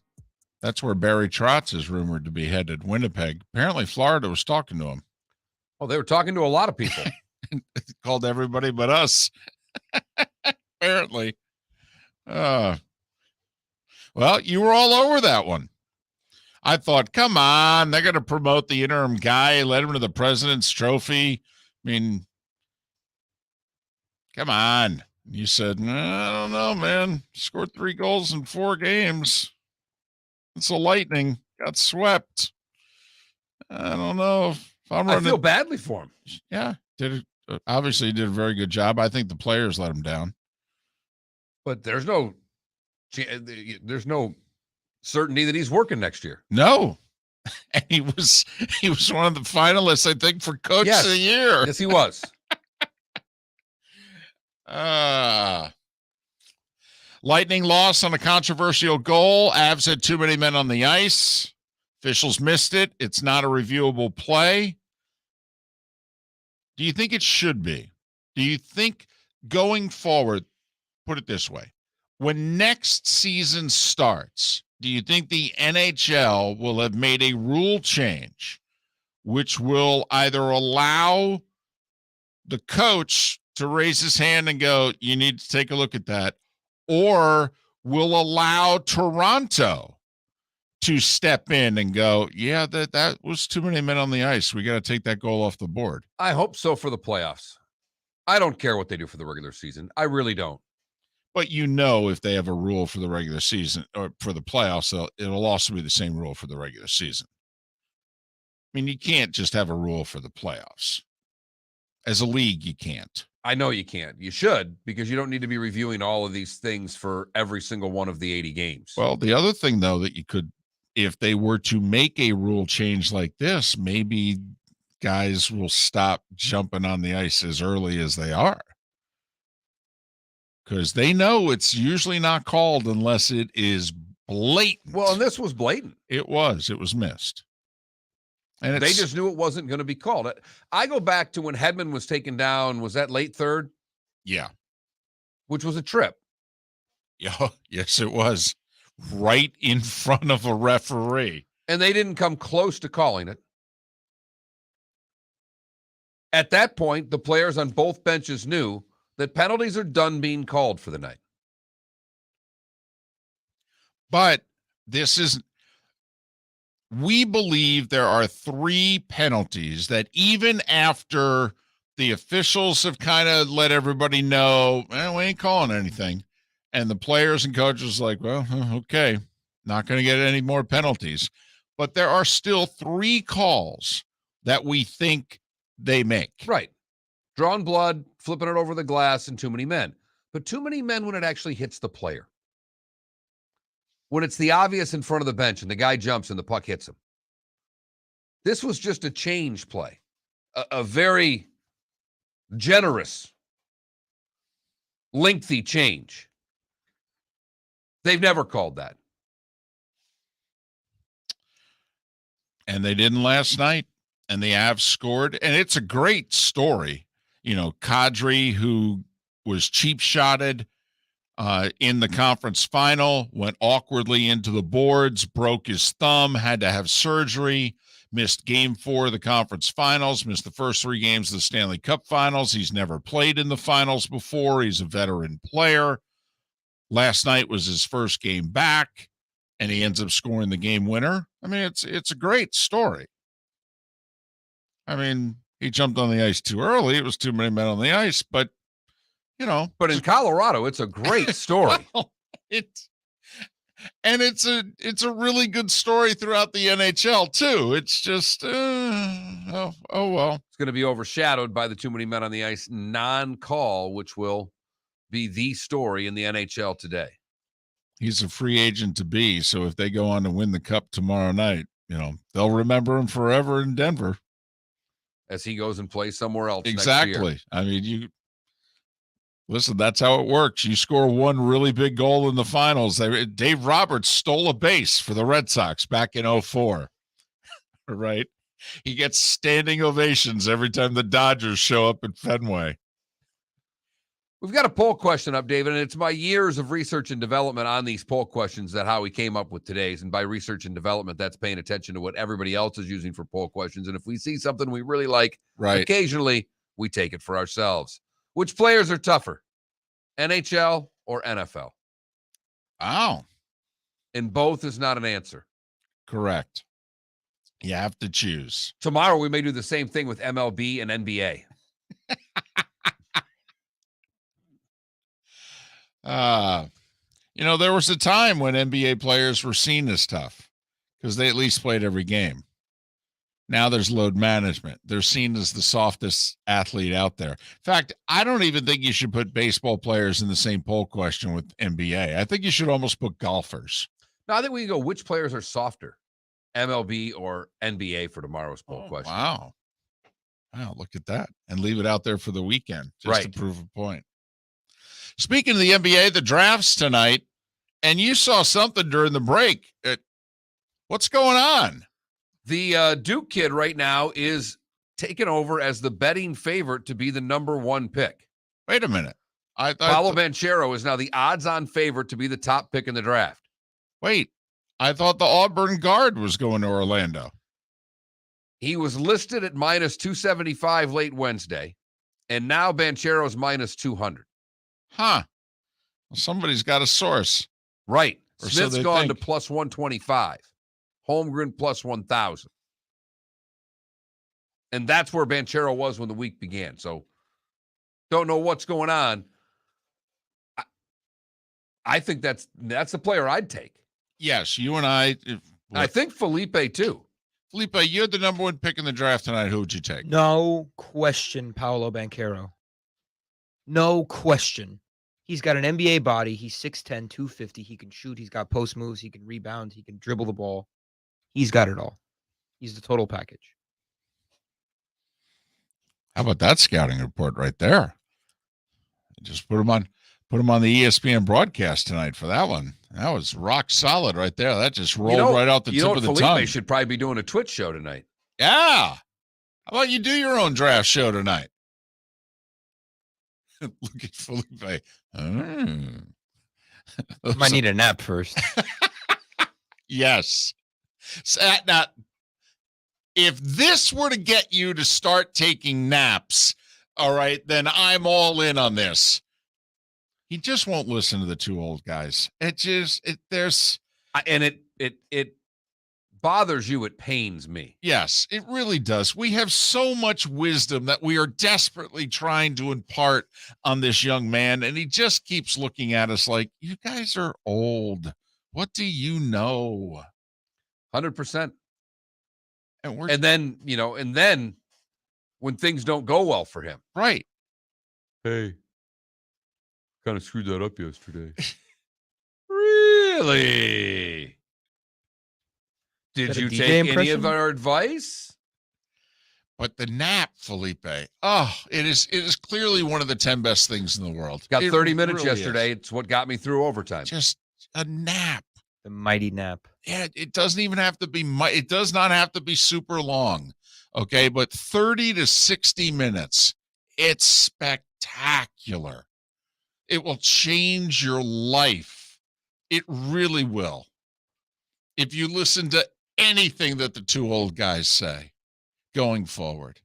Speaker 3: that's where Barry Trotz is rumored to be headed, Winnipeg. Apparently Florida was talking to him.
Speaker 4: Oh, they were talking to a lot of people.
Speaker 3: Called everybody but us. Apparently. Well, you were all over that one. I thought, come on, they're going to promote the interim guy, let him to the President's Trophy. I mean, come on. You said, I don't know, man. Scored 3 goals in 4 games. It's a Lightning. Got swept. I don't know if I'm running.
Speaker 4: I feel badly for him.
Speaker 3: Yeah. Obviously did a very good job. I think the players let him down.
Speaker 4: But there's no certainty that he's working next year.
Speaker 3: No. And he was one of the finalists, I think, for Coach of the Year.
Speaker 4: Yes, he was.
Speaker 3: Lightning lost on a controversial goal. Avs had too many men on the ice. Officials missed it. It's not a reviewable play. Do you think it should be? Do you think going forward, put it this way, when next season starts, do you think the NHL will have made a rule change which will either allow the coach to raise his hand and go, you need to take a look at that, or will allow Toronto to step in and go, yeah, that was too many men on the ice. We got to take that goal off the board.
Speaker 4: I hope so for the playoffs. I don't care what they do for the regular season. I really don't.
Speaker 3: But if they have a rule for the regular season or for the playoffs, it'll also be the same rule for the regular season. I mean, you can't just have a rule for the playoffs. As a league, you can't.
Speaker 4: I know you can't. You should, because you don't need to be reviewing all of these things for every single one of the 80 games.
Speaker 3: Well, the other thing, though, that you could, if they were to make a rule change like this, maybe guys will stop jumping on the ice as early as they are. because they know it's usually not called unless it is blatant.
Speaker 4: Well, and this was blatant.
Speaker 3: It was missed. And
Speaker 4: they just knew it wasn't going to be called. I go back to when Hedman was taken down. Was that late third?
Speaker 3: Yeah.
Speaker 4: Which was a trip.
Speaker 3: Yeah, yes, it was. Right in front of a referee.
Speaker 4: And they didn't come close to calling it. At that point, the players on both benches knew that penalties are done being called for the night.
Speaker 3: But we believe there are 3 penalties that even after the officials have kind of let everybody know, we ain't calling anything. And the players and coaches like, well, okay, not going to get any more penalties. But there are still 3 calls that we think they make.
Speaker 4: Right. Drawn blood, flipping it over the glass, and too many men. But too many men when it actually hits the player. When it's the obvious in front of the bench and the guy jumps and the puck hits him. This was just a change play. A very generous, lengthy change. They've never called that.
Speaker 3: And they didn't last night. And the Avs scored. And it's a great story. You know, Kadri, who was cheap-shotted in the conference final, went awkwardly into the boards, broke his thumb, had to have surgery, missed game 4 of the conference finals, missed the first 3 games of the Stanley Cup finals. He's never played in the finals before. He's a veteran player. Last night was his first game back, and he ends up scoring the game winner. I mean, it's a great story. I mean, he jumped on the ice too early. It was too many men on the ice, but, you know.
Speaker 4: But in Colorado, it's a great story.
Speaker 3: Well, it's a really good story throughout the NHL, too. It's just, oh, well.
Speaker 4: It's going to be overshadowed by the too many men on the ice non-call, which will be the story in the NHL today.
Speaker 3: He's a free agent to be, so if they go on to win the Cup tomorrow night, you know, they'll remember him forever in Denver.
Speaker 4: As he goes and plays somewhere else.
Speaker 3: Exactly.
Speaker 4: Next year.
Speaker 3: I mean, listen, that's how it works. You score one really big goal in the finals. Dave Roberts stole a base for the Red Sox back in 2004. Right? He gets standing ovations every time the Dodgers show up at Fenway.
Speaker 4: We've got a poll question up, David, and it's my years of research and development on these poll questions that how we came up with today's. And by research and development, that's paying attention to what everybody else is using for poll questions. And if we see something we really like, occasionally we take it for ourselves. Which players are tougher, NHL or NFL?
Speaker 3: Wow.
Speaker 4: And both is not an answer.
Speaker 3: Correct. You have to choose.
Speaker 4: Tomorrow we may do the same thing with MLB and NBA.
Speaker 3: You know, there was a time when NBA players were seen as tough because they at least played every game. Now there's load management. They're seen as the softest athlete out there. In fact, I don't even think you should put baseball players in the same poll question with NBA. I think you should almost put golfers.
Speaker 4: No, I think we can go, which players are softer, MLB or NBA for tomorrow's poll question.
Speaker 3: Wow. Wow, look at that. And leave it out there for the weekend just to prove a point. Speaking of the NBA, the draft's tonight, and you saw something during the break. What's going on?
Speaker 4: The Duke kid right now is taken over as the betting favorite to be the number 1 pick.
Speaker 3: Wait a minute.
Speaker 4: Paolo Banchero is now the odds-on favorite to be the top pick in the draft.
Speaker 3: Wait, I thought the Auburn guard was going to Orlando.
Speaker 4: He was listed at minus 275 late Wednesday, and now Banchero's minus 200.
Speaker 3: Huh. Well, somebody's got a source.
Speaker 4: Right.
Speaker 3: Or
Speaker 4: Smith's
Speaker 3: so
Speaker 4: gone to plus 125. Holmgren plus 1,000. And that's where Banchero was when the week began. So don't know what's going on. I think that's the player I'd take.
Speaker 3: Yes, you and I.
Speaker 4: I think Felipe too.
Speaker 3: Felipe, you're the number 1 pick in the draft tonight. Who would you take?
Speaker 7: No question, Paolo Banchero. No question. He's got an NBA body. He's 6'10", 250. He can shoot. He's got post moves. He can rebound. He can dribble the ball. He's got it all. He's the total package.
Speaker 3: How about that scouting report right there? Just put him Put him on the ESPN broadcast tonight for that one. That was rock solid right there. That just rolled right out the tip of the tongue.
Speaker 4: Felipe should probably be doing a Twitch show tonight.
Speaker 3: Yeah. How about you do your own draft show tonight? Look at Felipe.
Speaker 7: Might need a nap first.
Speaker 3: Yes. Now, if this were to get you to start taking naps, all right, then I'm all in on this. He just won't listen to the two old guys. It
Speaker 4: bothers you. It pains me.
Speaker 3: Yes, it really does. We have so much wisdom that we are desperately trying to impart on this young man, and he just keeps looking at us like, you guys are old. What do you know?
Speaker 4: 100%.
Speaker 3: And
Speaker 4: then when things don't go well for him.
Speaker 3: Right.
Speaker 4: Hey, kind of screwed that up yesterday. Really? Did you take any of our advice?
Speaker 3: But the nap, Felipe, it is clearly one of the 10 best things in the world.
Speaker 4: Got 30 minutes
Speaker 3: really
Speaker 4: yesterday. It's what got me through overtime.
Speaker 3: Just a nap.
Speaker 7: The mighty nap.
Speaker 3: Yeah, it doesn't even have to be it does not have to be super long. Okay, but 30 to 60 minutes. It's spectacular. It will change your life. It really will. If you listen to anything that the two old guys say going forward,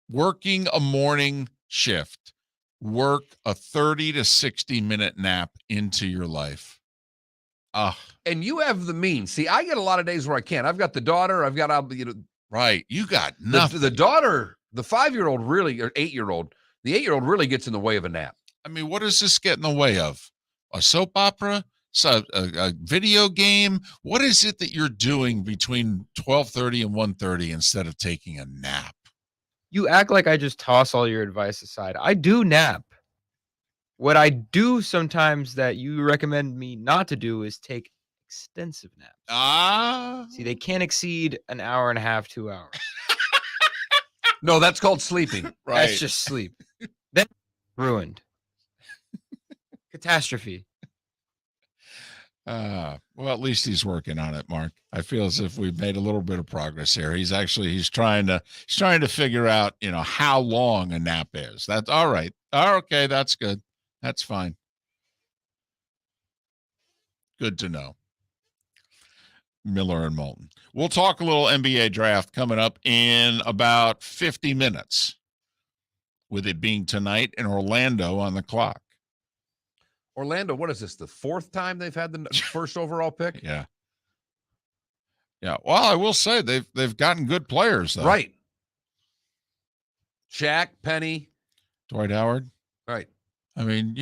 Speaker 3: working a morning shift, work a 30 to 60 minute nap into your life.
Speaker 4: And you have the means. See, I get a lot of days where I can't. I've got the daughter. I've got,
Speaker 3: right. You got nothing.
Speaker 4: The daughter, the 5-year-old really, or 8-year-old, the 8-year-old really gets in the way of a nap.
Speaker 3: I mean, what does this get in the way of? A soap opera? A video game? What is it that you're doing between 12:30 and 1:30 instead of taking a nap?
Speaker 7: You act like I just toss all your advice aside. I do nap. What I do sometimes that you recommend me not to do is take extensive naps. See, they can't exceed an hour and a half, 2 hours.
Speaker 4: No, that's called sleeping.
Speaker 3: Right.
Speaker 7: That's just sleep. Then ruined. Catastrophe.
Speaker 3: Well, at least he's working on it, Mark. I feel as if we've made a little bit of progress here. He's trying to figure out, how long a nap is. That's all right. Okay, that's good. That's fine. Good to know. Miller and Moulton. We'll talk a little NBA draft coming up in about 50 minutes, with it being tonight in Orlando on the clock.
Speaker 4: Orlando, what is this? The 4th time they've had the first overall pick?
Speaker 3: Yeah. Yeah. Well, I will say they've gotten good players, though.
Speaker 4: Right. Shaq, Penny,
Speaker 3: Dwight Howard.
Speaker 4: Right.
Speaker 3: I mean,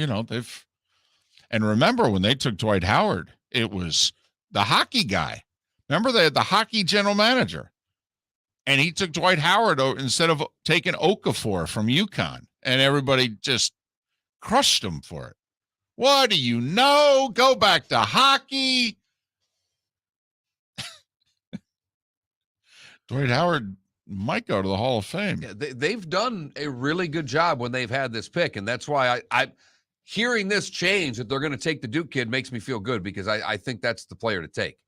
Speaker 3: and remember when they took Dwight Howard, it was the hockey guy. Remember they had the hockey general manager, and he took Dwight Howard instead of taking Okafor from UConn, and everybody just crushed him for it. What do you know? Go back to hockey. Dwight Howard might go to the Hall of Fame.
Speaker 4: Yeah, they've done a really good job when they've had this pick, and that's why I hearing this change that they're going to take the Duke kid makes me feel good, because I think that's the player to take.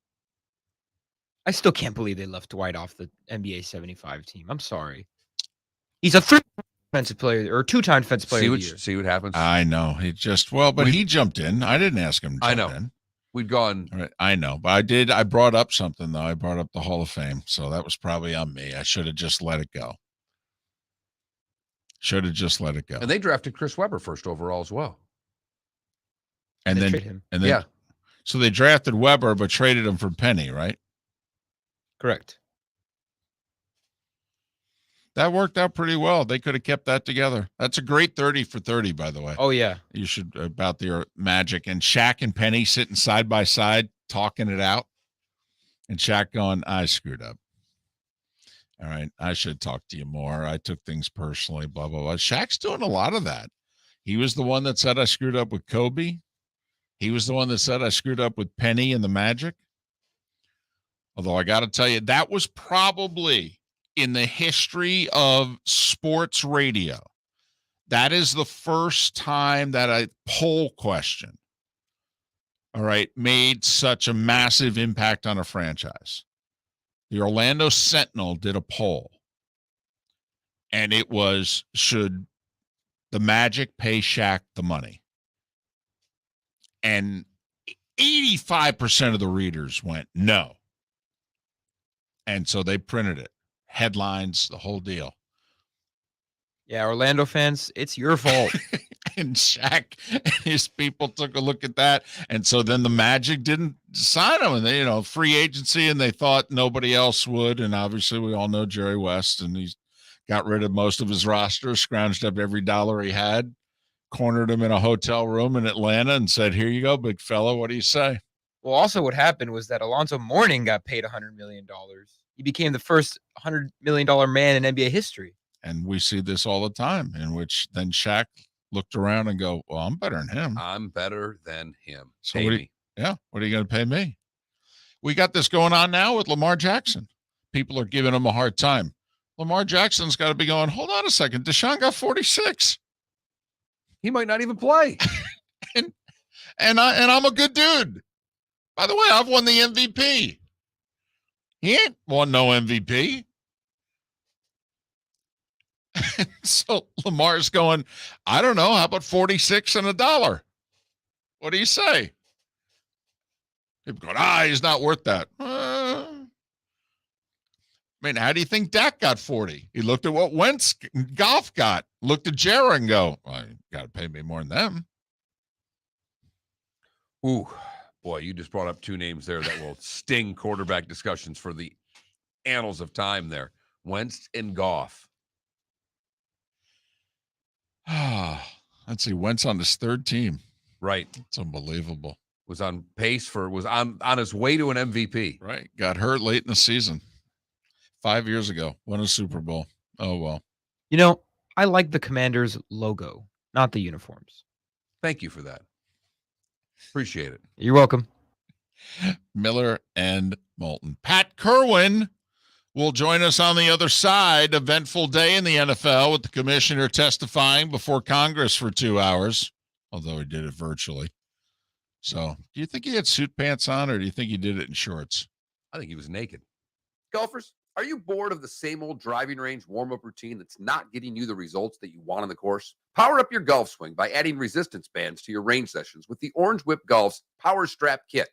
Speaker 7: I still can't believe they left Dwight off the NBA 75 team. I'm sorry. He's a 3-time defensive player or 2-time defensive player of the year.
Speaker 4: See what happens.
Speaker 3: I know. He jumped in. I didn't ask him to jump in.
Speaker 4: We'd gone.
Speaker 3: Right, I know, but I brought up something, though. I brought up the Hall of Fame, so that was probably on me. I should have just let it go.
Speaker 4: And they drafted Chris Webber first overall as well.
Speaker 3: And
Speaker 7: They
Speaker 3: then,
Speaker 7: trade him.
Speaker 3: and then,
Speaker 4: Yeah.
Speaker 3: So they drafted Webber, but traded him for Penny, right?
Speaker 7: Correct.
Speaker 3: That worked out pretty well. They could have kept that together. That's a great 30 for 30, by the way.
Speaker 7: Oh, yeah.
Speaker 3: You should, about their Magic and Shaq and Penny sitting side by side, talking it out. And Shaq going, I screwed up. All right, I should talk to you more. I took things personally, blah, blah, blah. Shaq's doing a lot of that. He was the one that said I screwed up with Kobe. He was the one that said I screwed up with Penny and the Magic. Although I got to tell you, that was probably in the history of sports radio, That is the first time that a poll question, all right, made such a massive impact on a franchise. The Orlando Sentinel did a poll, and it was, should the Magic pay Shaq the money? And 85% of the readers went no. And so they printed it. Headlines, the whole deal.
Speaker 7: Yeah, Orlando fans, it's your fault.
Speaker 3: And Shaq and his people took a look at that. And so then the Magic didn't sign him. And they, free agency, and they thought nobody else would. And obviously we all know Jerry West, and he's got rid of most of his roster, scrounged up every dollar he had, cornered him in a hotel room in Atlanta and said, here you go, big fella. What do you say?
Speaker 7: Well, also what happened was that Alonzo Mourning got paid $100 million. He became the first $100 million man in NBA history.
Speaker 3: And we see this all the time, in which then Shaq looked around and go, well, I'm better than him.
Speaker 4: I'm better than him.
Speaker 3: So
Speaker 4: Pay
Speaker 3: what
Speaker 4: me.
Speaker 3: What are you going to pay me? We got this going on now with Lamar Jackson. People are giving him a hard time. Lamar Jackson's got to be going, hold on a second. Deshaun got 46.
Speaker 4: He might not even play.
Speaker 3: and I'm a good dude. By the way, I've won the MVP. He ain't won no MVP. So Lamar's going, I don't know. How about 46 and $1? What do you say? People going, he's not worth that. How do you think Dak got 40? He looked at what Goff got, looked at Jared and go, well, you got to pay me more than them.
Speaker 4: Ooh, boy, you just brought up two names there that will sting quarterback discussions for the annals of time there. Wentz and Goff.
Speaker 3: Let's see. Wentz on his third team.
Speaker 4: Right.
Speaker 3: It's unbelievable.
Speaker 4: Was on his way to an MVP.
Speaker 3: Right. Got hurt late in the season. 5 years ago. Won a Super Bowl. Oh, well.
Speaker 7: I like the Commanders logo, not the uniforms.
Speaker 4: Thank you for that. Appreciate it.
Speaker 7: You're welcome.
Speaker 3: Miller and Moulton. Pat Kirwan will join us on the other side. Eventful day in the NFL with the commissioner testifying before Congress for 2 hours, although he did it virtually. So do you think he had suit pants on, or do you think he did it in shorts?
Speaker 4: I think he was naked.
Speaker 5: Golfers, are you bored of the same old driving range warm-up routine that's not getting you the results that you want on the course? Power up your golf swing by adding resistance bands to your range sessions with the Orange Whip Golf's Power Strap Kit.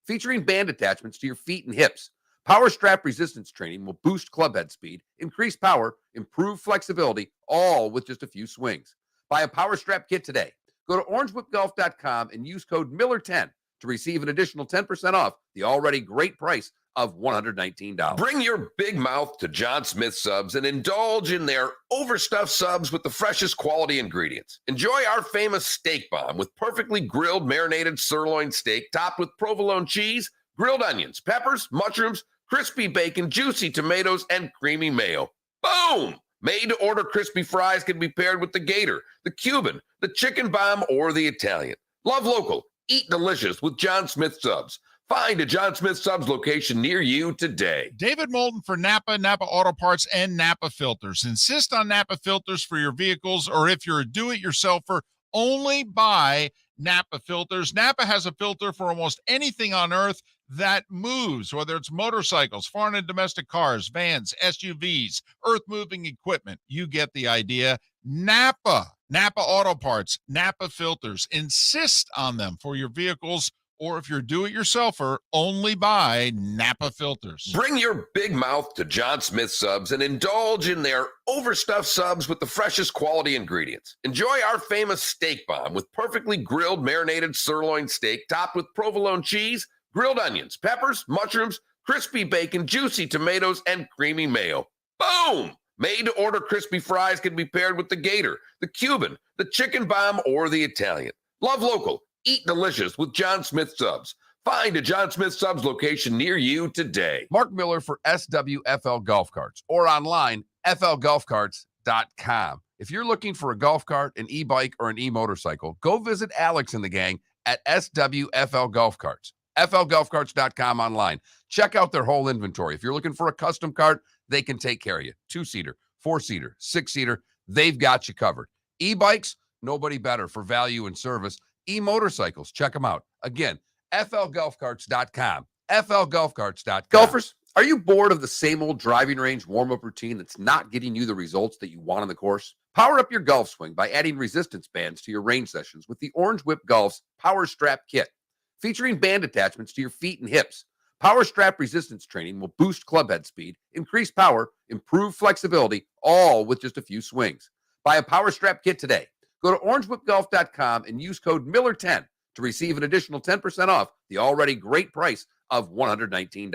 Speaker 5: Featuring band attachments to your feet and hips, Power Strap resistance training will boost clubhead speed, increase power, improve flexibility, all with just a few swings. Buy a Power Strap Kit today. Go to orangewhipgolf.com and use code Miller10 to receive an additional 10% off the already great price of $119.
Speaker 6: Bring your big mouth to Jon Smith Subs and indulge in their overstuffed subs with the freshest quality ingredients. Enjoy our famous steak bomb with perfectly grilled marinated sirloin steak topped with provolone cheese, grilled onions, peppers, mushrooms, crispy bacon, juicy tomatoes, and creamy mayo. Boom! Made-to-order crispy fries can be paired with the Gator, the Cuban, the Chicken Bomb, or the Italian. Love local. Eat delicious with Jon Smith Subs. Find a Jon Smith Subs location near you today.
Speaker 3: David Moulton for Napa Auto Parts, and Napa Filters. Insist on Napa Filters for your vehicles, or if you're a do-it-yourselfer, only buy Napa Filters. Napa has a filter for almost anything on earth that moves, whether it's motorcycles, foreign and domestic cars, vans, SUVs, earth-moving equipment. You get the idea. Napa Auto Parts, Napa Filters. Insist on them for your vehicles, or if you're do-it-yourselfer, only buy Napa Filters.
Speaker 6: Bring your big mouth to Jon Smith Subs and indulge in their overstuffed subs with the freshest quality ingredients. Enjoy our famous steak bomb with perfectly grilled marinated sirloin steak topped with provolone cheese, grilled onions, peppers, mushrooms, crispy bacon, juicy tomatoes, and creamy mayo. Boom! Made-to-order crispy fries can be paired with the Gator, the Cuban, the Chicken Bomb, or the Italian. Love local. Eat delicious with Jon Smith Subs. Find a Jon Smith Subs location near you today.
Speaker 4: Mark Miller for SWFL Golf Carts, or online, flgolfcarts.com. If you're looking for a golf cart, an e-bike, or an e-motorcycle, go visit Alex and the gang at SWFL Golf Carts. flgolfcarts.com online. Check out their whole inventory. If you're looking for a custom cart, they can take care of you. 2-seater, 4-seater, 6-seater, they've got you covered. E-bikes, nobody better for value and service. E-motorcycles, check them out. Again, flgolfcarts.com. flgolfcarts.com.
Speaker 5: Golfers, are you bored of the same old driving range warm-up routine that's not getting you the results that you want on the course? Power up your golf swing by adding resistance bands to your range sessions with the Orange Whip Golf's Power Strap Kit. Featuring band attachments to your feet and hips, Power Strap resistance training will boost clubhead speed, increase power, improve flexibility, all with just a few swings. Buy a Power Strap Kit today. Go to orangewhipgolf.com and use code Miller10 to receive an additional 10% off the already great price of $119.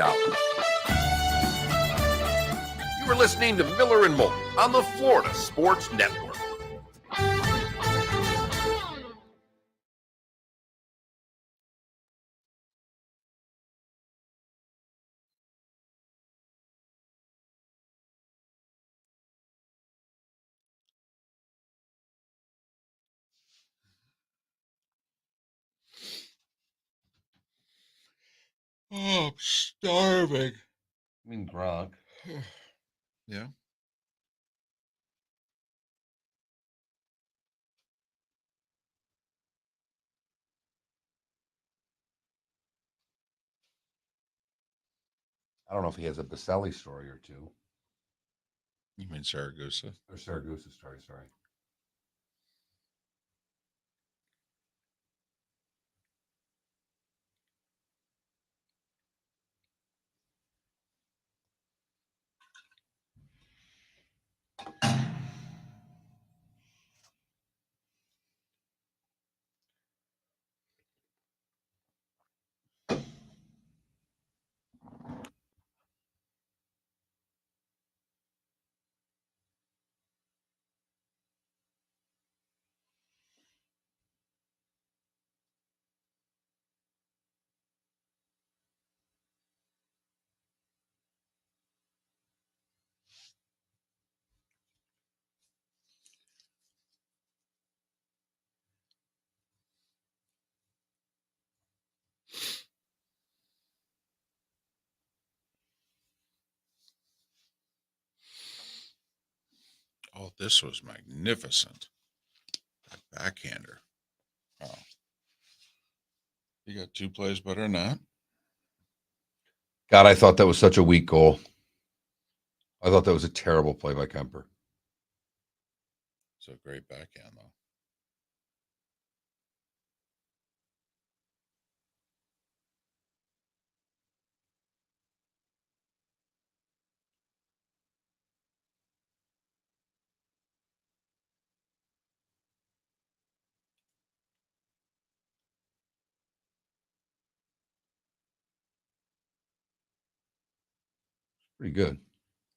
Speaker 5: You are listening to Miller and Moulton on the Florida Sports Network.
Speaker 3: Oh, I'm starving.
Speaker 4: I mean, Gronk.
Speaker 3: Yeah.
Speaker 4: I don't know if he has a Baselli story or two.
Speaker 3: You mean Saragusa?
Speaker 4: Or Saragusa story, sorry.
Speaker 3: Oh, this was magnificent. That backhander. Oh. You got two plays better than that.
Speaker 4: God, I thought that was such a weak goal. I thought that was a terrible play by Kemper.
Speaker 3: It's a great backhand, though.
Speaker 4: Pretty good.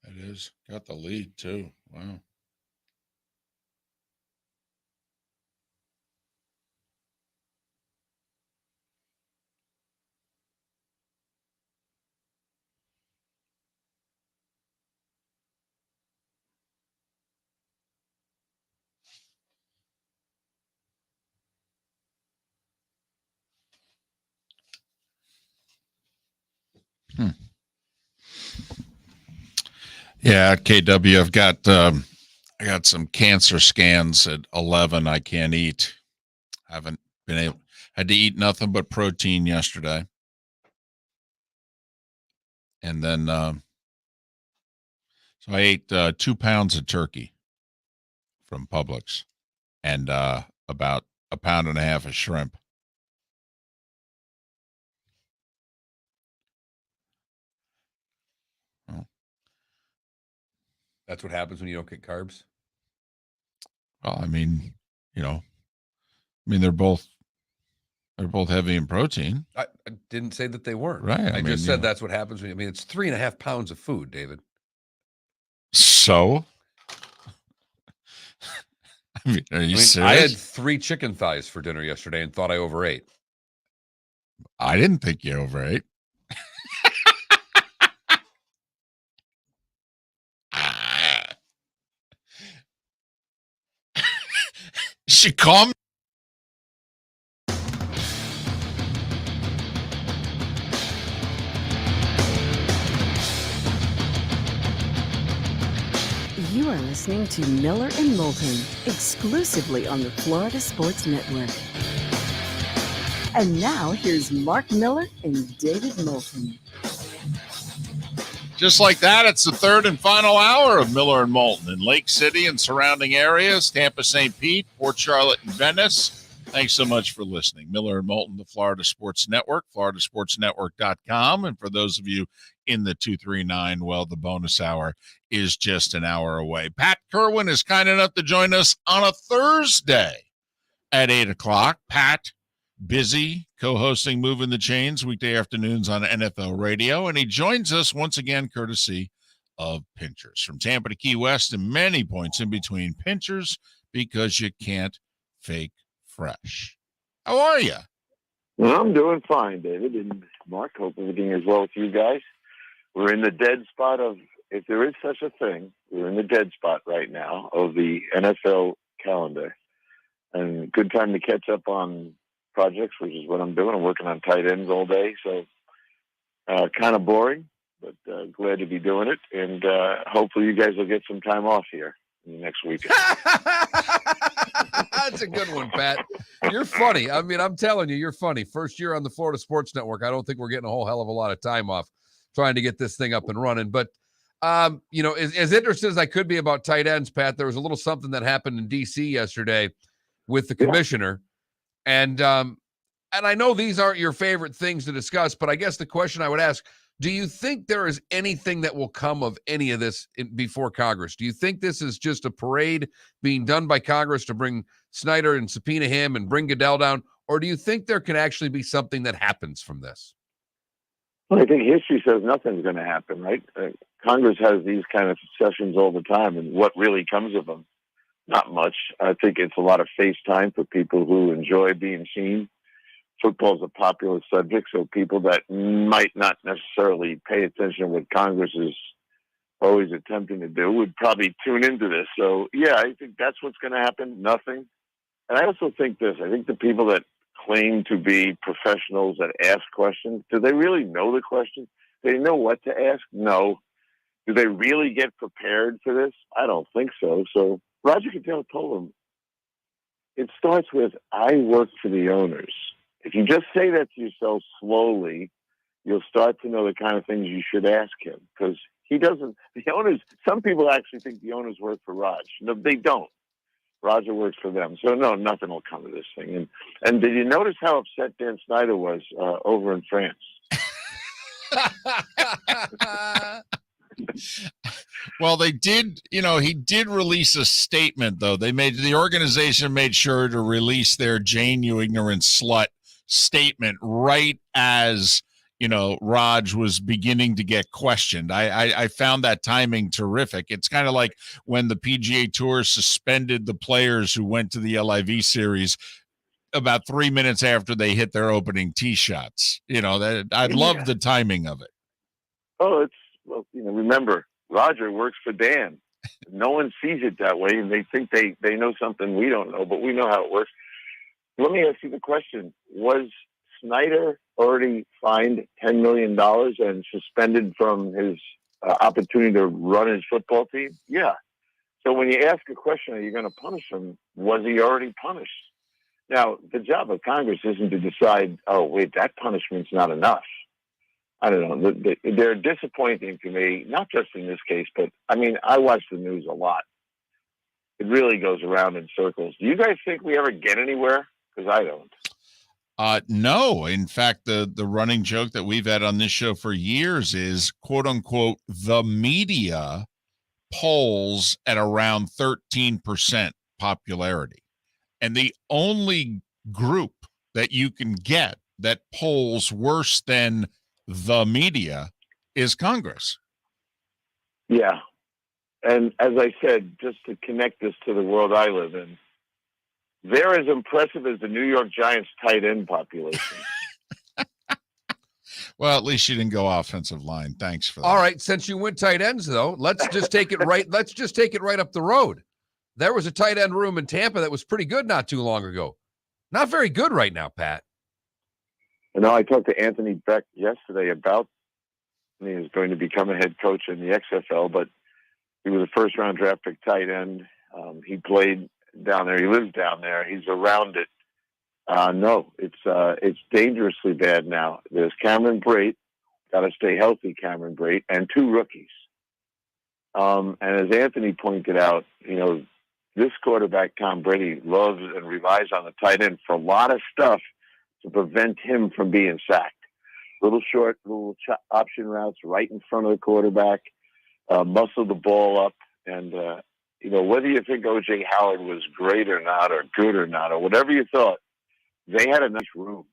Speaker 3: It is. Got the lead, too. Wow. Yeah, at KW, I got some cancer scans at 11. I can't eat. Haven't been able. Had to eat nothing but protein yesterday, and then so I ate 2 pounds of turkey from Publix, and about 1.5 pounds of shrimp.
Speaker 4: That's what happens when you don't get carbs.
Speaker 3: Well, I mean, they're both heavy in protein.
Speaker 4: I didn't say that they weren't.
Speaker 3: Right.
Speaker 4: I just said that's what happens when it's 3.5 pounds of food, David.
Speaker 3: So, are you serious?
Speaker 4: I had 3 chicken thighs for dinner yesterday and thought I overate.
Speaker 3: I didn't think you overate. She called me.
Speaker 2: You are listening to Miller and Moulton, exclusively on the Florida Sports Network. And now, here's Mark Miller and David Moulton.
Speaker 3: Just like that, it's the third and final hour of Miller and Moulton in Lake City and surrounding areas, Tampa, St. Pete, Port Charlotte, and Venice. Thanks so much for listening. Miller and Moulton, the Florida Sports Network, floridasportsnetwork.com. And for those of you in the 239, well, the bonus hour is just an hour away. Pat Kirwan is kind enough to join us on a Thursday at 8 o'clock. Pat, busy co-hosting Moving the Chains weekday afternoons on NFL radio, and he joins us once again courtesy of Pinchers. From Tampa to Key West and many points in between, Pinchers, because you can't fake fresh. How are you?
Speaker 10: Well, I'm doing fine, David and Mark. Hope everything is well with you guys. We're in the dead spot of, if there is such a thing, we're in the dead spot right now of the NFL calendar. And good time to catch up on projects, which is what I'm doing. I'm working on tight ends all day, so kind of boring, but glad to be doing it. And hopefully you guys will get some time off here in the next week.
Speaker 4: That's a good one, Pat. You're funny. I mean, I'm telling you, you're funny. First year on the Florida Sports Network, I don't think we're getting a whole hell of a lot of time off trying to get this thing up and running. But, as interested as I could be about tight ends, Pat, there was a little something that happened in D.C. yesterday with the commissioner. And I know these aren't your favorite things to discuss, but I guess the question I would ask, do you think there is anything that will come of any of this before Congress? Do you think this is just a parade being done by Congress to bring Snyder and subpoena him and bring Goodell down? Or do you think there can actually be something that happens from this?
Speaker 10: Well, I think history says nothing's going to happen, right? Congress has these kind of sessions all the time, and what really comes of them? Not much. I think it's a lot of face time for people who enjoy being seen. Football is a popular subject, so people that might not necessarily pay attention to what Congress is always attempting to do would probably tune into this. So, yeah, I think that's what's going to happen. Nothing. And I also think this. I think the people that claim to be professionals that ask questions, do they really know the questions? Do they know what to ask? No. Do they really get prepared for this? I don't think so. So Roger Goodell told them, it starts with, I work for the owners. If you just say that to yourself slowly, you'll start to know the kind of things you should ask him, because he doesn't. The owners, some people actually think the owners work for Raj. No, they don't. Roger works for them. So no, nothing will come of this thing. And did you notice how upset Dan Snyder was over in France?
Speaker 3: Well, they did, he did release a statement, though. The organization made sure to release their Jane, you ignorant slut statement right as, Raj was beginning to get questioned. I found that timing terrific. It's kind of like when the PGA Tour suspended the players who went to the LIV series about 3 minutes after they hit their opening tee shots. I love the timing of it.
Speaker 10: Oh, remember, Roger works for Dan. No one sees it that way, and they think they know something we don't know, but we know how it works. Let me ask you the question. Was Snyder already fined $10 million and suspended from his opportunity to run his football team? Yeah. So when you ask a question, are you going to punish him? Was he already punished? Now, the job of Congress isn't to decide, oh, wait, that punishment's not enough. I don't know. They're disappointing to me, not just in this case, but, I watch the news a lot. It really goes around in circles. Do you guys think we ever get anywhere? Because I don't.
Speaker 3: No. In fact, the running joke that we've had on this show for years is, quote unquote, the media polls at around 13% popularity. And the only group that you can get that polls worse than the media is Congress.
Speaker 10: Yeah. And as I said, just to connect this to the world I live in, they're as impressive as the New York Giants tight end population.
Speaker 3: Well, at least you didn't go offensive line. Thanks for that.
Speaker 4: All right. Since you went tight ends, though, let's just take it right. Let's just take it right up the road. There was a tight end room in Tampa that was pretty good not too long ago. Not very good right now, Pat.
Speaker 10: I talked to Anthony Beck yesterday about he is going to become a head coach in the XFL, but He was a first-round draft pick tight end. He played down there. He lives down there. He's around it. No, it's dangerously bad now. There's Cameron Brate, got to stay healthy, Cameron Brate, and 2 rookies. And as Anthony pointed out, this quarterback, Tom Brady, loves and relies on the tight end for a lot of stuff to prevent him from being sacked. Little option routes right in front of the quarterback, muscle the ball up. And, whether you think O.J. Howard was great or not, or good or not, or whatever you thought, they had a nice room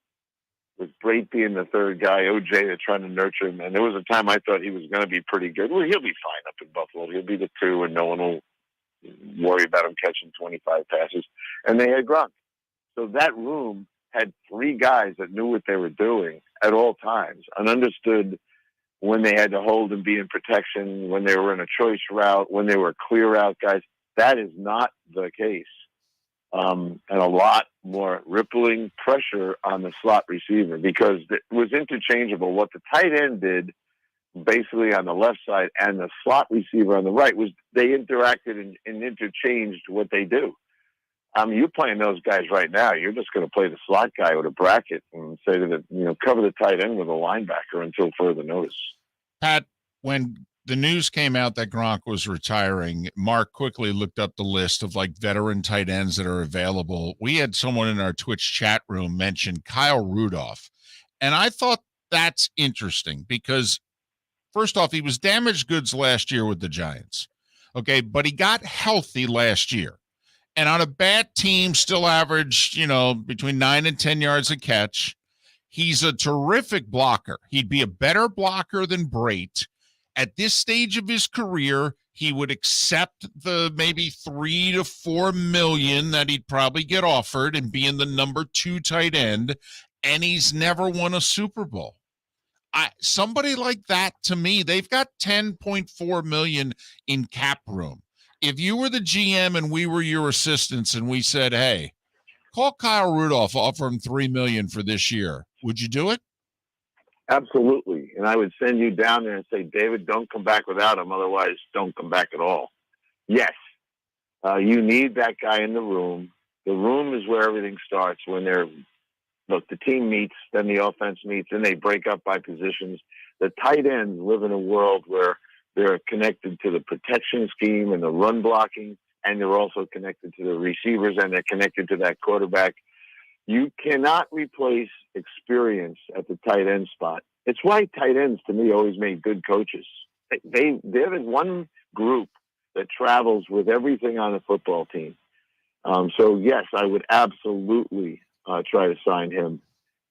Speaker 10: with Brate being the third guy, O.J. they're trying to nurture him. And there was a time I thought he was going to be pretty good. Well, he'll be fine up in Buffalo. He'll be the 2 and no one will worry about him catching 25 passes. And they had Gronk. So that room had 3 guys that knew what they were doing at all times and understood when they had to hold and be in protection, when they were in a choice route, when they were clear out guys. That is not the case. And a lot more rippling pressure on the slot receiver because it was interchangeable. What the tight end did basically on the left side and the slot receiver on the right was they interacted and interchanged what they do. You're playing those guys right now. You're just going to play the slot guy with a bracket and say to the, cover the tight end with a linebacker until further notice.
Speaker 3: Pat, when the news came out that Gronk was retiring, Mark quickly looked up the list of veteran tight ends that are available. We had someone in our Twitch chat room mention Kyle Rudolph. And I thought that's interesting because first off, he was damaged goods last year with the Giants. Okay. But he got healthy last year. And on a bad team, still averaged, between 9 and 10 yards a catch. He's a terrific blocker. He'd be a better blocker than Brate. At this stage of his career, he would accept the maybe $3 to $4 million that he'd probably get offered and be in the number 2 tight end. And he's never won a Super Bowl. Somebody like that, to me, they've got $10.4 million in cap room. If you were the GM and we were your assistants and we said, hey, call Kyle Rudolph, offer him $3 million for this year, would you do it?
Speaker 10: Absolutely. And I would send you down there and say, David, don't come back without him. Otherwise, don't come back at all. Yes. You need that guy in the room. The room is where everything starts when the team meets, then the offense meets, and they break up by positions. The tight ends live in a world where they're connected to the protection scheme and the run blocking, and they're also connected to the receivers, and they're connected to that quarterback. You cannot replace experience at the tight end spot. It's why tight ends, to me, always made good coaches. They're the one group that travels with everything on a football team. So, yes, I would absolutely try to sign him.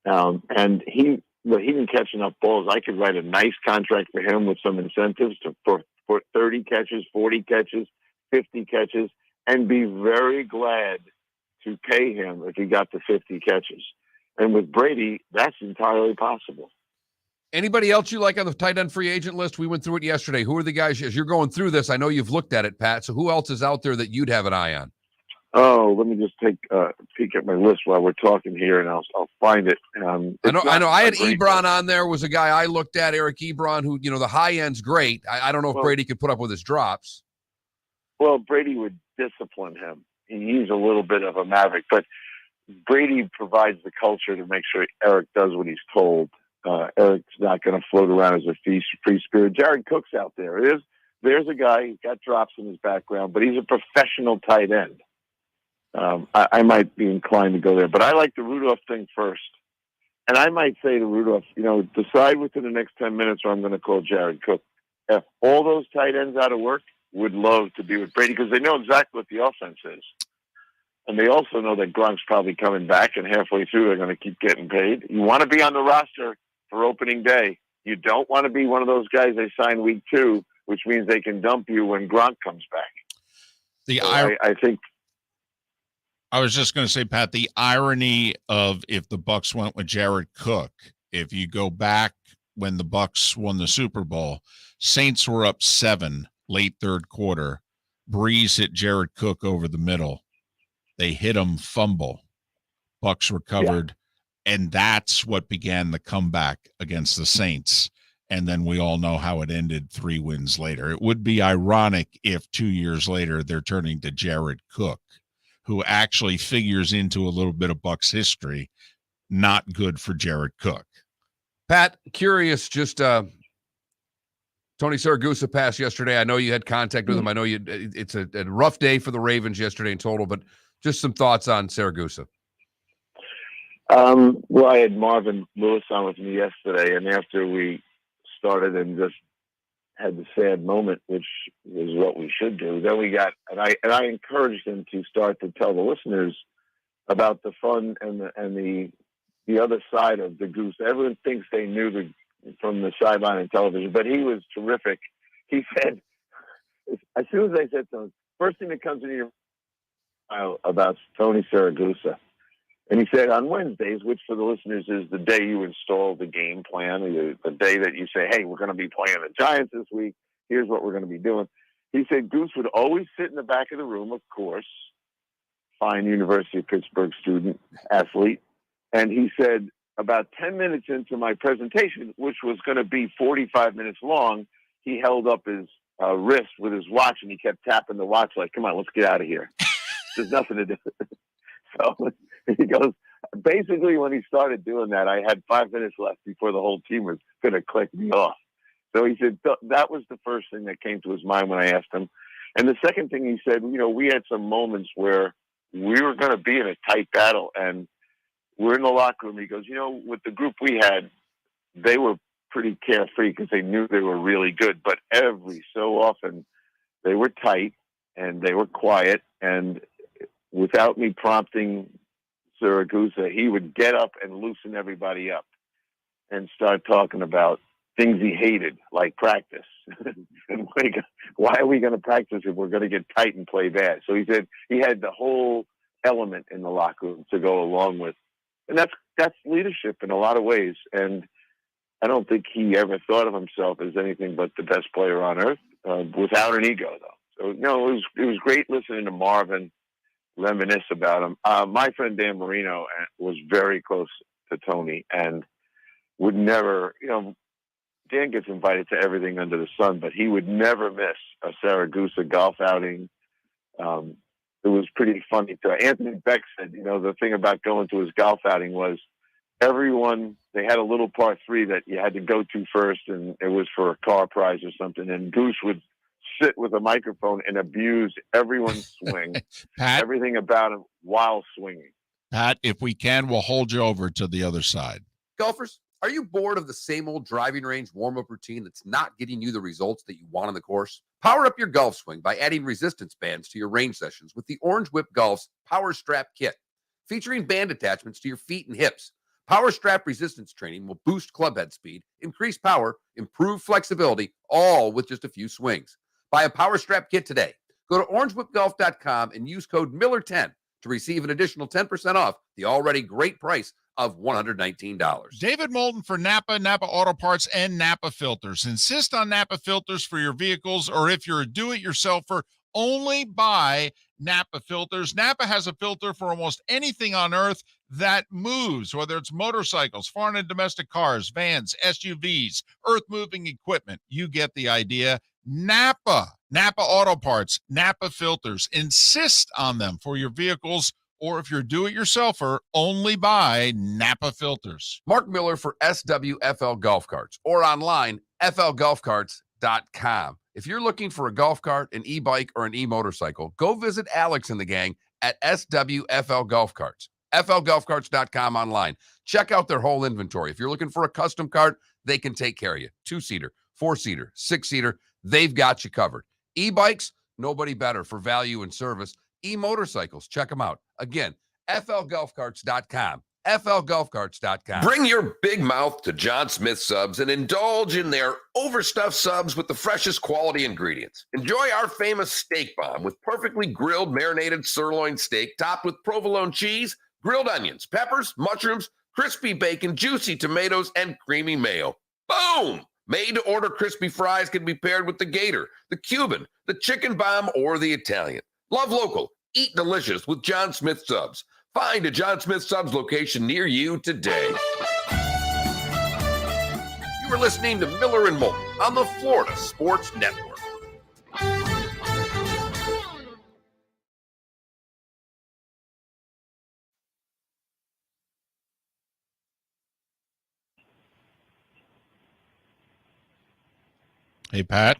Speaker 10: And he didn't catch enough balls. I could write a nice contract for him with some incentives for 30 catches, 40 catches, 50 catches, and be very glad to pay him if he got to 50 catches. And with Brady, that's entirely possible.
Speaker 4: Anybody else you like on the tight end free agent list? We went through it yesterday. Who are the guys, as you're going through this, I know you've looked at it, Pat, so who else is out there that you'd have an eye on?
Speaker 10: Oh, let me just take a peek at my list while we're talking here, and I'll find it.
Speaker 4: I know. I had Ebron on there. Was a guy I looked at, Eric Ebron, who the high end's great. I don't know if Brady could put up with his drops.
Speaker 10: Well, Brady would discipline him. He's a little bit of a maverick, but Brady provides the culture to make sure Eric does what he's told. Eric's not going to float around as a free spirit. Jared Cook's out there. There's a guy who's got drops in his background, but he's a professional tight end. I might be inclined to go there, but I like the Rudolph thing first. And I might say to Rudolph, decide within the next 10 minutes or I'm going to call Jared Cook. If all those tight ends out of work, would love to be with Brady because they know exactly what the offense is. And they also know that Gronk's probably coming back, and halfway through they're going to keep getting paid. You want to be on the roster for opening day. You don't want to be one of those guys they sign week 2, which means they can dump you when Gronk comes back. I think
Speaker 3: I was just going to say, Pat, the irony of if the Bucs went with Jared Cook, if you go back when the Bucs won the Super Bowl, Saints were up 7 late third quarter. Breeze hit Jared Cook over the middle. They hit him, fumble. Bucs recovered, and that's what began the comeback against the Saints. And then we all know how it ended 3 wins later. It would be ironic if 2 years later they're turning to Jared Cook, who actually figures into a little bit of Bucs history. Not good for Jared Cook.
Speaker 4: Pat, curious, just Tony Siragusa passed yesterday. I know you had contact with him. I know it's a rough day for the Ravens yesterday in total, but just some thoughts on Siragusa.
Speaker 10: Well, I had Marvin Lewis on with me yesterday, and after we started and just had the sad moment, which is what we should do, then we got, and I encouraged him to start to tell the listeners about the fun and the other side of the Goose. Everyone thinks they knew from the sideline and television, but he was terrific. He said, as soon as I said to him, first thing that comes into your mind about Tony Siragusa, and he said, on Wednesdays, which for the listeners is the day you install the game plan, the day that you say, hey, we're going to be playing the Giants this week. Here's what we're going to be doing. He said Goose would always sit in the back of the room, of course, fine University of Pittsburgh student, athlete. And he said, about 10 minutes into my presentation, which was going to be 45 minutes long, he held up his wrist with his watch, and he kept tapping the watch like, come on, let's get out of here. There's nothing to do. So he goes, basically when he started doing that, I had 5 minutes left before the whole team was going to click me off. So he said that was the first thing that came to his mind when I asked him. And the second thing he said, we had some moments where we were going to be in a tight battle, and we're in the locker room. He goes, with the group we had, they were pretty carefree because they knew they were really good. But every so often, they were tight and they were quiet. And without me prompting Siragusa, he would get up and loosen everybody up and start talking about things he hated, like practice. And why are we going to practice if we're going to get tight and play bad? So he said he had the whole element in the locker room to go along with. And that's leadership in a lot of ways. And I don't think he ever thought of himself as anything but the best player on earth, without an ego, though. So, it was great listening to Marvin reminisce about him. My friend Dan Marino was very close to Tony and would never, Dan gets invited to everything under the sun, but he would never miss a Siragusa golf outing. It was pretty funny. Anthony Beck said, the thing about going to his golf outing was they had a little par 3 that you had to go to first, and it was for a car prize or something. And Goose would sit with a microphone and abuse everyone's swing,
Speaker 3: Pat,
Speaker 10: everything about him while swinging.
Speaker 3: Pat, if we can, we'll hold you over to the other side.
Speaker 5: Golfers, are you bored of the same old driving range warm-up routine that's not getting you the results that you want on the course? Power up your golf swing by adding resistance bands to your range sessions with the Orange Whip Golf's Power Strap Kit. Featuring band attachments to your feet and hips, Power Strap resistance training will boost club head speed, increase power, improve flexibility, all with just a few swings. Buy a Power Strap Kit today. Go to orangewhipgolf.com and use code Miller10 to receive an additional 10% off the already great price of $119.
Speaker 3: David Moulton for Napa Auto Parts, and Napa Filters. Insist on Napa Filters for your vehicles, or if you're a do-it-yourselfer, only buy Napa Filters. Napa has a filter for almost anything on earth that moves, whether it's motorcycles, foreign and domestic cars, vans, SUVs, earth-moving equipment. You get the idea. Napa Auto Parts, Napa Filters. Insist on them for your vehicles, or if you're do-it-yourselfer, only buy Napa Filters.
Speaker 4: Mark Miller for SWFL Golf Carts, or online, flgolfcarts.com. If you're looking for a golf cart, an e-bike, or an e-motorcycle, go visit Alex and the gang at SWFL Golf Carts. flgolfcarts.com online. Check out their whole inventory. If you're looking for a custom cart, they can take care of you. 2-seater, 4-seater, 6-seater, they've got you covered. E-bikes, nobody better for value and service. E-motorcycles, check them out. Again, flgolfcarts.com. flgolfcarts.com.
Speaker 6: Bring your big mouth to Jon Smith Subs and indulge in their overstuffed subs with the freshest quality ingredients. Enjoy our famous steak bomb with perfectly grilled marinated sirloin steak topped with provolone cheese, grilled onions, peppers, mushrooms, crispy bacon, juicy tomatoes, and creamy mayo. Boom! Made-to-order crispy fries can be paired with the Gator, the Cuban, the chicken bomb, or the Italian. Love local. Eat delicious with Jon Smith Subs. Find a Jon Smith Subs location near you today.
Speaker 5: You
Speaker 6: You are listening to Miller and Moulton on the Florida Sports Network.
Speaker 3: Hey, Pat.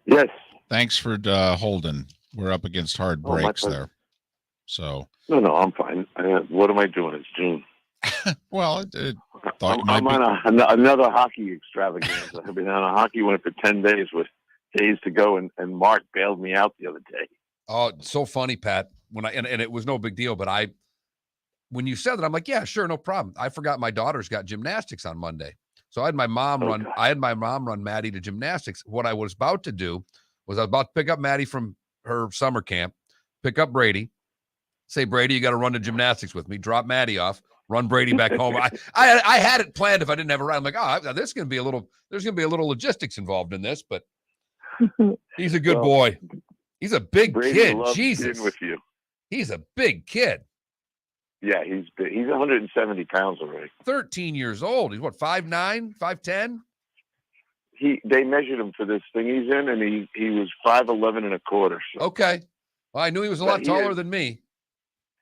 Speaker 10: Yes.
Speaker 3: Thanks for holding. We're up against hard
Speaker 10: Oh, my
Speaker 3: breaks
Speaker 10: pleasure.
Speaker 3: there. So,
Speaker 10: No, I'm fine. What am I doing? It's June.
Speaker 3: well, thought you
Speaker 10: I'm
Speaker 3: might
Speaker 10: on another hockey extravaganza. I've been on a hockey one for 10 days with days to go, and Mark bailed me out the other day.
Speaker 4: Oh, it's so funny, Pat. When and it was no big deal, but when you said that, I'm like, yeah, sure, no problem. I forgot my daughter's got gymnastics on Monday. So I had my mom run Maddie to gymnastics. What I was about to do was I was about to pick up Maddie from her summer camp, pick up Brady, say, Brady, you got to run to gymnastics with me, drop Maddie off, run Brady back home. I had it planned if I didn't have a ride. I'm like, there's going to be a little logistics involved in this, but he's a good boy. He's a big
Speaker 10: Brady
Speaker 4: kid.
Speaker 10: loves
Speaker 4: Jesus.
Speaker 10: being with you.
Speaker 4: He's a big kid.
Speaker 10: Yeah, he's big. He's 170 pounds already.
Speaker 4: 13 years old. He's what, 5'9", 5'10"?
Speaker 10: They measured him for this thing he's in, and he was 5'11 and a quarter. So.
Speaker 4: Okay. Well, I knew he was a lot taller than me.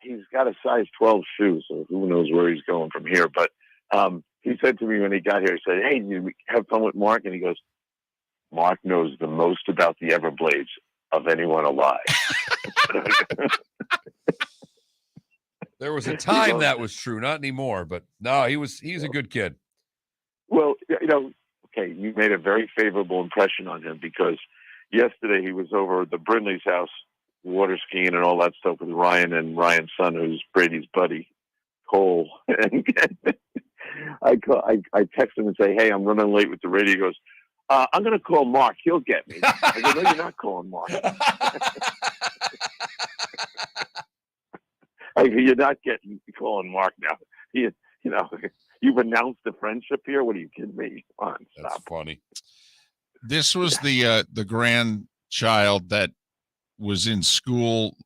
Speaker 10: He's got a size 12 shoe, so who knows where he's going from here. But he said to me when he got here, he said, hey, you have fun with Mark? And he goes, Mark knows the most about the Everblades of anyone alive.
Speaker 4: There was a time that was true, not anymore, but no, he's a good kid.
Speaker 10: Well, okay, you made a very favorable impression on him because yesterday he was over at the Brindley's house, water skiing and all that stuff with Ryan and Ryan's son, who's Brady's buddy, Cole. And I text him and say, hey, I'm running late with the radio. He goes, I'm going to call Mark. He'll get me. I go, no, you're not calling Mark. You're not calling Mark now. You've announced the friendship here. What are you kidding me? Come on, stop.
Speaker 4: That's funny.
Speaker 3: This was the grandchild that was in school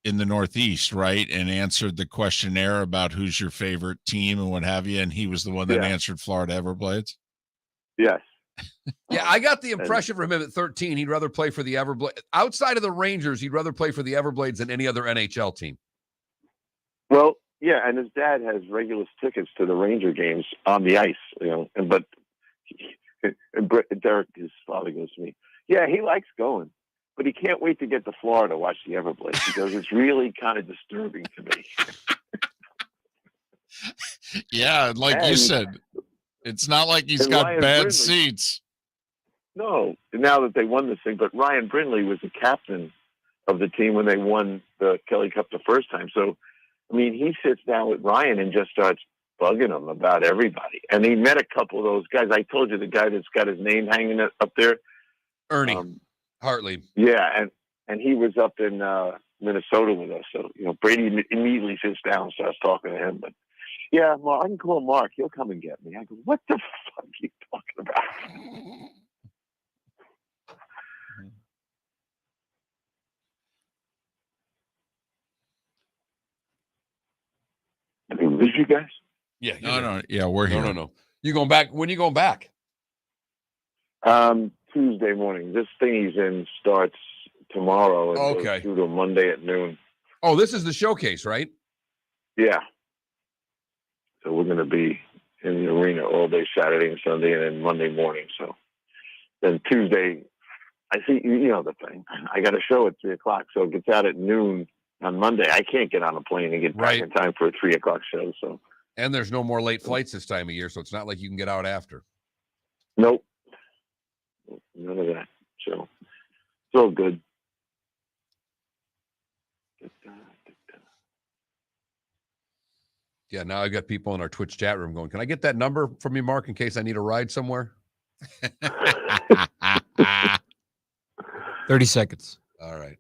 Speaker 3: in the Northeast, right? And answered the questionnaire about who's your favorite team and what have you. And he was the one that answered Florida Everblades.
Speaker 10: Yes.
Speaker 4: Yeah, I got the impression from him at 13, he'd rather play for the Everblades. Outside of the Rangers, he'd rather play for the Everblades than any other NHL team.
Speaker 10: Well, yeah, and his dad has regular tickets to the Ranger games on the ice, but Derek, his father, goes to me, yeah, he likes going, but he can't wait to get to Florida to watch the Everblades because it's really kind of disturbing to me.
Speaker 3: Yeah, like you said, it's not like he's got
Speaker 10: Ryan
Speaker 3: bad
Speaker 10: Brindley,
Speaker 3: seats.
Speaker 10: No, now that they won this thing, but Ryan Brindley was the captain of the team when they won the Kelly Cup the first time. So, I mean, he sits down with Ryan and just starts bugging him about everybody. And he met a couple of those guys. I told you the guy that's got his name hanging up there.
Speaker 4: Ernie Hartley.
Speaker 10: Yeah, and he was up in Minnesota with us. So, Brady immediately sits down and starts talking to him. But, yeah, well, I can call Mark. He'll come and get me. I go, what the fuck are you talking about? Did we lose you guys?
Speaker 4: Yeah.
Speaker 3: No. Yeah, we're here.
Speaker 4: No. You going back? When you going back?
Speaker 10: Tuesday morning. This thing he's in starts tomorrow and goes through to Monday at noon.
Speaker 4: Oh, this is the showcase, right?
Speaker 10: Yeah. So we're going to be in the arena all day Saturday and Sunday and then Monday morning. So then Tuesday, I see, the thing. I got a show at 3:00. So it gets out at noon on Monday. I can't get on a plane and get back in time for a 3:00 show. So.
Speaker 4: And there's no more late flights this time of year, so it's not like you can get out after.
Speaker 10: Nope. None of that. So it's all good.
Speaker 4: Yeah, now I've got people in our Twitch chat room going, can I get that number from you, Mark, in case I need a ride somewhere?
Speaker 7: 30 seconds.
Speaker 4: All right.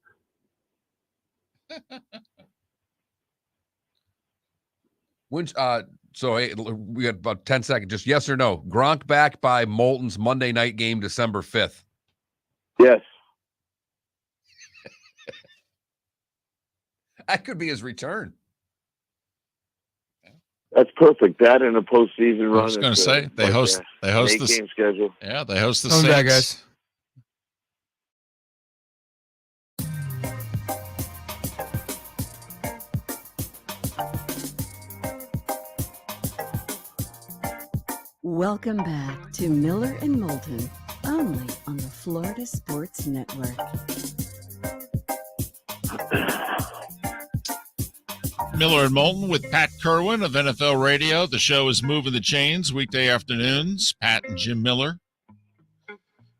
Speaker 4: So hey, we got about 10 seconds. Just yes or no. Gronk back by Moulton's Monday night game, December 5th.
Speaker 10: Yes.
Speaker 4: That could be his return.
Speaker 10: That's perfect. That and a postseason run.
Speaker 3: I was going to
Speaker 10: is,
Speaker 3: say they
Speaker 10: like
Speaker 3: host
Speaker 10: an
Speaker 3: the
Speaker 10: 8-game schedule.
Speaker 3: Yeah, they host the
Speaker 7: Coming
Speaker 3: Saints.
Speaker 7: back, guys.
Speaker 2: Welcome back to Miller and Moulton, only on the Florida Sports Network.
Speaker 3: Miller and Moulton with Pat Kirwan of NFL Radio. The show is Moving the Chains weekday afternoons. Pat and Jim Miller.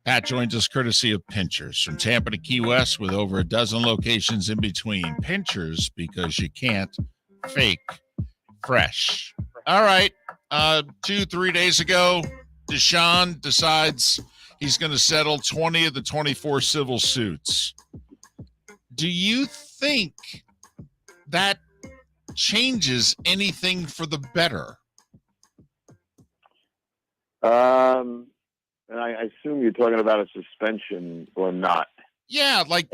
Speaker 3: Pat joins us courtesy of Pinchers from Tampa to Key West with over a dozen locations in between. Pinchers, because you can't fake fresh. All right. 2-3 days ago, Deshaun decides he's going to settle 20 of the 24 civil suits. Do you think that changes anything for the better?
Speaker 10: And I assume you're talking about a suspension or not.
Speaker 3: Yeah, like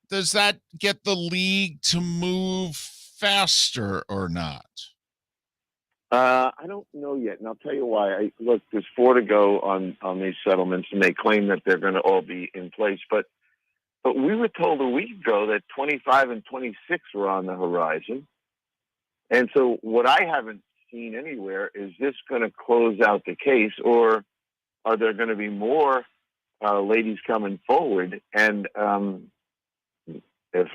Speaker 3: does that get the league to move faster or not?
Speaker 10: I don't know yet, and I'll tell you why. Look, there's 4 to go on these settlements, and they claim that they're going to all be in place. But we were told a week ago that 25 and 26 were on the horizon. And so what I haven't seen anywhere is this going to close out the case, or are there going to be more ladies coming forward? And if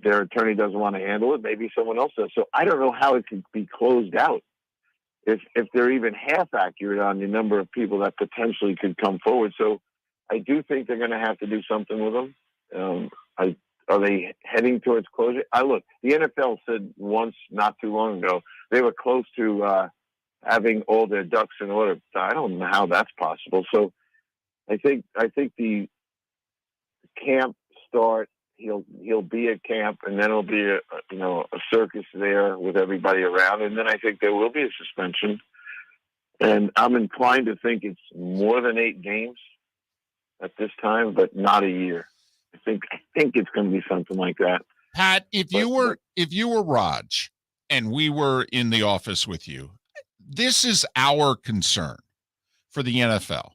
Speaker 10: their attorney doesn't want to handle it, maybe someone else does. So I don't know how it could be closed out. If they're even half accurate on the number of people that potentially could come forward. So I do think they're going to have to do something with them. Are they heading towards closure? Look, the NFL said once, not too long ago, they were close to having all their ducks in order. I don't know how that's possible. So I think the camp start. He'll be at camp, and then it'll be a circus there with everybody around, and then I think there will be a suspension. And I'm inclined to think it's more than 8 games at this time, but not a year. I think it's going to be something like that.
Speaker 3: Pat, if you were Raj and we were in the office with you, this is our concern for the NFL.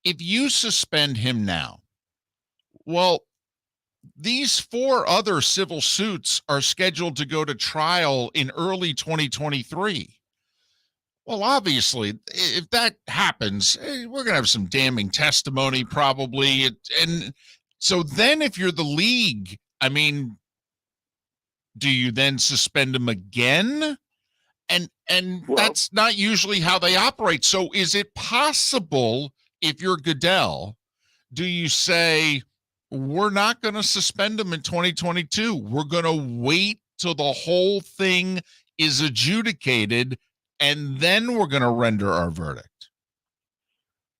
Speaker 3: If you suspend him now, well, these 4 other civil suits are scheduled to go to trial in early 2023. Well, obviously, if that happens, we're going to have some damning testimony probably. And so then if you're the league, I mean, do you then suspend him again? And that's not usually how they operate. So is it possible, if you're Goodell, do you say, we're not going to suspend him in 2022. We're going to wait till the whole thing is adjudicated, and then we're going to render our verdict?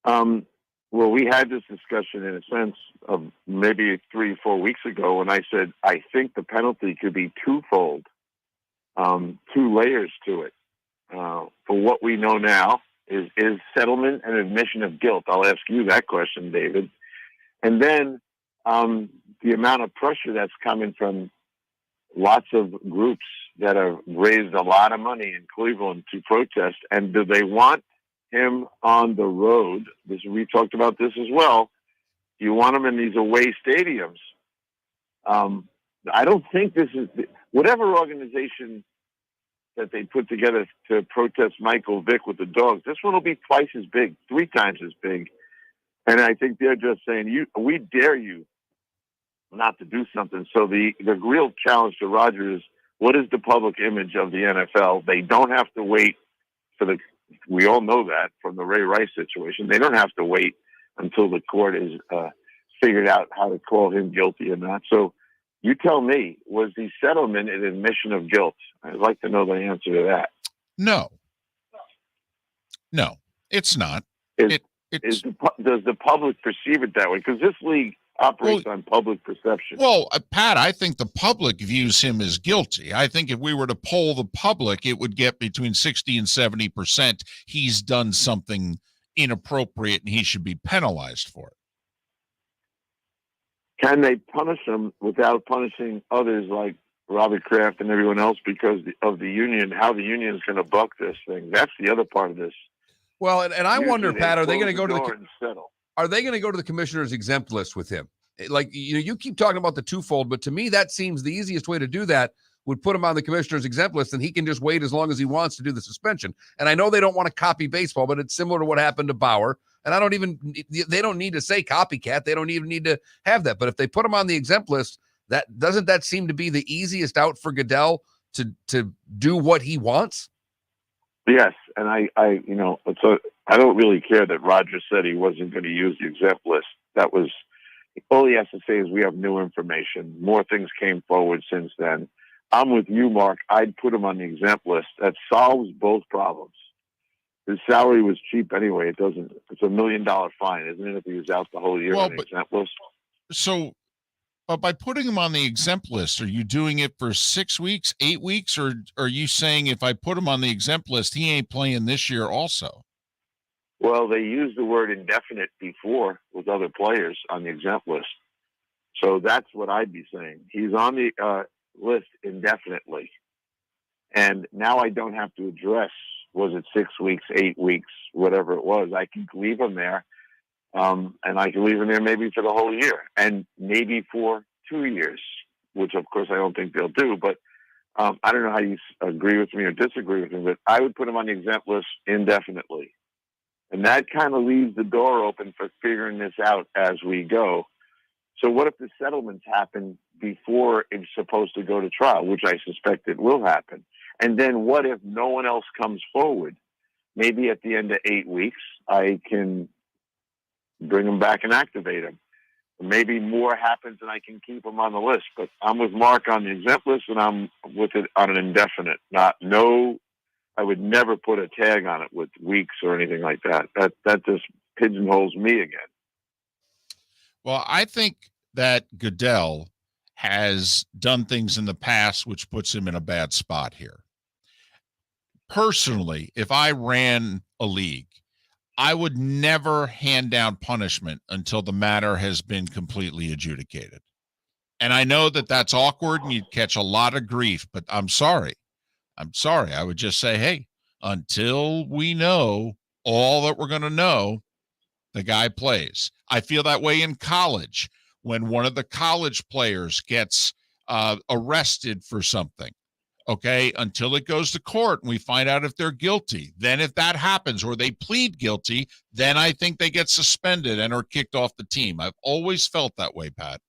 Speaker 10: Well, we had this discussion in a sense of maybe 3 or 4 weeks ago when I said I think the penalty could be twofold, 2 layers to it. For what we know now is settlement and admission of guilt. I'll ask you that question, David. And then the amount of pressure that's coming from lots of groups that have raised a lot of money in Cleveland to protest. And do they want him on the road? We talked about this as well. Do you want him in these away stadiums? I don't think this is whatever organization that they put together to protest Michael Vick with the dogs. This one will be twice as big, 3 times as big. And I think they're just saying, we dare you not to do something. So the real challenge to Roger is, what is the public image of the NFL? They don't have to wait we all know that from the Ray Rice situation. They don't have to wait until the court is figured out how to call him guilty or not. So you tell me, was the settlement an admission of guilt? I'd like to know the answer to that.
Speaker 3: No, it's not.
Speaker 10: Does the public perceive it that way? Because this league operates on public perception.
Speaker 3: Well, Pat, I think the public views him as guilty. I think if we were to poll the public, it would get between 60 and 70% he's done something inappropriate and he should be penalized for it.
Speaker 10: Can they punish him without punishing others like Robert Kraft and everyone else because of the union, how the union is going to buck this thing. That's the other part of this.
Speaker 4: Well, and I wonder,
Speaker 10: Usually
Speaker 4: Pat, are they going to
Speaker 10: close
Speaker 4: go to
Speaker 10: door and settle?
Speaker 4: are they going to go to the commissioner's exempt list with him? Like, you keep talking about the twofold, but to me, that seems the easiest way to do that would put him on the commissioner's exempt list, and he can just wait as long as he wants to do the suspension. And I know they don't want to copy baseball, but it's similar to what happened to Bauer. And they don't need to say copycat. They don't even need to have that. But if they put him on the exempt list, that seem to be the easiest out for Goodell to do what he wants?
Speaker 10: Yes, and I don't really care that Roger said he wasn't going to use the exempt list. That was all he has to say is we have new information. More things came forward since then. I'm with you, Mark. I'd put him on the exempt list. That solves both problems. His salary was cheap anyway. It's $1 million fine, isn't it, if he was out the whole year on the exempt list?
Speaker 3: So, but by putting him on the exempt list, are you doing it for 6 weeks, 8 weeks, or are you saying if I put him on the exempt list, he ain't playing this year also?
Speaker 10: Well, they used the word indefinite before with other players on the exempt list. So that's what I'd be saying. He's on the list indefinitely. And now I don't have to address, was it 6 weeks, 8 weeks, whatever it was. I can leave him there. And I can leave him there maybe for the whole year and maybe for 2 years, which of course I don't think they'll do. But I don't know how you agree with me or disagree with me, but I would put him on the exempt list indefinitely. And that kind of leaves the door open for figuring this out as we go. So what if the settlements happen before it's supposed to go to trial, which I suspect it will happen? And then what if no one else comes forward? Maybe at the end of 8 weeks, I can bring him back and activate him. Maybe more happens and I can keep him on the list. But I'm with Mark on the exempt list, and I'm with it on an indefinite. I would never put a tag on it with weeks or anything like that. That just pigeonholes me again.
Speaker 3: Well, I think that Goodell has done things in the past which puts him in a bad spot here. Personally, if I ran a league, I would never hand down punishment until the matter has been completely adjudicated. And I know that that's awkward and you'd catch a lot of grief, but I'm sorry. I would just say, hey, until we know all that we're going to know, the guy plays. I feel that way in college when one of the college players gets arrested for something. Okay, until it goes to court and we find out if they're guilty. Then if that happens or they plead guilty, then I think they get suspended and are kicked off the team. I've always felt that way, Pat.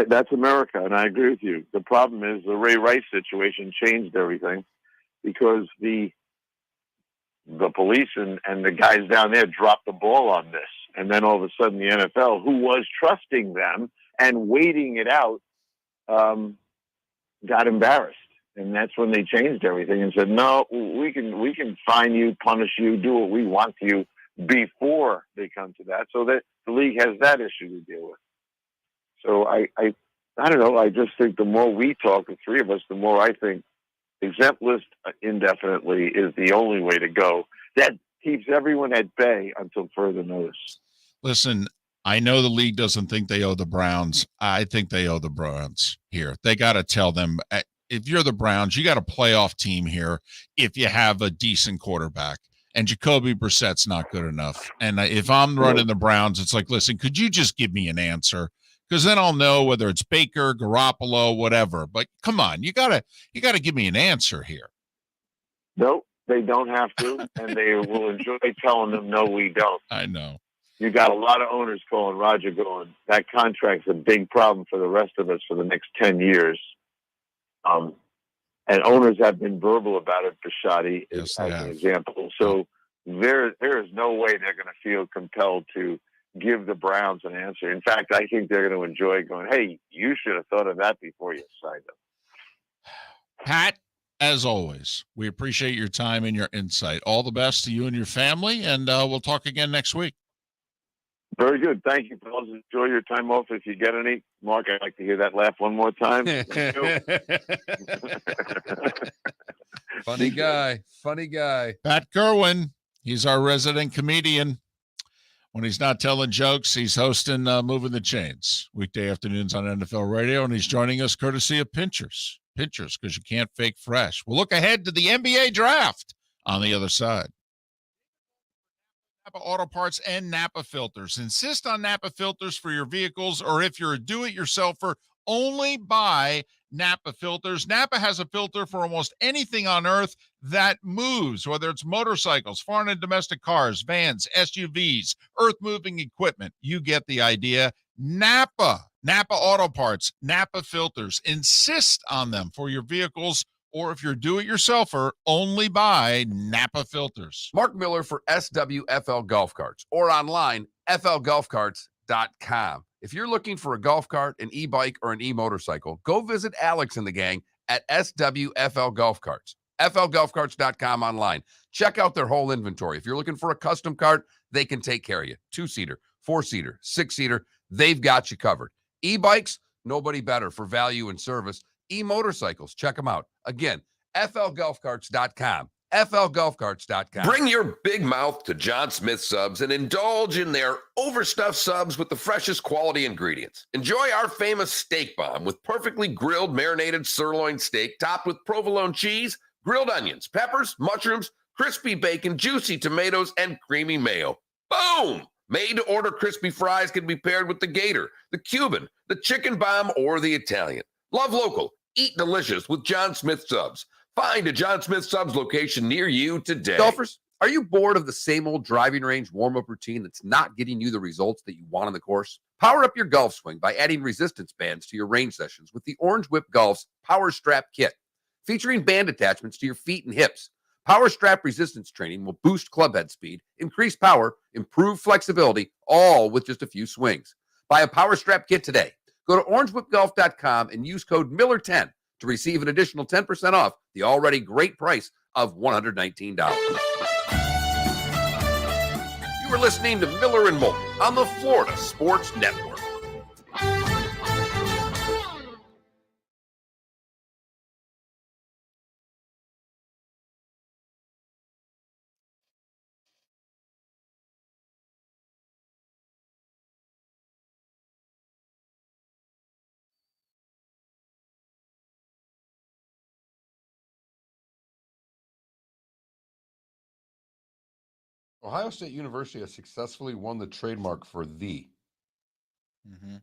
Speaker 10: That's America, and I agree with you. The problem is the Ray Rice situation changed everything because the police and the guys down there dropped the ball on this. And then all of a sudden the NFL, who was trusting them and waiting it out, got embarrassed. And that's when they changed everything and said, no, we can fine you, punish you, do what we want to you before they come to that. So that the league has that issue to deal with. So I don't know. I just think the more we talk, the three of us, the more I think exempt list indefinitely is the only way to go. That keeps everyone at bay until further notice.
Speaker 3: Listen, I know the league doesn't think they owe the Browns. I think they owe the Browns here. They got to tell them, if you're the Browns, you got a playoff team here if you have a decent quarterback. And Jacoby Brissett's not good enough. And if I'm running the Browns, it's like, listen, could you just give me an answer? Because then I'll know whether it's Baker, Garoppolo, whatever. But come on, you gotta give me an answer here.
Speaker 10: No, they don't have to, and they will enjoy telling them, no, we don't.
Speaker 3: I know.
Speaker 10: You got a lot of owners calling Roger going, that contract's a big problem for the rest of us for the next 10 years. And owners have been verbal about it, Bisciotti, as an example. So there is no way they're going to feel compelled to give the Browns an answer. In fact, I think they're going to enjoy going, hey, you should have thought of that before you signed them.
Speaker 3: Pat, as always, we appreciate your time and your insight. All the best to you and your family, and we'll talk again next week.
Speaker 10: Very good. Thank you, fellas. Enjoy your time off if you get any. Mark, I'd like to hear that laugh one more time.
Speaker 4: Funny guy.
Speaker 3: Pat Kirwan, he's our resident comedian. When he's not telling jokes, he's hosting Moving the Chains weekday afternoons on NFL Radio, and he's joining us courtesy of Pinchers. pitchers because you can't fake fresh. We'll look ahead to the NBA draft on the other side. Napa Auto Parts and Napa Filters. Insist on Napa Filters for your vehicles, or if you're a do-it-yourselfer, only buy Napa Filters. Napa has a filter for almost anything on earth that moves, whether it's motorcycles, foreign and domestic cars, vans, SUVs, earth-moving equipment. You get the idea. Napa Auto Parts, Napa Filters. Insist on them for your vehicles, or if you're do-it-yourselfer, only buy Napa Filters.
Speaker 4: Mark Miller for SWFL Golf Carts, or online, flgolfcarts.com. If you're looking for a golf cart, an e-bike, or an e-motorcycle, go visit Alex and the gang at SWFL Golf Carts. flgolfcarts.com online. Check out their whole inventory. If you're looking for a custom cart, they can take care of you. 2-seater, 4-seater, 6-seater, they've got you covered. E-bikes, nobody better for value and service. E-motorcycles, check them out. Again, flgolfcarts.com. flgolfcarts.com.
Speaker 6: Bring your big mouth to Jon Smith Subs and indulge in their overstuffed subs with the freshest quality ingredients. Enjoy our famous steak bomb with perfectly grilled marinated sirloin steak topped with provolone cheese, grilled onions, peppers, mushrooms, crispy bacon, juicy tomatoes, and creamy mayo. Boom! Made-to-order crispy fries can be paired with the Gator, the Cuban, the chicken bomb, or the Italian. Love local. Eat delicious with Jon Smith Subs. Find a Jon Smith Subs location near you today.
Speaker 5: Golfers, are you bored of the same old driving range warm-up routine that's not getting you the results that you want on the course? Power up your golf swing by adding resistance bands to your range sessions with the Orange Whip Golf's Power Strap Kit. Featuring band attachments to your feet and hips, Power Strap resistance training will boost clubhead speed, increase power, improve flexibility, all with just a few swings. Buy a Power Strap Kit today. Go to orangewhipgolf.com and use code Miller10 to receive an additional 10% off the already great price of $119.
Speaker 6: You are listening to Miller and Moulton on the Florida Sports Network.
Speaker 4: Ohio State University has successfully won the trademark for the.
Speaker 3: Mm-hmm.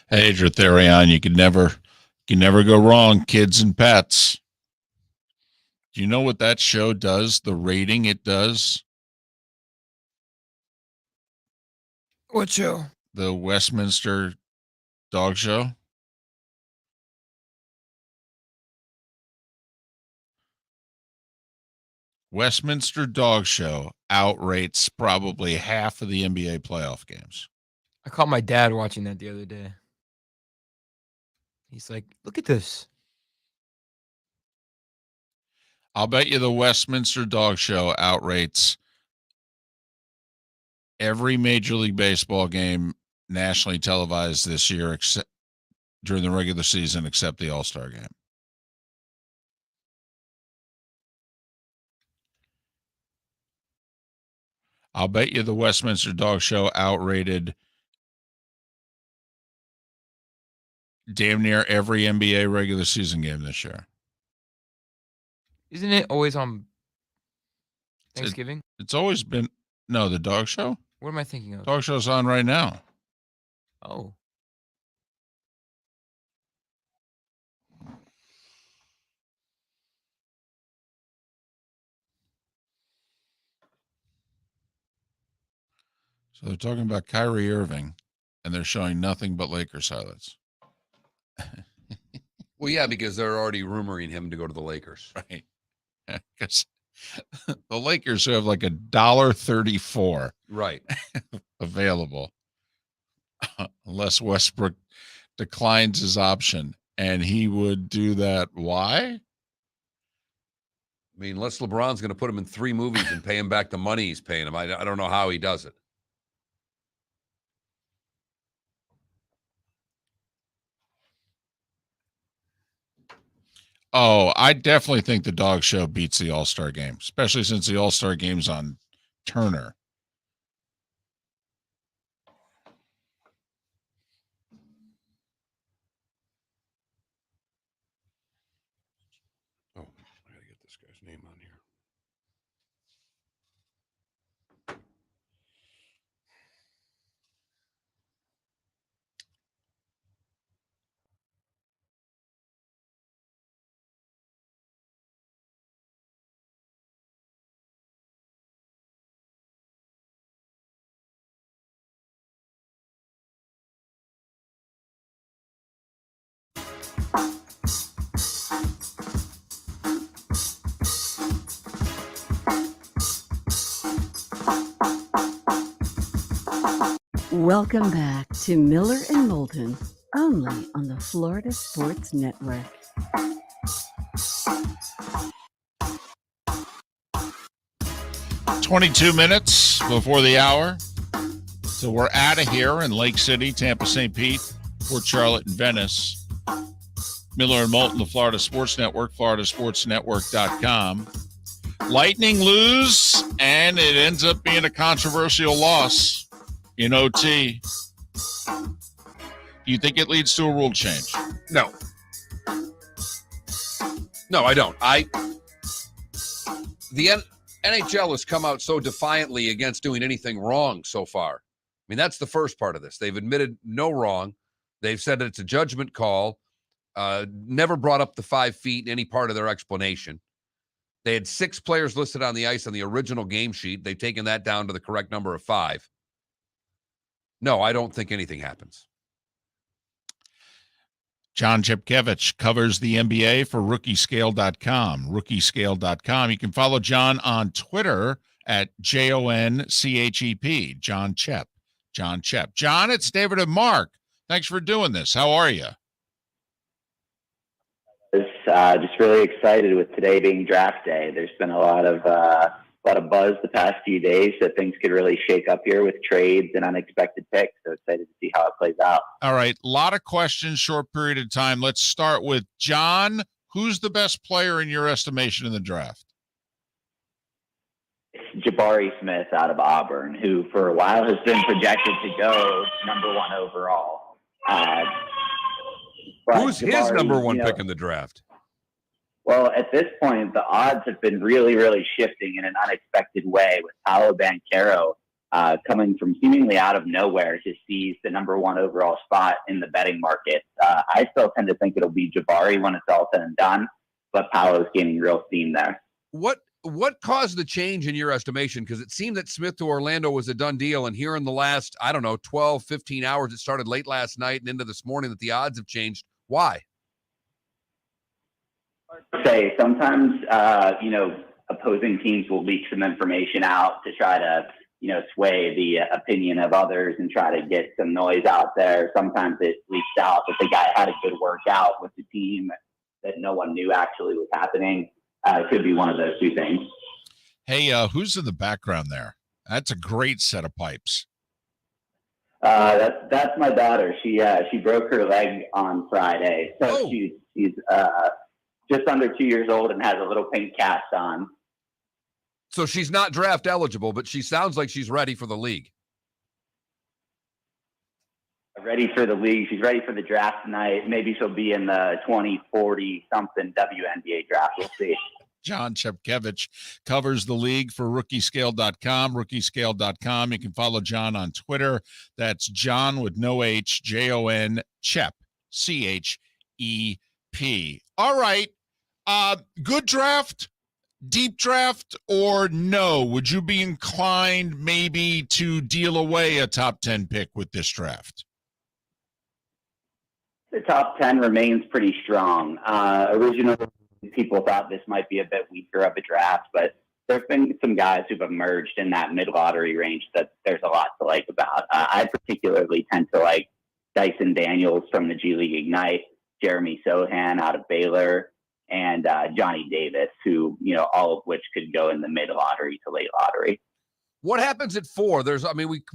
Speaker 3: Hey, Dratherion, you can never go wrong, kids and pets. Do you know what that show does? The rating it does?
Speaker 7: What show?
Speaker 3: The Westminster Dog Show. Westminster Dog Show outrates probably half of the NBA playoff games.
Speaker 7: I caught my dad watching that the other day. He's like, look at this.
Speaker 3: I'll bet you the Westminster Dog Show outrates every Major League Baseball game nationally televised this year, except during the regular season, except the All-Star game. I'll bet you the Westminster Dog Show outrated damn near every NBA regular season game this year.
Speaker 1: Isn't it always on Thanksgiving?
Speaker 3: It's always been the Dog Show.
Speaker 1: What am I thinking of?
Speaker 3: Dog Show's on right now.
Speaker 1: Oh.
Speaker 3: So they're talking about Kyrie Irving, and they're showing nothing but Lakers highlights.
Speaker 4: Well, yeah, because they're already rumoring him to go to the Lakers.
Speaker 3: Right. Because the Lakers have like $1.34
Speaker 4: right
Speaker 3: available unless Westbrook declines his option, and he would do that. Why?
Speaker 4: I mean, unless LeBron's going to put him in 3 movies and pay him back the money he's paying him. I don't know how he does it.
Speaker 3: Oh, I definitely think the Dog Show beats the All-Star game, especially since the All-Star game's on Turner.
Speaker 4: Oh, I got to get this guy's name on here.
Speaker 2: Welcome back to Miller and Moulton, only on the Florida Sports Network.
Speaker 3: "22 minutes before the hour. So we're out of here in Lake City, Tampa, St. Pete, Port Charlotte, and Venice. Miller and Moulton, the Florida Sports Network, floridasportsnetwork.com. Lightning lose, and it ends up being a controversial loss in OT. Do you think it leads to a rule change?
Speaker 4: No, I don't. The NHL has come out so defiantly against doing anything wrong so far. I mean, that's the first part of this. They've admitted no wrong. They've said that it's a judgment call. Never brought up the 5 feet in any part of their explanation. They had 6 players listed on the ice on the original game sheet. They've taken that down to the correct number of 5. No, I don't think anything happens.
Speaker 3: Jon Chepkevich covers the NBA for rookiescale.com. Rookiescale.com. You can follow John on Twitter at JONCHEP. Jon Chep. Jon Chep. John, it's David and Mark. Thanks for doing this. How are you?
Speaker 11: Just really excited with today being draft day. There's been a lot of buzz the past few days that things could really shake up here with trades and unexpected picks. So excited to see how it plays out.
Speaker 3: All right. A lot of questions, short period of time. Let's start with John. Who's the best player in your estimation in the draft?
Speaker 11: It's Jabari Smith out of Auburn, who for a while has been projected to go number 1 overall.
Speaker 4: Who's his number 1 pick in the draft?
Speaker 11: Well, at this point, the odds have been really, really shifting in an unexpected way, with Paolo Banchero coming from seemingly out of nowhere to seize the number 1 overall spot in the betting market. I still tend to think it'll be Jabari when it's all said and done, but Paolo's gaining real steam there.
Speaker 4: What caused the change in your estimation? Because it seemed that Smith to Orlando was a done deal, and here in the last, 12, 15 hours, it started late last night and into this morning that the odds have changed. Why?
Speaker 11: Say sometimes, opposing teams will leak some information out to try to, sway the opinion of others and try to get some noise out there. Sometimes it leaks out that the guy had a good workout with the team that no one knew actually was happening. it could be one of those two things.
Speaker 3: Hey, who's in the background there? That's a great set of pipes.
Speaker 11: That's my daughter. She broke her leg on Friday, so she's just under 2 years old and has a little pink cast on.
Speaker 4: So she's not draft eligible, but she sounds like she's ready for the league.
Speaker 11: Ready for the league. She's ready for the draft tonight. Maybe she'll be in the 2040 something WNBA draft. We'll see.
Speaker 3: Jon Chepkevich covers the league for rookiescale.com. Rookiescale.com. You can follow John on Twitter. That's John with no H, Jon Chep, Chep. All right. Good draft, deep draft, or no? Would you be inclined maybe to deal away a top 10 pick with this draft?
Speaker 11: The top 10 remains pretty strong. Originally, people thought this might be a bit weaker of a draft, but there have been some guys who've emerged in that mid-lottery range that there's a lot to like about. I particularly tend to like Dyson Daniels from the G League Ignite, Jeremy Sohan out of Baylor, and Johnny Davis, who, all of which could go in the mid-lottery to late lottery.
Speaker 4: What happens at 4?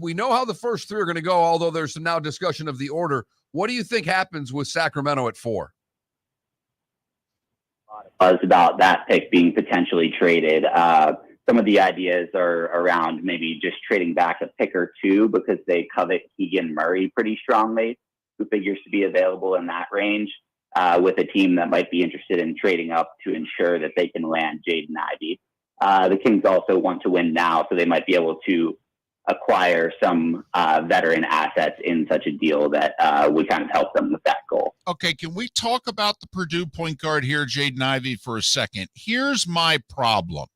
Speaker 4: We know how the first 3 are going to go, although there's some now discussion of the order. What do you think happens with Sacramento at 4?
Speaker 11: Buzz about that pick being potentially traded. Some of the ideas are around maybe just trading back a pick or 2 because they covet Keegan Murray pretty strongly, who figures to be available in that range, with a team that might be interested in trading up to ensure that they can land Jaden Ivey. The Kings also want to win now, so they might be able to acquire some veteran assets in such a deal that would kind of help them with that goal.
Speaker 3: Okay, can we talk about the Purdue point guard here, Jaden Ivey, for a second? Here's my problem.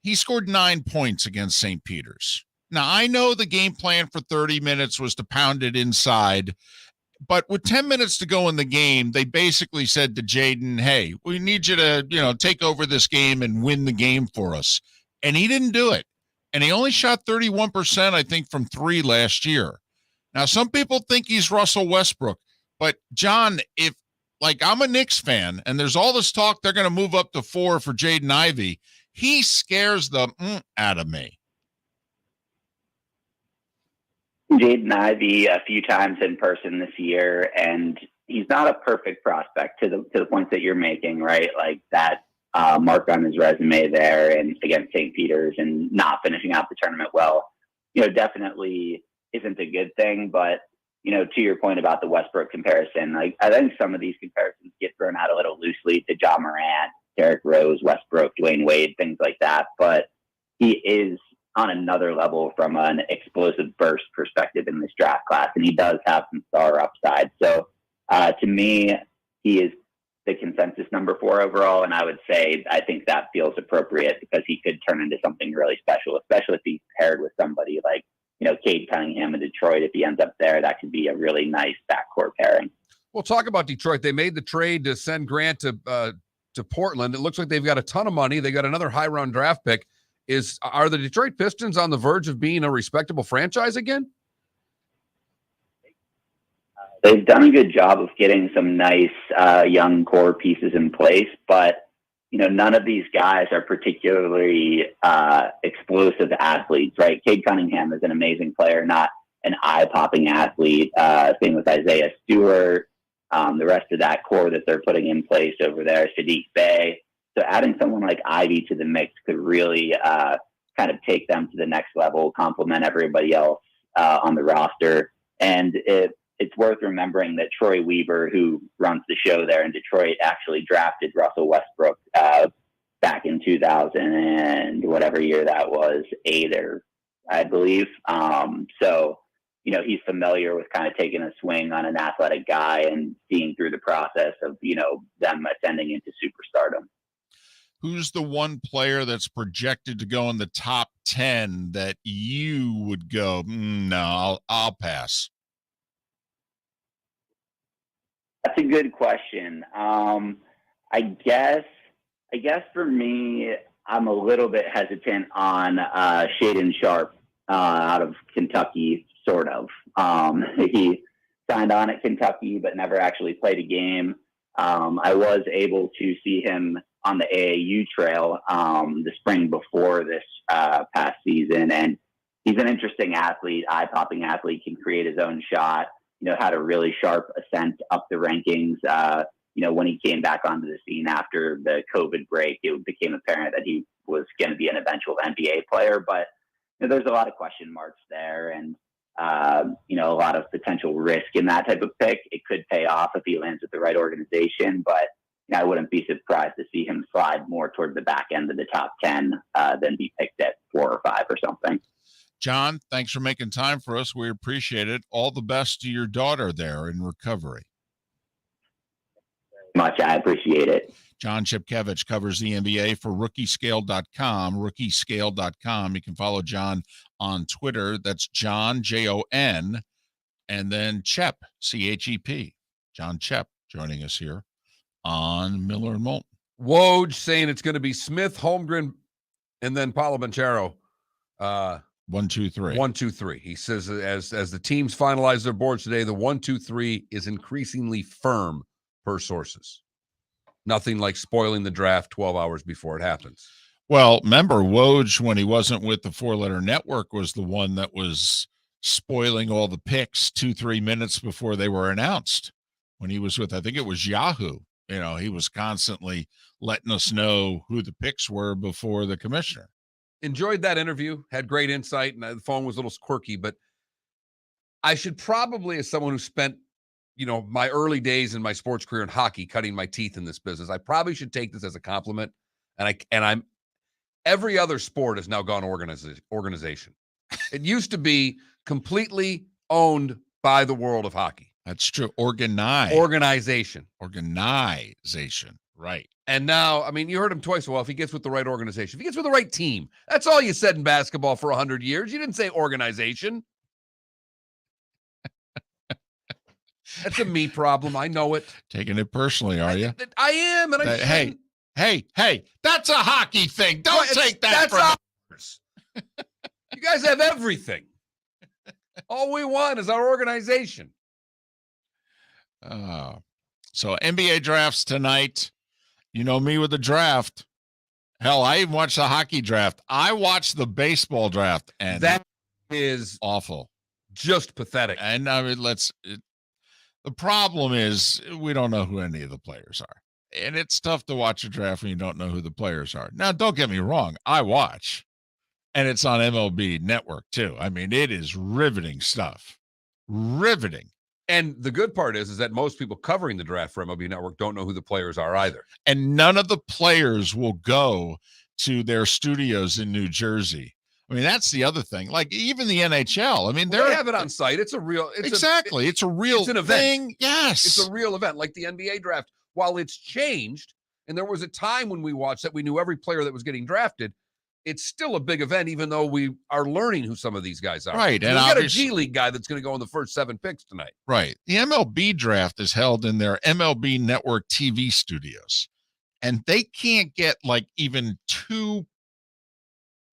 Speaker 3: He scored 9 points against St. Peter's. Now, I know the game plan for 30 minutes was to pound it inside, but with 10 minutes to go in the game, they basically said to Jaden, hey, we need you to, take over this game and win the game for us. And he didn't do it. And he only shot 31%, I think, from 3 last year. Now, some people think he's Russell Westbrook. But, John, if, I'm a Knicks fan, and there's all this talk they're going to move up to 4 for Jaden Ivey, he scares the out of me.
Speaker 11: Jaden Ivey a few times in person this year, and he's not a perfect prospect to the points that you're making, right? Like that mark on his resume there and against St. Peter's and not finishing out the tournament well, definitely isn't a good thing. But, to your point about the Westbrook comparison, I think some of these comparisons get thrown out a little loosely to Ja Morant, Derrick Rose, Westbrook, Dwayne Wade, things like that. But he is on another level from an explosive burst perspective in this draft class, and he does have some star upside. So to me, he is the consensus number 4 overall, and I would say I think that feels appropriate because he could turn into something really special, especially if he's paired with somebody like Cade Cunningham in Detroit. If he ends up there, that could be a really nice backcourt pairing.
Speaker 4: We'll talk about Detroit. They made the trade to send Grant to Portland. It looks like they've got a ton of money. They got another high round draft pick. Are the Detroit Pistons on the verge of being a respectable franchise again?
Speaker 11: They've done a good job of getting some nice young core pieces in place, but none of these guys are particularly explosive athletes, right? Cade Cunningham is an amazing player, not an eye-popping athlete. Same with Isaiah Stewart. The rest of that core that they're putting in place over there, Sadiq Bey. So adding someone like Ivy to the mix could really kind of take them to the next level, complement everybody else on the roster. And it's worth remembering that Troy Weaver, who runs the show there in Detroit, actually drafted Russell Westbrook back in 2000 and whatever year that was, 8, I believe. So, he's familiar with kind of taking a swing on an athletic guy and seeing through the process of, them ascending into superstardom.
Speaker 3: Who's the one player that's projected to go in the top 10 that you would go, no, I'll pass?
Speaker 11: That's a good question. I guess for me, I'm a little bit hesitant on Shaedon Sharpe out of Kentucky, sort of. He signed on at Kentucky, but never actually played a game. I was able to see him on the AAU trail the spring before this past season, and he's an interesting athlete, eye-popping athlete, can create his own shot, had a really sharp ascent up the rankings. When he came back onto the scene after the COVID break, it became apparent that he was going to be an eventual NBA player, but there's a lot of question marks there, and a lot of potential risk in that type of pick. It could pay off if he lands with the right organization, but I wouldn't be surprised to see him slide more toward the back end of the top 10 than be picked at 4 or 5 or something.
Speaker 3: Jon, thanks for making time for us. We appreciate it. All the best to your daughter there in recovery.
Speaker 11: Much. I appreciate it.
Speaker 3: Jon Chepkevich covers the NBA for rookiescale.com, rookiescale.com. You can follow Jon on Twitter. That's Jon, Jon, and then Chep, Chep. Jon Chep joining us here on Miller and Moulton.
Speaker 4: Woj saying it's going to be Smith, Holmgren, and then Paolo Banchero.
Speaker 3: 1, 2, 3.
Speaker 4: 1, 2, 3. He says as the teams finalize their boards today, the 1, 2, 3 is increasingly firm per sources. Nothing like spoiling the draft 12 hours before it happens.
Speaker 3: Well, remember, Woj, when he wasn't with the four-letter network, was the one that was spoiling all the picks 2-3 minutes before they were announced. When he was with, I think it was Yahoo, he was constantly letting us know who the picks were before the commissioner.
Speaker 4: Enjoyed that interview, had great insight, and the phone was a little quirky, but I should probably, as someone who spent my early days in my sports career in hockey, cutting my teeth in this business, I probably should take this as a compliment. And I'm every other sport has now gone organization. It used to be completely owned by the world of hockey.
Speaker 3: That's true. Organization. Right.
Speaker 4: And now, you heard him twice. Well, if he gets with the right organization, if he gets with the right team, that's all you said in basketball for 100 years. You didn't say organization. That's a me problem. I know it.
Speaker 3: Taking it personally, are you?
Speaker 4: I am. And
Speaker 3: Hey, that's a hockey thing. Don't take that from
Speaker 4: ours. You guys have everything. All we want is our organization.
Speaker 3: So NBA drafts tonight. You know me with the draft. Hell, I even watched the hockey draft. I watched the baseball draft, and
Speaker 4: that is
Speaker 3: awful.
Speaker 4: Just pathetic.
Speaker 3: And the problem is we don't know who any of the players are. And it's tough to watch a draft when you don't know who the players are. Now, don't get me wrong. I watch. And it's on MLB Network, too. It is riveting stuff. Riveting.
Speaker 4: And the good part is that most people covering the draft for MLB Network don't know who the players are either.
Speaker 3: And none of the players will go to their studios in New Jersey. That's the other thing. Like, even the NHL.
Speaker 4: They have it on site. It's a real...
Speaker 3: It's a real
Speaker 4: thing.
Speaker 3: Event. Yes.
Speaker 4: It's a real event, like the NBA draft. While it's changed, and there was a time when we watched that we knew every player that was getting drafted, it's still a big event, even though we are learning who some of these guys are.
Speaker 3: Right.
Speaker 4: And we got a G League guy that's going to go in the first 7 picks tonight.
Speaker 3: Right. The MLB draft is held in their MLB Network TV studios, and they can't get even 2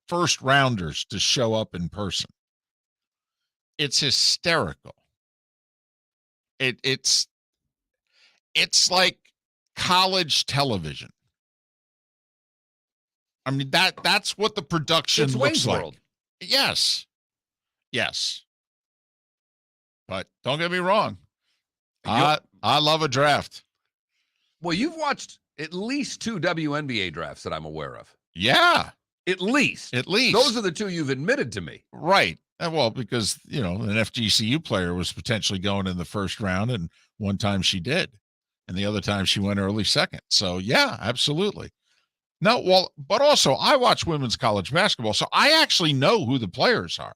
Speaker 3: first rounders to show up in person. It's hysterical. It's like college television. That's what the production looks like.
Speaker 4: World.
Speaker 3: Yes. But don't get me wrong. I love a draft.
Speaker 4: Well, you've watched at least 2 WNBA drafts that I'm aware of.
Speaker 3: Yeah.
Speaker 4: At least. Those are the 2 you've admitted to me.
Speaker 3: Right. Well, because, an FGCU player was potentially going in the first round, and one time she did, and the other time she went early second. So, yeah, absolutely. No, well, but also I watch women's college basketball, so I actually know who the players are.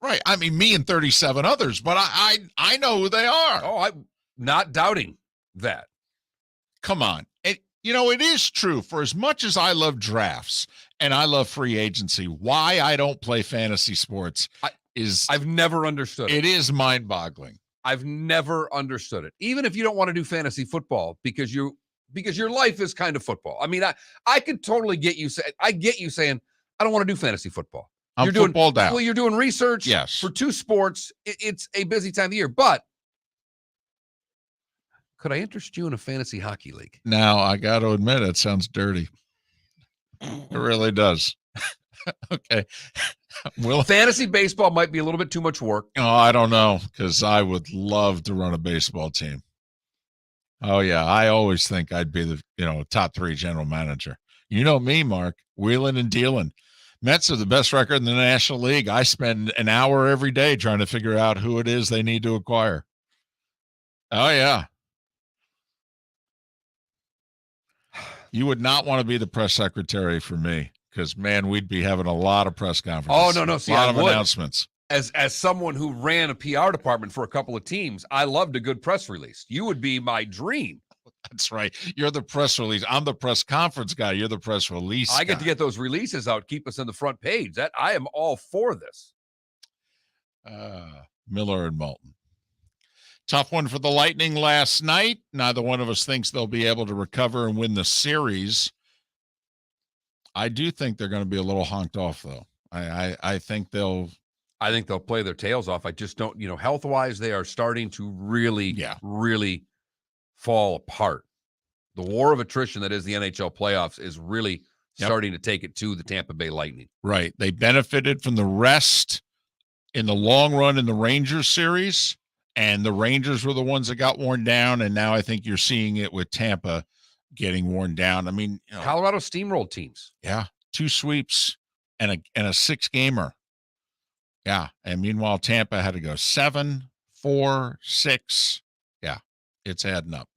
Speaker 3: Right. Me and 37 others, but I know who they are.
Speaker 4: Oh, I'm not doubting that.
Speaker 3: Come on. It is true. For as much as I love drafts and I love free agency, why I don't play fantasy sports
Speaker 4: I've never understood it.
Speaker 3: It is mind-boggling.
Speaker 4: I've never understood it. Even if you don't want to do fantasy football because your life is kind of football. I could totally get you saying I don't want to do fantasy football.
Speaker 3: You're doing football down.
Speaker 4: Well, you're doing research.
Speaker 3: Yes.
Speaker 4: For 2 sports. It's a busy time of year, but Could I interest you in a fantasy hockey league?
Speaker 3: Now, I got to admit, it sounds dirty. It really does. Okay.
Speaker 4: Fantasy baseball might be a little bit too much work.
Speaker 3: Oh, I don't know, because I would love to run a baseball team. Oh, yeah. I always think I'd be the top 3 general manager. You know me, Mark, wheeling and dealing. Mets are the best record in the National League. I spend an hour every day trying to figure out who it is they need to acquire. Oh, yeah. You would not want to be the press secretary for me because, man, we'd be having a lot of press conferences.
Speaker 4: Oh, no. See,
Speaker 3: a lot
Speaker 4: I
Speaker 3: of
Speaker 4: would.
Speaker 3: announcements.
Speaker 4: As someone who ran a PR department for a couple of teams, I loved a good press release. You would be my dream.
Speaker 3: That's right. You're the press release. I'm the press conference guy. You're the press release
Speaker 4: I get
Speaker 3: guy.
Speaker 4: to get those releases out, keep us on the front page. That I am all for this.
Speaker 3: Miller and Moulton. Tough one for the Lightning last night. Neither one of us thinks they'll be able to recover and win the series. I do think they're going to be a little honked off, though. I think they'll
Speaker 4: play their tails off. I just don't, health-wise, they are starting to really fall apart. The war of attrition that is the NHL playoffs is really starting to take it to the Tampa Bay Lightning.
Speaker 3: Right. They benefited from the rest in the long run in the Rangers series, and the Rangers were the ones that got worn down, and now I think you're seeing it with Tampa getting worn down. I mean,
Speaker 4: Colorado steamrolled teams.
Speaker 3: Yeah, 2 sweeps and a 6-gamer. Yeah, and meanwhile, Tampa had to go 7, 4, 6. Yeah, it's adding up.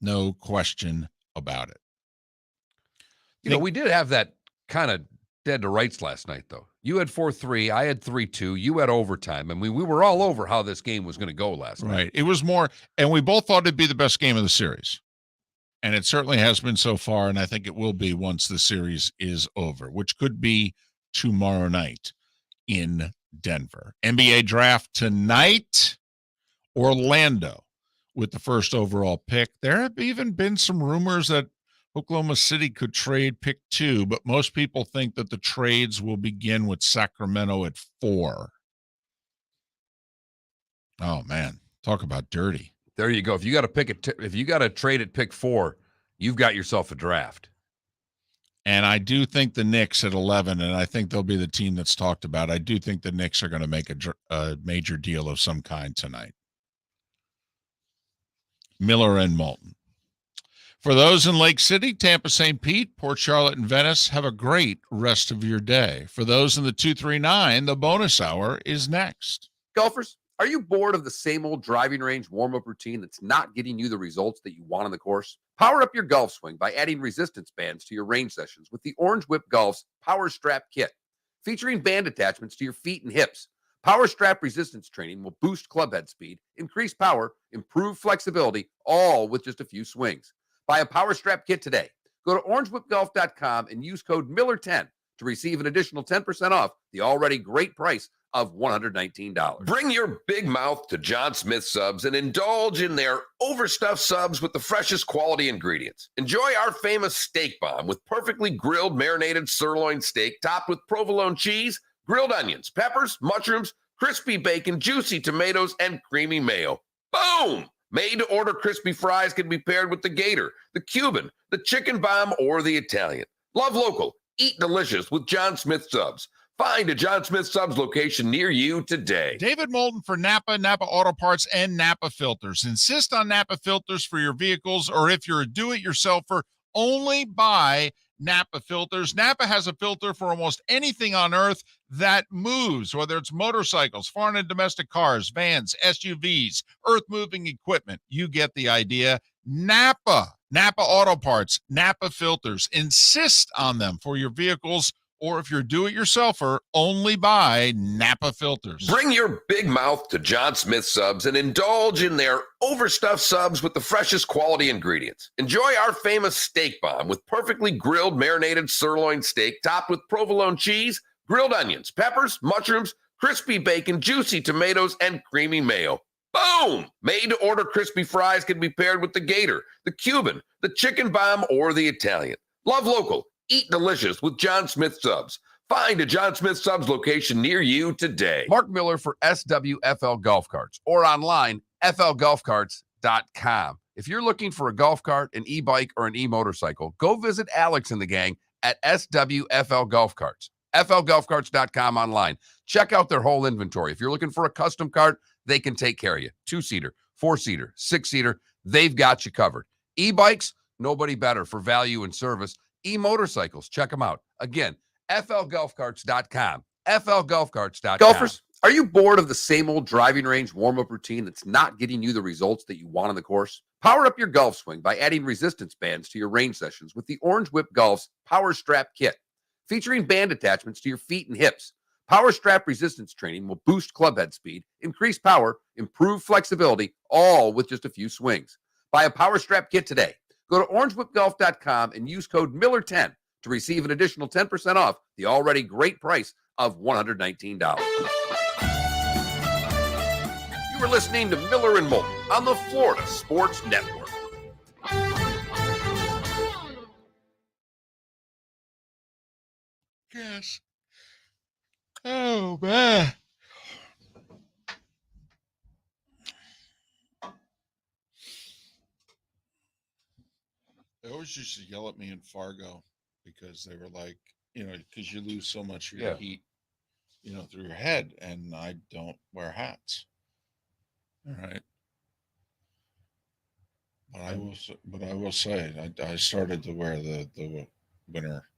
Speaker 3: No question about it.
Speaker 4: We did have that kind of dead to rights last night, though. You had 4-3. I had 3-2. You had overtime. I mean, we were all over how this game was going to go last night.
Speaker 3: Right. It was more, and we both thought it'd be the best game of the series. And it certainly has been so far, and I think it will be once the series is over, which could be tomorrow night in Denver. NBA draft tonight, Orlando with the first overall pick. There have even been some rumors that Oklahoma City could trade pick 2, but most people think that the trades will begin with Sacramento at 4. Oh, man. Talk about dirty.
Speaker 4: There you go. If you got to if you got to trade at pick 4, you've got yourself a draft.
Speaker 3: And I do think the Knicks at 11, and I think they'll be the team that's talked about. I do think the Knicks are going to make a major deal of some kind tonight. Miller and Moulton. For those in Lake City, Tampa, St. Pete, Port Charlotte, and Venice, have a great rest of your day. For those in the 239, the bonus hour is next.
Speaker 5: Golfers, are you bored of the same old driving range warm-up routine that's not getting you the results that you want on the course? Power up your golf swing by adding resistance bands to your range sessions with the Orange Whip Golf's Power Strap Kit. Featuring band attachments to your feet and hips, Power Strap resistance training will boost club head speed, increase power, improve flexibility, all with just a few swings. Buy a Power Strap Kit today. Go to orangewhipgolf.com and use code Miller10 to receive an additional 10% off the already great price of $119.
Speaker 6: Bring your big mouth to Jon Smith Subs and indulge in their overstuffed subs with the freshest quality ingredients. Enjoy our famous steak bomb with perfectly grilled marinated sirloin steak topped with provolone cheese, grilled onions, peppers, mushrooms, crispy bacon, juicy tomatoes, and creamy mayo. Boom! Made-to-order crispy fries can be paired with the Gator, the Cuban, the Chicken Bomb, or the Italian. Love local. Eat delicious with Jon Smith Subs. Find a Jon Smith Subs location near you today.
Speaker 3: David Moulton for Napa, Napa Auto Parts, and Napa Filters. Insist on Napa filters for your vehicles, or if you're a do-it-yourselfer, only buy Napa filters. Napa has a filter for almost anything on earth that moves, whether it's motorcycles, foreign and domestic cars, vans, SUVs, earth-moving equipment. You get the idea. Napa Auto Parts, Napa filters. Insist on them for your vehicles, or if you're do-it-yourselfer, only buy Napa filters.
Speaker 6: Bring your big mouth to Jon Smith Subs and indulge in their overstuffed subs with the freshest quality ingredients. Enjoy our famous steak bomb with perfectly grilled marinated sirloin steak topped with provolone cheese, grilled onions, peppers, mushrooms, crispy bacon, juicy tomatoes, and creamy mayo. Boom! Made-to-order crispy fries can be paired with the Gator, the Cuban, the Chicken Bomb, or the Italian. Love local. Eat delicious with Jon Smith Subs. Find a Jon Smith Subs location near you today.
Speaker 4: Mark Miller for SWFL Golf Carts, or online, flgolfcarts.com. SwFGolfCarts.com. If you're looking for a golf cart, an e-bike, or an e-motorcycle, go visit Alex and the gang at SWFL Golf Carts. FLGolfCarts.com online. Check out their whole inventory. If you're looking for a custom cart, they can take care of you. 2-seater, 4-seater, 6-seater, they've got you covered. E-bikes, nobody better for value and service. E-motorcycles, check them out. Again, FLGolfCarts.com. FLGolfCarts.com.
Speaker 5: Golfers, are you bored of the same old driving range warm-up routine that's not getting you the results that you want on the course? Power up your golf swing by adding resistance bands to your range sessions with the Orange Whip Golf's Power Strap Kit. Featuring band attachments to your feet and hips, Power Strap resistance training will boost club head speed, increase power, improve flexibility, all with just a few swings. Buy a Power Strap Kit today. Go to orangewhipgolf.com and use code Miller10 to receive an additional 10% off the already great price of $119. You were listening to Miller and Moulton on the Florida Sports Network.
Speaker 3: Yes. Oh, man. They always used to yell at me in Fargo because they were like, because you lose so much of your heat, through your head, and I don't wear hats. All right. But I will say, I started to wear the winter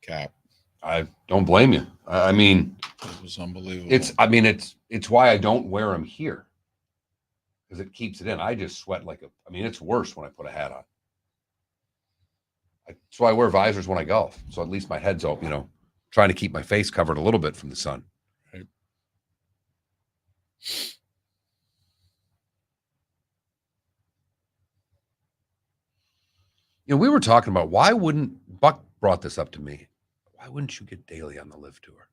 Speaker 3: cap.
Speaker 4: I don't blame you. I mean,
Speaker 3: it was unbelievable.
Speaker 4: It's why I don't wear them here, because it keeps it in. I just sweat it's worse when I put a hat on. That's why I wear visors when I golf. So at least my head's open, trying to keep my face covered a little bit from the sun.
Speaker 3: Right.
Speaker 4: We were talking about Buck brought this up to me. Why wouldn't you get Daly on the Live Tour?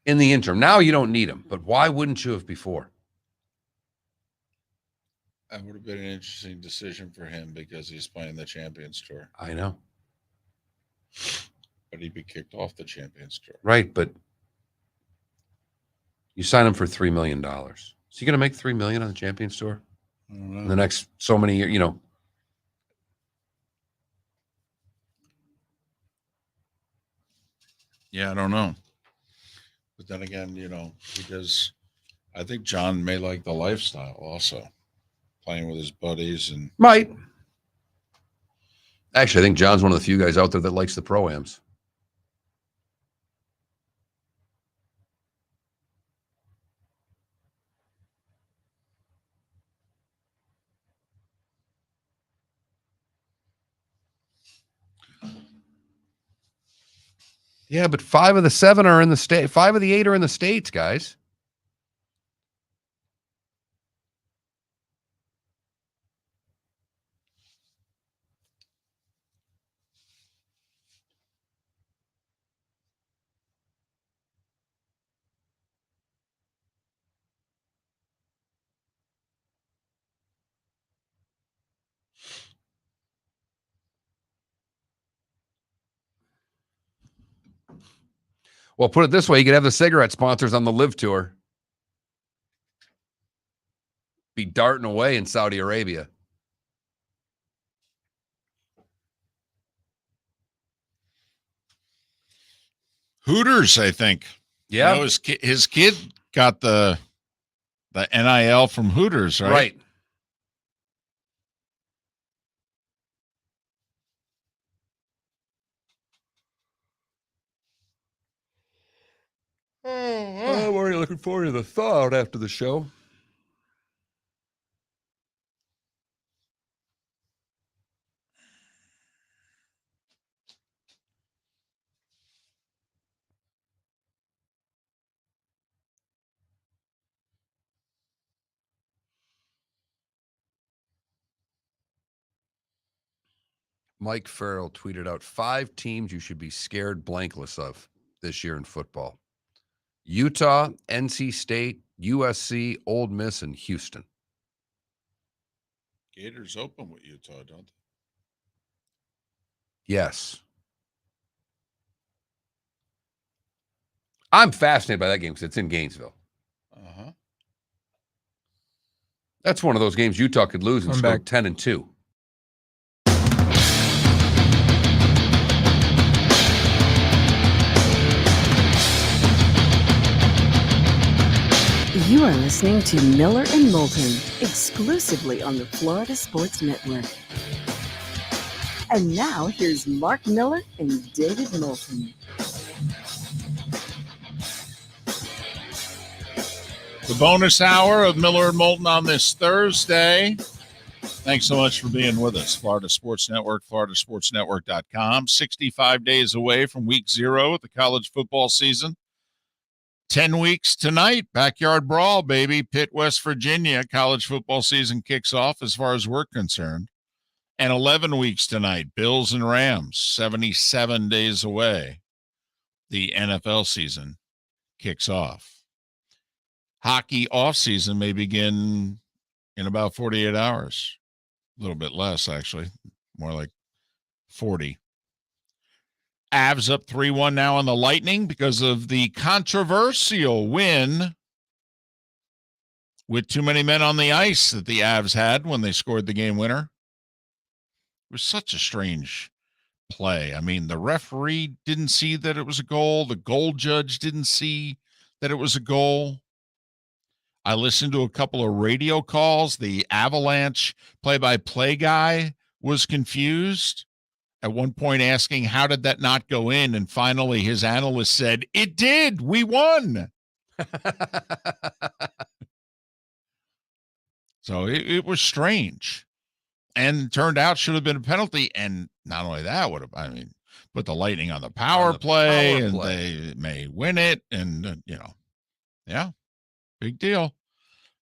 Speaker 4: In the interim. Now you don't need him, but why wouldn't you have before?
Speaker 3: That would have been an interesting decision for him because he's playing the Champions Tour.
Speaker 4: I know.
Speaker 3: But he'd be kicked off the Champions Tour.
Speaker 4: Right, but you sign him for $3 million. Is he going to make $3 million on the Champions Tour?
Speaker 3: I don't know.
Speaker 4: In the next so many years,
Speaker 3: Yeah, I don't know. But then again, because I think John may like the lifestyle also. Playing with his buddies and
Speaker 4: might. Actually, I think John's one of the few guys out there that likes the pro-ams. Yeah, but 5 of the 7 are in the state. 5 of the 8 are in the States, guys. Well, put it this way, you could have the cigarette sponsors on the Live Tour. Be darting away in Saudi Arabia.
Speaker 3: Hooters, I think.
Speaker 4: Yeah.
Speaker 3: His kid got the NIL from Hooters, right?
Speaker 4: Right. I'm already looking forward to the thaw out after the show. Mike Farrell tweeted out 5 teams you should be scared blankless of this year in football. Utah, NC State, USC, Ole Miss, and Houston.
Speaker 3: Gators open with Utah, don't they?
Speaker 4: Yes. I'm fascinated by that game because it's in Gainesville.
Speaker 3: Uh-huh.
Speaker 4: That's one of those games Utah could lose and
Speaker 7: Come
Speaker 4: still
Speaker 7: back.
Speaker 4: 10-2.
Speaker 2: You are listening to Miller and Moulton, exclusively on the Florida Sports Network. And now here's Mark Miller and David Moulton.
Speaker 3: The bonus hour of Miller and Moulton on this Thursday. Thanks so much for being with us. Florida Sports Network, floridasportsnetwork.com. 65 days away from week 0 of the college football season. 10 weeks tonight, backyard brawl, baby. Pitt, West Virginia, college football season kicks off as far as we're concerned. And 11 weeks tonight, Bills and Rams, 77 days away. The NFL season kicks off. Hockey offseason may begin in about 48 hours. A little bit less, actually. More like 40. Avs up 3-1 now on the Lightning because of the controversial win with too many men on the ice that the Avs had when they scored the game winner. It was such a strange play. I mean, the referee didn't see that it was a goal. The goal judge didn't see that it was a goal. I listened to a couple of radio calls. The Avalanche play-by-play guy was confused. At one point asking, how did that not go in? And finally, his analyst said, it did. We won. So it was strange. And turned out should have been a penalty. And not only that, put the Lightning on the power play, and they may win it. And, yeah, big deal.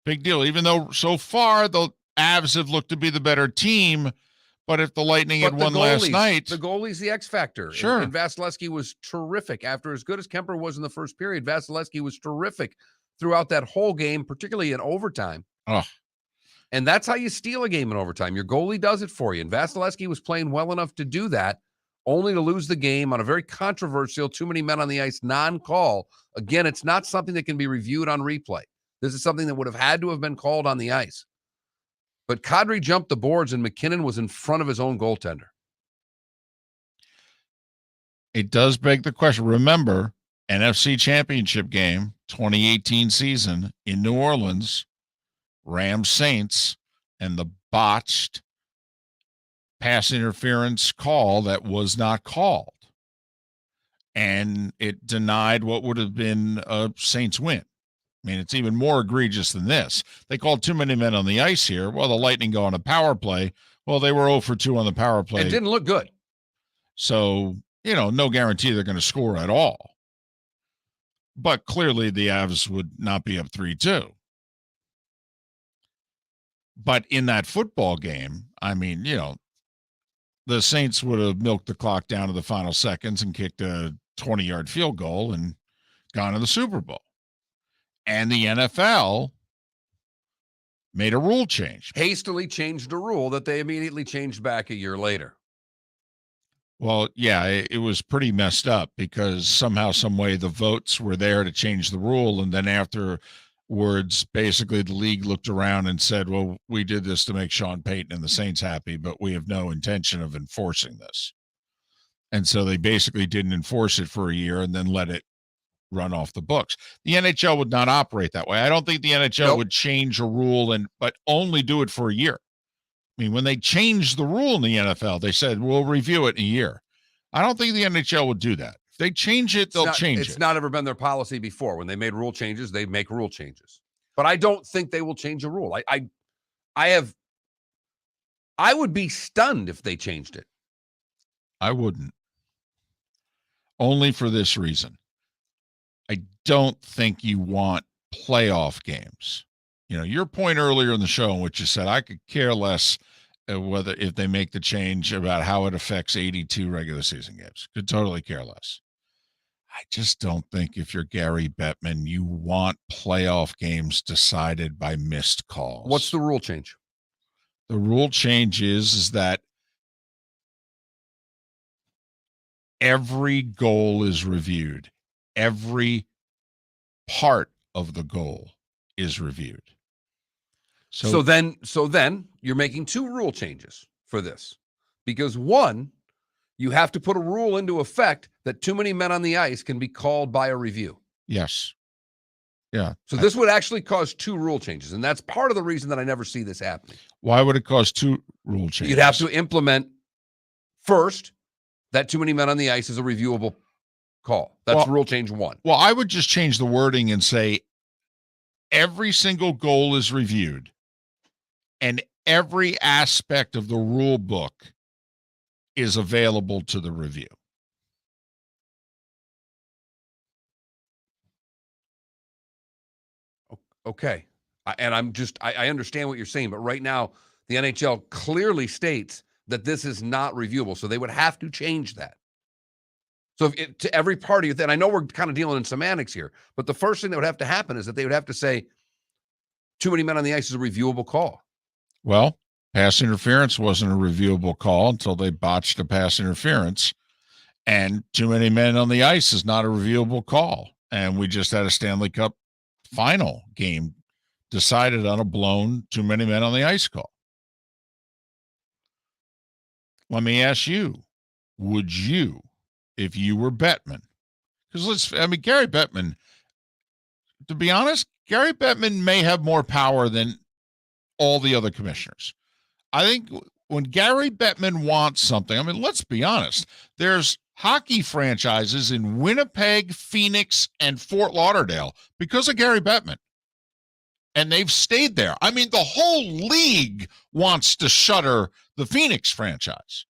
Speaker 3: Big deal. Even though so far the Avs have looked to be the better team. But if the Lightning had won last night.
Speaker 4: The goalie's the X factor.
Speaker 3: Sure.
Speaker 4: And Vasilevsky was terrific. After as good as Kemper was in the first period, Vasilevsky was terrific throughout that whole game, particularly in overtime.
Speaker 3: Oh.
Speaker 4: And that's how you steal a game in overtime. Your goalie does it for you. And Vasilevsky was playing well enough to do that, only to lose the game on a very controversial, too many men on the ice non-call. Again, it's not something that can be reviewed on replay. This is something that would have had to have been called on the ice. But Kadri jumped the boards, and McKinnon was in front of his own goaltender.
Speaker 3: It does beg the question. Remember, NFC Championship game, 2018 season in New Orleans, Rams Saints, and the botched pass interference call that was not called. And it denied what would have been a Saints win. I mean, it's even more egregious than this. They called too many men on the ice here. Well, the Lightning go on a power play. Well, they were 0 for 2 on the power play.
Speaker 4: It didn't look good.
Speaker 3: So, no guarantee they're going to score at all. But clearly the Avs would not be up 3-2. But in that football game, I mean, the Saints would have milked the clock down to the final seconds and kicked a 20-yard field goal and gone to the Super Bowl. And the NFL made a rule change.
Speaker 4: Hastily changed a rule that they immediately changed back a year later.
Speaker 3: Well, yeah, it was pretty messed up because somehow, some way, the votes were there to change the rule. And then afterwards, basically, the league looked around and said, well, we did this to make Sean Payton and the Saints happy, but we have no intention of enforcing this. And so they basically didn't enforce it for a year and then let it run off the books. The NHL would not operate that way. I don't think the NHL would change a rule but only do it for a year. I mean, when they changed the rule in the NFL, they said, we'll review it in a year. I don't think the NHL would do that. If they change it, they'll change it.
Speaker 4: It's not ever been their policy before. When they made rule changes, they make rule changes. But I don't think they will change a rule. I would be stunned if they changed it.
Speaker 3: I wouldn't. Only for this reason. I don't think you want playoff games. Your point earlier in the show in which you said I could care less if they make the change about how it affects 82 regular season games. Could totally care less. I just don't think if you're Gary Bettman, you want playoff games decided by missed calls.
Speaker 4: What's the rule change?
Speaker 3: The rule change is that every goal is reviewed. Every part of the goal is reviewed.
Speaker 4: So then you're making two rule changes for this. Because one, you have to put a rule into effect that too many men on the ice can be called by a review.
Speaker 3: Yes. Yeah.
Speaker 4: So this would actually cause two rule changes, and that's part of the reason that I never see this happening.
Speaker 3: Why would it cause two rule changes?
Speaker 4: You'd have to implement first that too many men on the ice is a reviewable call. That's rule change one.
Speaker 3: Well, I would just change the wording and say every single goal is reviewed and every aspect of the rule book is available to the review.
Speaker 4: Okay. I understand what you're saying, but right now the NHL clearly states that this is not reviewable. So they would have to change that. So to every party, and I know we're kind of dealing in semantics here, but the first thing that would have to happen is that they would have to say too many men on the ice is a reviewable call.
Speaker 3: Well, pass interference wasn't a reviewable call until they botched a pass interference, and too many men on the ice is not a reviewable call. And we just had a Stanley Cup final game decided on a blown too many men on the ice call. Let me ask you, would you, if you were Bettman, because Gary Bettman, to be honest, Gary Bettman may have more power than all the other commissioners. I think when Gary Bettman wants something, let's be honest, there's hockey franchises in Winnipeg, Phoenix, and Fort Lauderdale because of Gary Bettman. And they've stayed there. The whole league wants to shutter the Phoenix franchise.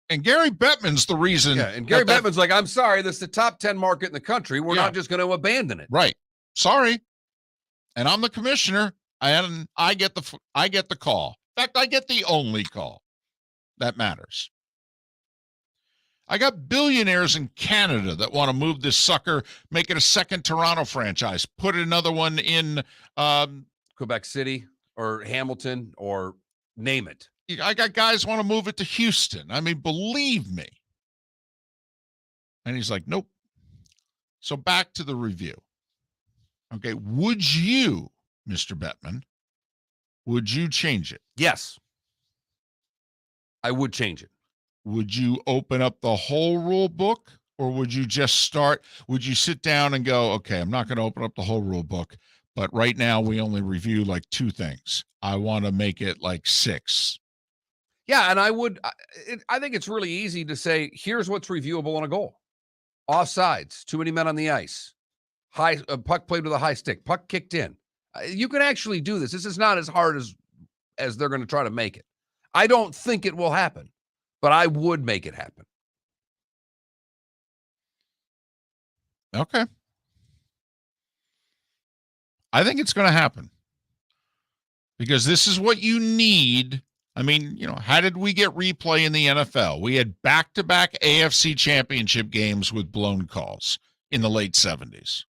Speaker 3: And Gary Bettman's the reason.
Speaker 4: Yeah, and Gary Bettman's like, I'm sorry, this is the top 10 market in the country. We're not just going to abandon it.
Speaker 3: Right. Sorry. And I'm the commissioner, and I get the call. In fact, I get the only call that matters. I got billionaires in Canada that want to move this sucker, make it a second Toronto franchise, put another one in
Speaker 4: Quebec City or Hamilton or name it.
Speaker 3: I got guys want to move it to Houston. Believe me. And he's like, nope. So back to the review. Okay, would you, Mr. Bettman, would you change it?
Speaker 4: Yes. I would change it.
Speaker 3: Would you open up the whole rule book, or would you just would you sit down and go, okay, I'm not going to open up the whole rule book, but right now we only review like 2 things. I want to make it like 6.
Speaker 4: Yeah, and I think it's really easy to say, here's what's reviewable on a goal. Offsides, too many men on the ice, high puck played with a high stick, puck kicked in. You can actually do this. This is not as hard as they're going to try to make it. I don't think it will happen, but I would make it happen.
Speaker 3: Okay. I think it's going to happen because this is what you need. How did we get replay in the NFL? We had back-to-back AFC championship games with blown calls in the late 70s.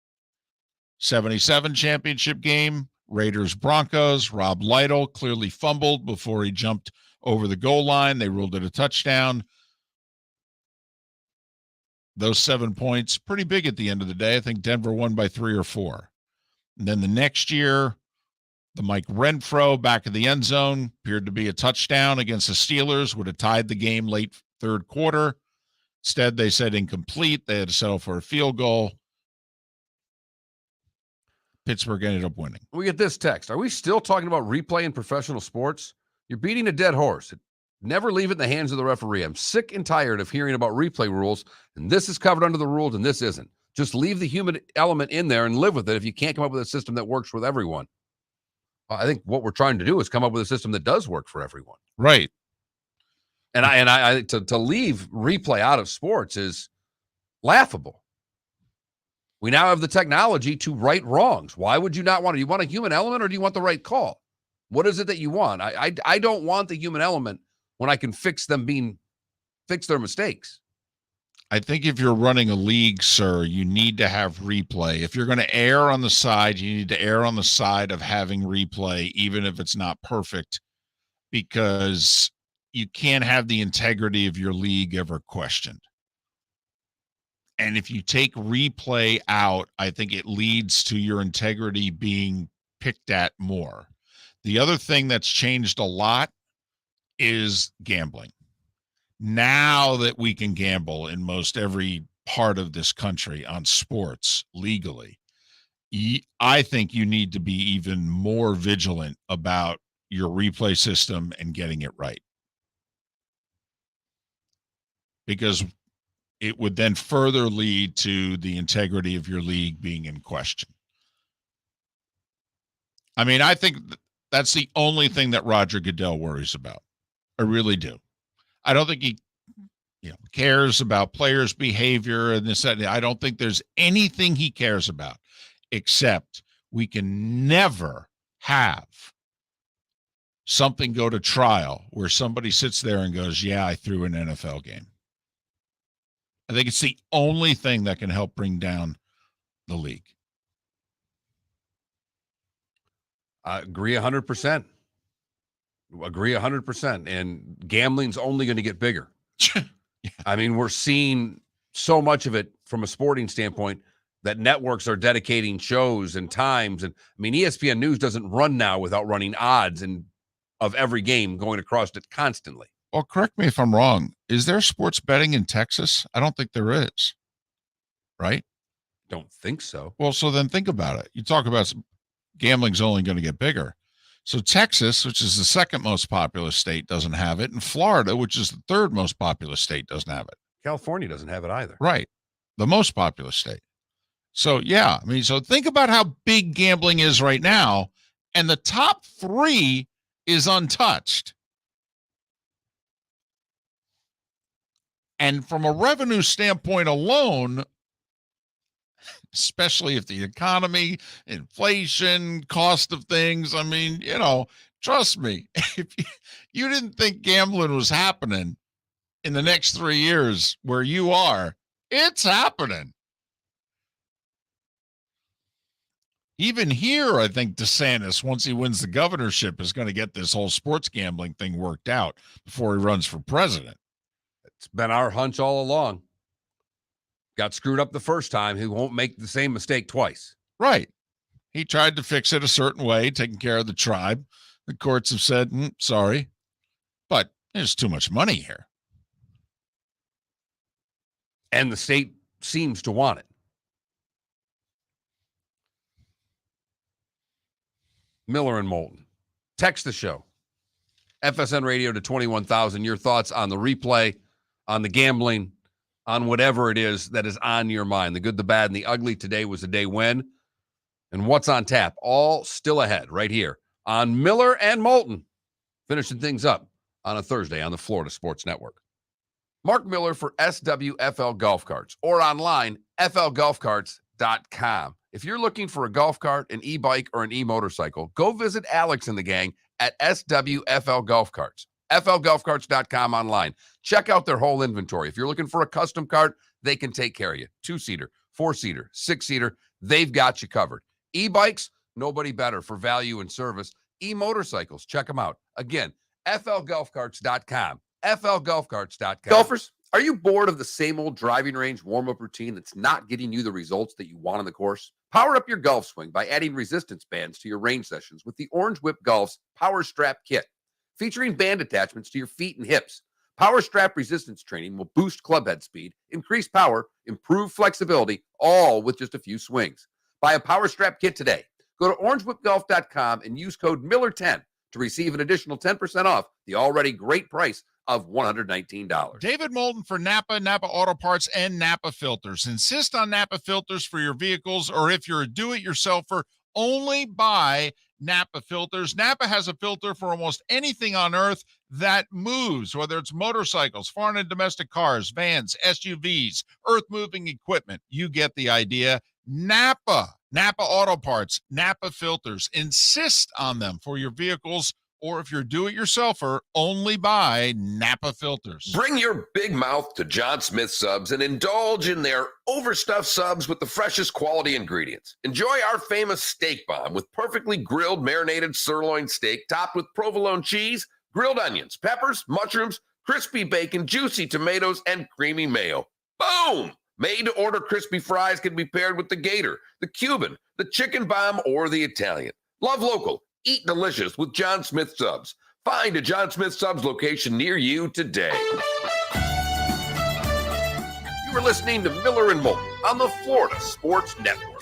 Speaker 3: 77 championship game, Raiders-Broncos. Rob Lytle clearly fumbled before he jumped over the goal line. They ruled it a touchdown. Those 7 points, pretty big at the end of the day. I think Denver won by 3 or 4. And then the next year, the Mike Renfro back in the end zone appeared to be a touchdown against the Steelers, would have tied the game late third quarter. Instead, they said incomplete. They had to settle for a field goal. Pittsburgh ended up winning.
Speaker 4: We get this text. Are we still talking about replay in professional sports? You're beating a dead horse. Never leave it in the hands of the referee. I'm sick and tired of hearing about replay rules, and this is covered under the rules, and this isn't. Just leave the human element in there and live with it if you can't come up with a system that works with everyone. I think what we're trying to do is come up with a system that does work for everyone.
Speaker 3: Right.
Speaker 4: And I to leave replay out of sports is laughable. We now have the technology to right wrongs. Why would you not want it? You want a human element, or do you want the right call? What is it that you want? I don't want the human element when I can fix their mistakes.
Speaker 3: I think if you're running a league, sir, you need to have replay. If you're going to err on the side, you need to err on the side of having replay, even if it's not perfect, because you can't have the integrity of your league ever questioned. And if you take replay out, I think it leads to your integrity being picked at more. The other thing that's changed a lot is gambling. Now that we can gamble in most every part of this country on sports legally, I think you need to be even more vigilant about your replay system and getting it right. Because it would then further lead to the integrity of your league being in question. I mean, I think that's the only thing that Roger Goodell worries about. I really do. I don't think he cares about players' behavior and this, that. I don't think there's anything he cares about, except we can never have something go to trial where somebody sits there and goes, yeah, I threw an NFL game. I think it's the only thing that can help bring down the league.
Speaker 4: I agree 100%. Agree 100%. And gambling's only going to get bigger.
Speaker 3: Yeah.
Speaker 4: I mean, we're seeing so much of it from a sporting standpoint that networks are dedicating shows and times. And I mean, ESPN News doesn't run now without running odds and of every game going across it constantly.
Speaker 3: Well, correct me if I'm wrong. Is there sports betting in Texas? I don't think there is. Right?
Speaker 4: Don't think so.
Speaker 3: Well, so then think about it. You talk about gambling's only going to get bigger. So Texas, which is the second most populous state, doesn't have it. And Florida, which is the third most populous state, doesn't have it.
Speaker 4: California doesn't have it either.
Speaker 3: Right. The most populous state. So, yeah. I mean, so think about how big gambling is right now. And the top 3 is untouched. And from a revenue standpoint alone, especially if the economy, inflation, cost of things, I mean, trust me, if you didn't think gambling was happening in the next 3 years where you are, it's happening. Even here, I think DeSantis, once he wins the governorship, is going to get this whole sports gambling thing worked out before he runs for president.
Speaker 4: It's been our hunch all along. Got screwed up the first time. He won't make the same mistake twice.
Speaker 3: Right. He tried to fix it a certain way, taking care of the tribe. The courts have said, sorry, but there's too much money here.
Speaker 4: And the state seems to want it. Miller and Moulton. Text the show. FSN Radio to 21,000. Your thoughts on the replay, on the gambling, on whatever it is that is on your mind. The good, the bad, and the ugly. Today was a day when. And what's on tap? All still ahead right here on Miller and Moulton. Finishing things up on a Thursday on the Florida Sports Network. Mark Miller for SWFL Golf Carts or online, flgolfcarts.com. If you're looking for a golf cart, an e-bike, or an e-motorcycle, go visit Alex and the gang at SWFL Golf Carts. flgolfcarts.com online. Check out their whole inventory. If you're looking for a custom cart, they can take care of you. 2-seater, 4-seater, 6-seater, they've got you covered. E-bikes, nobody better for value and service. E-motorcycles, check them out. Again, flgolfcarts.com. flgolfcarts.com.
Speaker 5: Golfers, are you bored of the same old driving range warm-up routine that's not getting you the results that you want on the course? Power up your golf swing by adding resistance bands to your range sessions with the Orange Whip Golf's Power Strap Kit. Featuring band attachments to your feet and hips, Power Strap resistance training will boost clubhead speed, increase power, improve flexibility, all with just a few swings. Buy a Power Strap Kit today. Go to orangewhipgolf.com and use code Miller10 to receive an additional 10% off the already great price of $119.
Speaker 3: David Moulton for Napa, Napa Auto Parts, and Napa Filters. Insist on Napa filters for your vehicles, or if you're a do-it-yourselfer, only buy Napa filters. Napa has a filter for almost anything on earth that moves, whether it's motorcycles, foreign and domestic cars, vans, SUVs, earth-moving equipment. You get the idea. Napa Auto Parts, Napa filters. Insist on them for your vehicles, or if you're do-it-yourselfer, only buy Napa filters.
Speaker 6: Bring your big mouth to Jon Smith Subs and indulge in their overstuffed subs with the freshest quality ingredients. Enjoy our famous steak bomb with perfectly grilled marinated sirloin steak topped with provolone cheese, grilled onions, peppers, mushrooms, crispy bacon, juicy tomatoes, and creamy mayo. Boom! Made-to-order crispy fries can be paired with the gator, the Cuban, the chicken bomb, or the Italian. Love local. Eat delicious with John Smith Subs. Find a John Smith Subs location near you today. You are listening to Miller and Moulton on the Florida Sports Network.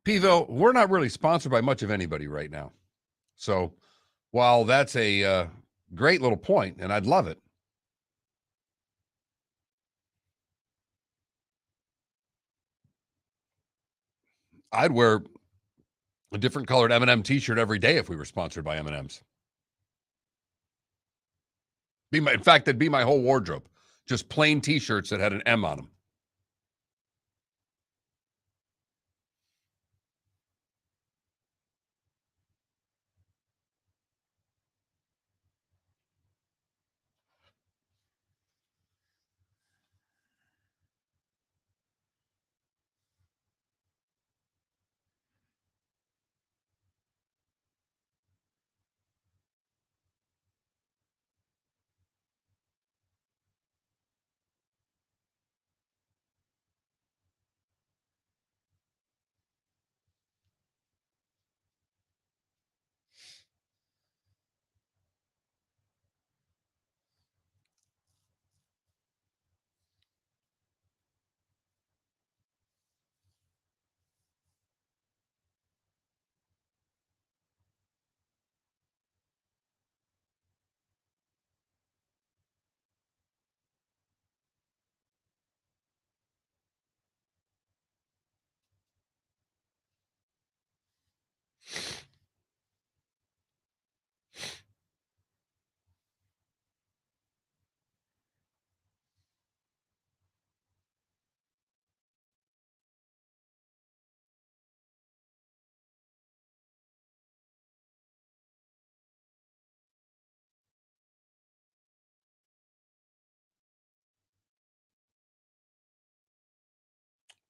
Speaker 4: Pivo, we're not really sponsored by much of anybody right now. So while that's a great little point, and I'd love it, I'd wear a different colored M&M t-shirt every day if we were sponsored by M&Ms. In fact, that'd be my whole wardrobe. Just plain t-shirts that had an M on them.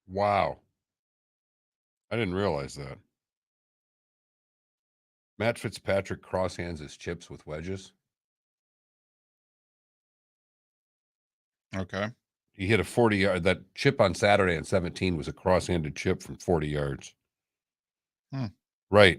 Speaker 4: Wow. I didn't realize that. Matt Fitzpatrick cross-hands his chips with wedges.
Speaker 3: Okay.
Speaker 4: He hit a 40-yard. That chip on Saturday on 17 was a cross-handed chip from 40 yards. Right.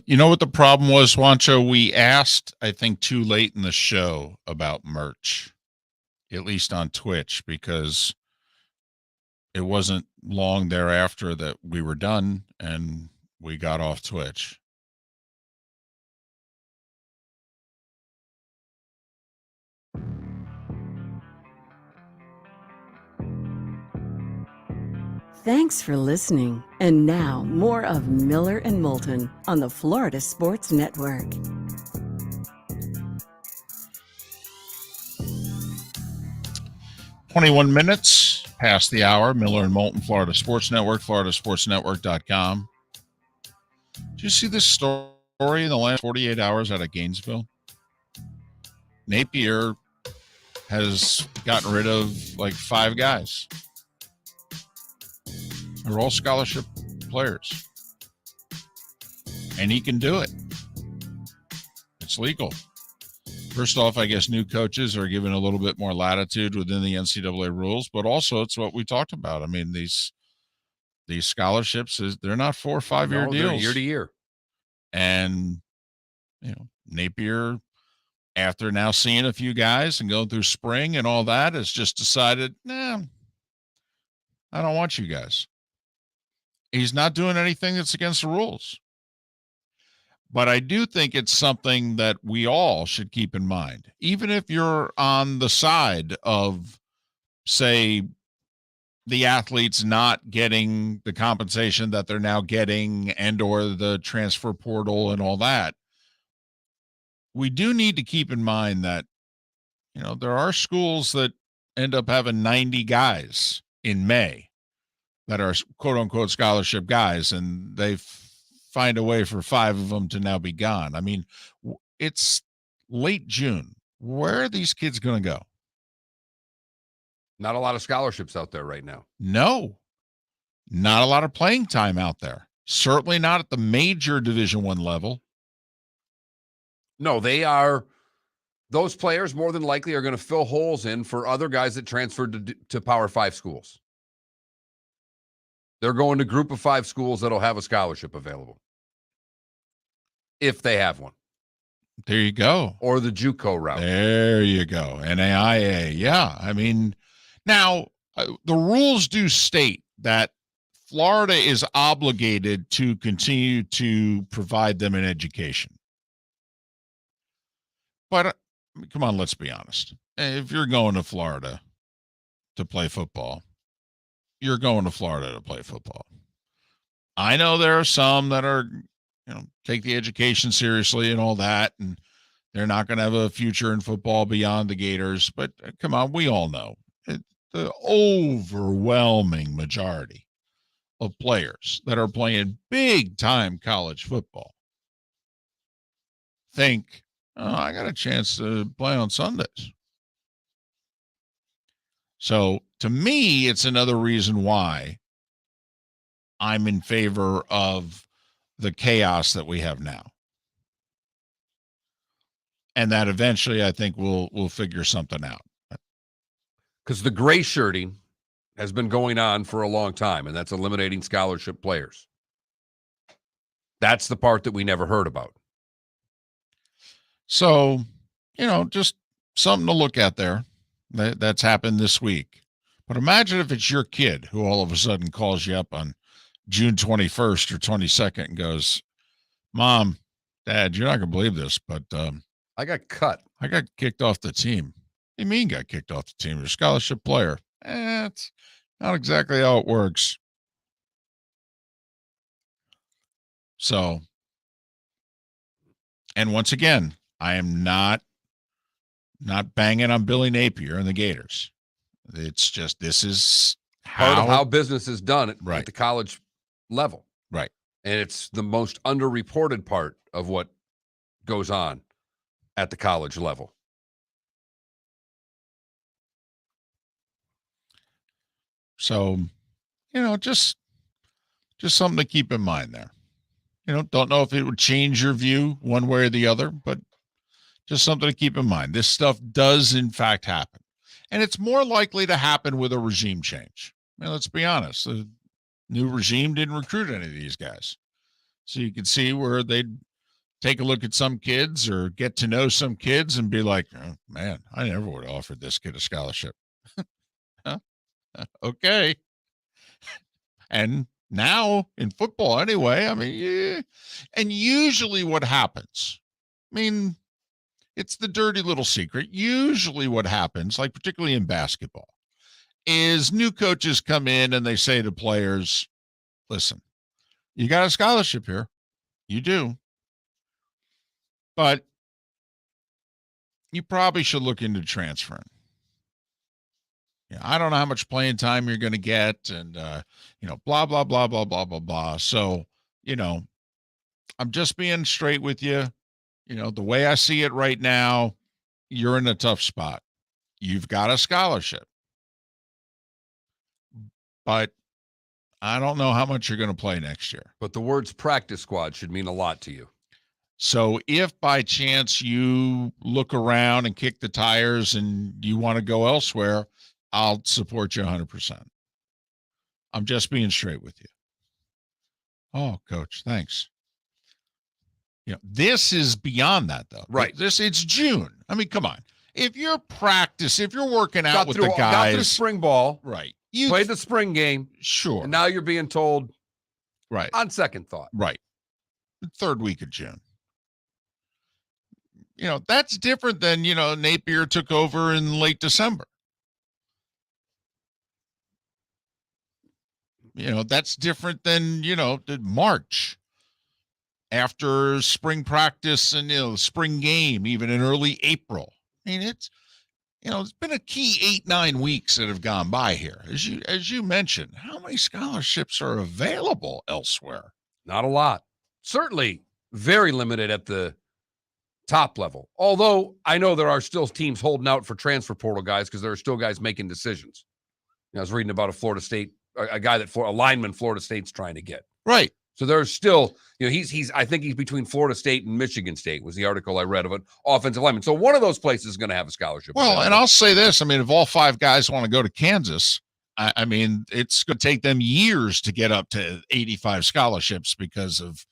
Speaker 3: You know what the problem was, Juancho? We asked, I think, too late in the show about merch. at least on Twitch, because it wasn't long thereafter that we were done and we got off Twitch.
Speaker 2: Thanks for listening. And now, more of Miller and Moulton on the Florida Sports Network.
Speaker 3: "21 minutes past the hour. Miller and Moulton, Florida Sports Network, floridasportsnetwork.com. Did you see this story in the last 48 hours out of Gainesville? Napier has gotten rid of like 5 guys. They're all scholarship players. And he can do it. It's legal. First off, I guess new coaches are given a little bit more latitude within the NCAA rules, but also it's what we talked about. I mean, these scholarships, they're not 4 or 5 year deals.
Speaker 4: They're year to year.
Speaker 3: And, Napier, after now seeing a few guys and going through spring and all that, has just decided, I don't want you guys. He's not doing anything that's against the rules. But I do think it's something that we all should keep in mind. Even if you're on the side of, say, the athletes not getting the compensation that they're now getting and or the transfer portal and all that, we do need to keep in mind that, there are schools that end up having 90 guys in May that are quote unquote scholarship guys, and they find a way for 5 of them to now be gone. I mean, it's late June. Where are these kids going to go?
Speaker 4: Not a lot of scholarships out there right now.
Speaker 3: No, not a lot of playing time out there. Certainly not at the major Division I level.
Speaker 4: No, those players more than likely are going to fill holes in for other guys that transferred to Power 5 schools. They're going to group of 5 schools that'll have a scholarship available. If they have one.
Speaker 3: There you go.
Speaker 4: Or the JUCO route.
Speaker 3: There you go. NAIA. Yeah. I mean, now the rules do state that Florida is obligated to continue to provide them an education. But come on, let's be honest. If you're going to Florida to play football, you're going to Florida to play football. I know there are some that are, take the education seriously and all that, and they're not going to have a future in football beyond the Gators. But come on, we all know the overwhelming majority of players that are playing big time college football think, I got a chance to play on Sundays. So to me, it's another reason why I'm in favor of the chaos that we have now. And that eventually I think we'll figure something out.
Speaker 4: Because the gray shirting has been going on for a long time, and that's eliminating scholarship players. That's the part that we never heard about.
Speaker 3: So, just something to look at there. That's happened this week. But imagine if it's your kid who all of a sudden calls you up on June 21st or 22nd and goes, "Mom, Dad, you're not going to believe this, but
Speaker 4: I got cut.
Speaker 3: I got kicked off the team." What do you mean got kicked off the team? You're a scholarship player. It's not exactly how it works. So, and once again, I am not banging on Billy Napier and the Gators. It's just, this is
Speaker 4: part of how business is done at
Speaker 3: right.
Speaker 4: the college level.
Speaker 3: Right.
Speaker 4: And it's the most underreported part of what goes on at the college level.
Speaker 3: So, just something to keep in mind there. Don't know if it would change your view one way or the other, but just something to keep in mind. This stuff does in fact happen. And it's more likely to happen with a regime change. I mean, let's be honest. The new regime didn't recruit any of these guys. So you can see where they'd take a look at some kids or get to know some kids and be like, oh, man, I never would have offered this kid a scholarship. Okay. And now in football anyway, I mean, yeah. And usually what happens, I mean, it's the dirty little secret. Usually what happens, like particularly in basketball, is new coaches come in and they say to players, listen, you got a scholarship here. You do. But you probably should look into transferring. Yeah, I don't know how much playing time you're going to get and, blah, blah, blah, blah, blah, blah, blah. So, I'm just being straight with you. The way I see it right now, you're in a tough spot. You've got a scholarship. But I don't know how much you're going to play next year.
Speaker 4: But the words practice squad should mean a lot to you.
Speaker 3: So if by chance you look around and kick the tires and you want to go elsewhere, I'll support you 100%. I'm just being straight with you. Oh, coach, thanks. This is beyond that, though.
Speaker 4: Right.
Speaker 3: It's June. I mean, come on. If you're working out with the guys.
Speaker 4: Got through spring ball.
Speaker 3: Right.
Speaker 4: You played the spring game.
Speaker 3: Sure.
Speaker 4: And now you're being told.
Speaker 3: Right.
Speaker 4: On second thought.
Speaker 3: Right. The third week of June. That's different than, Napier took over in late December. That's different than, March after spring practice and, the spring game, even in early April. I mean, it's been a key 8-9 weeks that have gone by here. As you mentioned, how many scholarships are available elsewhere?
Speaker 4: Not a lot. Certainly very limited at the top level. Although I know there are still teams holding out for transfer portal guys because there are still guys making decisions. I was reading about a Florida State, a guy that a lineman Florida State's trying to get.
Speaker 3: Right.
Speaker 4: So there's still, I think he's between Florida State and Michigan State was the article I read of an offensive lineman. So one of those places is going to have a scholarship.
Speaker 3: Well, and I'll say this. I mean, if all 5 guys want to go to Kansas, I mean, it's going to take them years to get up to 85 scholarships because of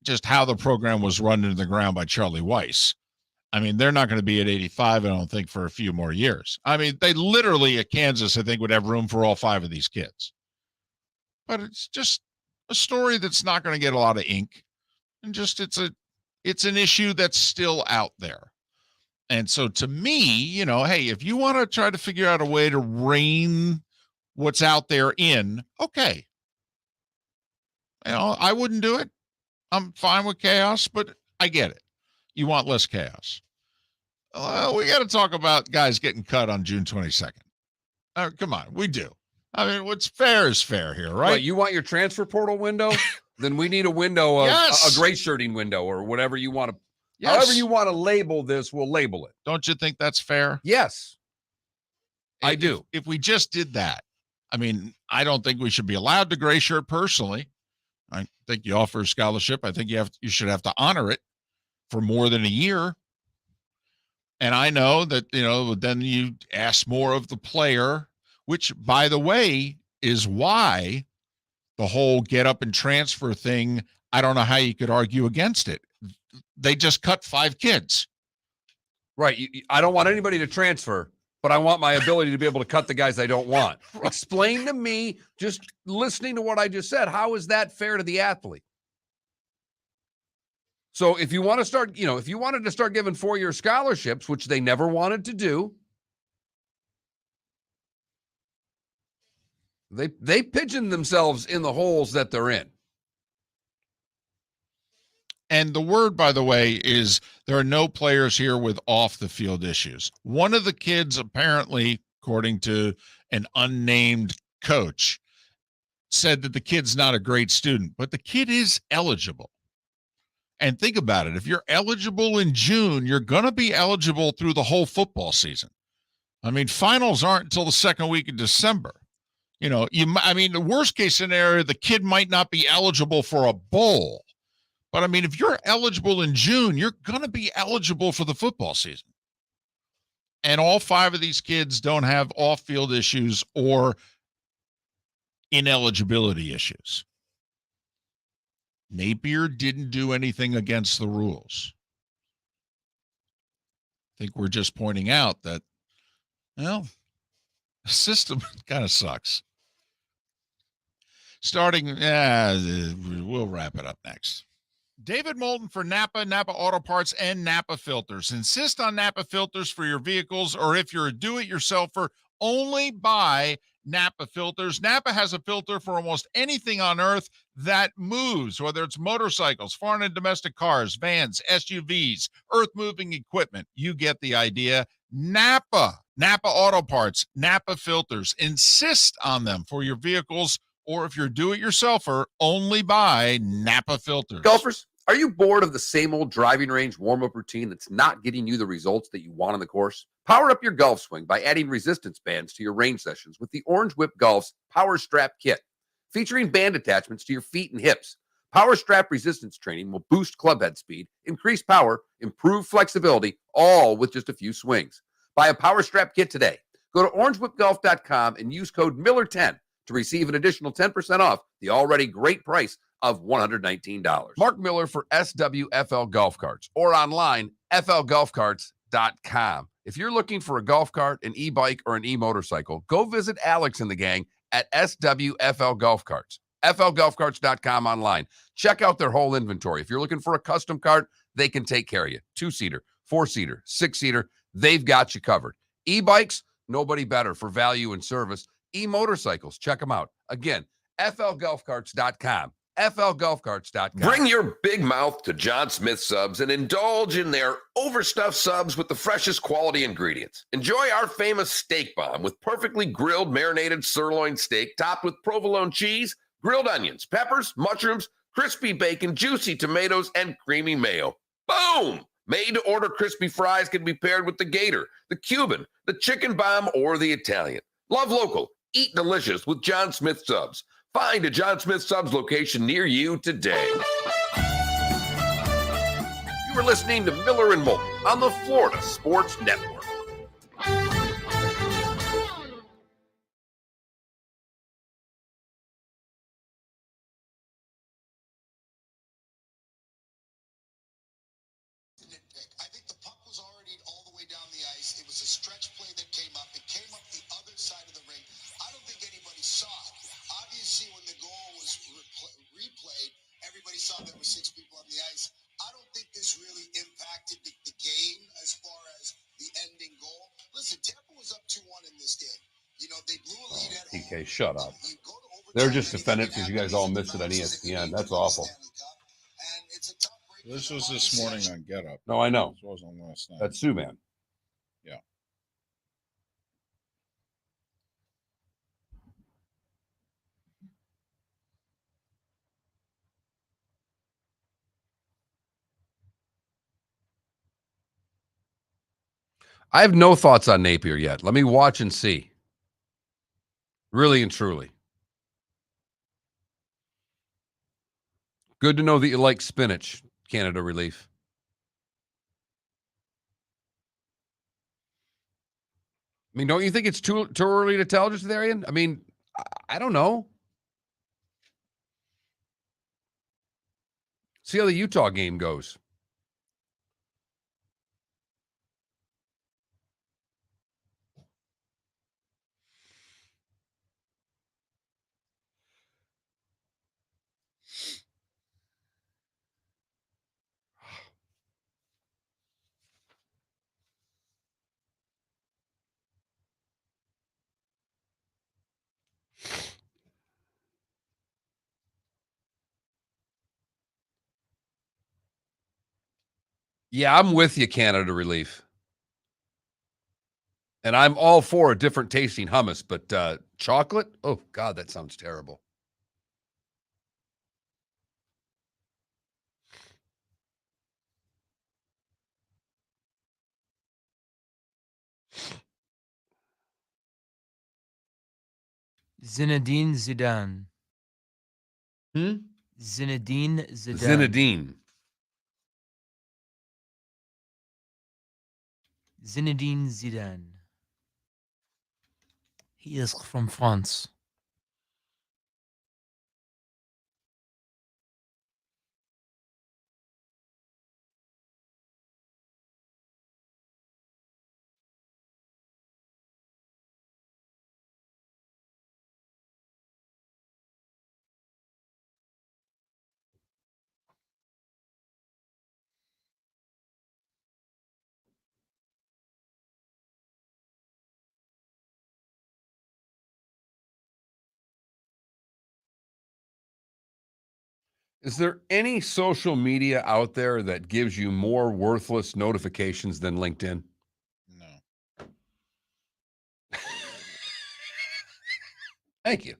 Speaker 3: just how the program was run into the ground by Charlie Weiss. I mean, they're not going to be at 85, I don't think, for a few more years. I mean, they literally at Kansas, I think, would have room for all 5 of these kids. But it's just a story that's not going to get a lot of ink. And just it's an issue that's still out there. And so to me, hey, if you want to try to figure out a way to rein what's out there in, okay. I wouldn't do it. I'm fine with chaos, but I get it. You want less chaos. Well, we got to talk about guys getting cut on June 22nd. Come on, we do. I mean, what's fair is fair here, right?
Speaker 4: You want your transfer portal window? Then we need a window of
Speaker 3: Yes.
Speaker 4: a gray shirting window or whatever you want to.
Speaker 3: Yes.
Speaker 4: However you want to label this, we'll label it.
Speaker 3: Don't you think that's fair?
Speaker 4: Yes, I do.
Speaker 3: If we just did that, I mean, I don't think we should be allowed to gray shirt personally. I think you offer a scholarship. I think you should have to honor it for more than a year. And I know that, then you ask more of the player, which, by the way, is why the whole get up and transfer thing, I don't know how you could argue against it. They just cut 5 kids.
Speaker 4: Right. I don't want anybody to transfer, but I want my ability to be able to cut the guys I don't want. Right. Explain to me, just listening to what I just said, how is that fair to the athlete? So if you want to start, if you wanted to start giving 4-year scholarships, which they never wanted to do, they pigeon themselves in the holes that they're in.
Speaker 3: And the word, by the way, is there are no players here with off-the-field issues. One of the kids, apparently, according to an unnamed coach, said that the kid's not a great student, but the kid is eligible. And think about it. If you're eligible in June, you're going to be eligible through the whole football season. I mean, finals aren't until the second week of December. The worst case scenario, the kid might not be eligible for a bowl. But I mean, if you're eligible in June, you're going to be eligible for the football season. And all 5 of these kids don't have off-field issues or ineligibility issues. Napier didn't do anything against the rules. I think we're just pointing out that, well, the system kind of sucks. We'll wrap it up next. David Moulton for Napa, Napa Auto Parts, and Napa Filters. Insist on Napa Filters for your vehicles, or if you're a do-it-yourselfer, only buy Napa Filters. Napa has a filter for almost anything on earth that moves, whether it's motorcycles, foreign and domestic cars, vans, SUVs, earth-moving equipment. You get the idea. Napa Auto Parts, Napa Filters. Insist on them for your vehicles, or if you're do-it-yourselfer, only buy Napa Filters.
Speaker 5: Golfers, are you bored of the same old driving range warm-up routine that's not getting you the results that you want on the course? Power up your golf swing by adding resistance bands to your range sessions with the Orange Whip Golf's Power Strap Kit. Featuring band attachments to your feet and hips, Power Strap resistance training will boost clubhead speed, increase power, improve flexibility, all with just a few swings. Buy a Power Strap Kit today. Go to orangewhipgolf.com and use code Miller10 to receive an additional 10% off the already great price of $119.
Speaker 4: Mark Miller for SWFL Golf Carts, or online, flgolfcarts.com. If you're looking for a golf cart, an e-bike, or an e-motorcycle, go visit Alex and the gang at SWFL Golf Carts. flgolfcarts.com online. Check out their whole inventory. If you're looking for a custom cart, they can take care of you. 2-seater, 4-seater, 6-seater, they've got you covered. E-bikes, nobody better for value and service. E-motorcycles, check them out. Again, flgolfcarts.com. flgolfcarts.com.
Speaker 6: Bring your big mouth to Jon Smith Subs and indulge in their overstuffed subs with the freshest quality ingredients. Enjoy our famous steak bomb with perfectly grilled marinated sirloin steak topped with provolone cheese, grilled onions, peppers, mushrooms, crispy bacon, juicy tomatoes, and creamy mayo. Boom! Made-to-order crispy fries can be paired with the Gator, the Cuban, the chicken bomb, or the Italian. Love local. Eat delicious with Jon Smith Subs. Find a Jon Smith Subs location near you today.
Speaker 5: You are listening to Miller and Moulton on the Florida Sports Network.
Speaker 12: I think the puck was already all the way down the ice. It was a stretch play that came up. It came up the other side of the ring. I don't think anybody saw it. Obviously, when the goal was replayed, everybody saw there were 6 people on the ice. I don't think this really impacted the game as far as the ending goal. Listen, Tampa was up 2-1 in this game. You know, they blew a lead at home.
Speaker 4: TK, shut up. They're just defending because you guys all missed it on ESPN. That's awful.
Speaker 3: This was this morning on Get Up.
Speaker 4: No, I know.
Speaker 3: This wasn't last night.
Speaker 4: That's Sue Man.
Speaker 3: Yeah.
Speaker 4: I have no thoughts on Napier yet. Let me watch and see. Really and truly. Good to know that you like spinach, Canada Relief. I mean, don't you think it's too early to tell, just Darian? I mean, I don't know. See how the Utah game goes. Yeah, I'm with you, Canada Relief. And I'm all for a different tasting hummus, but chocolate? Oh, God, that sounds terrible.
Speaker 7: Zinedine Zidane. Zinedine Zidane.
Speaker 4: Zinedine.
Speaker 7: Zinedine Zidane. He is from France.
Speaker 4: Is there any social media out there that gives you more worthless notifications than LinkedIn?
Speaker 3: No.
Speaker 4: Thank you.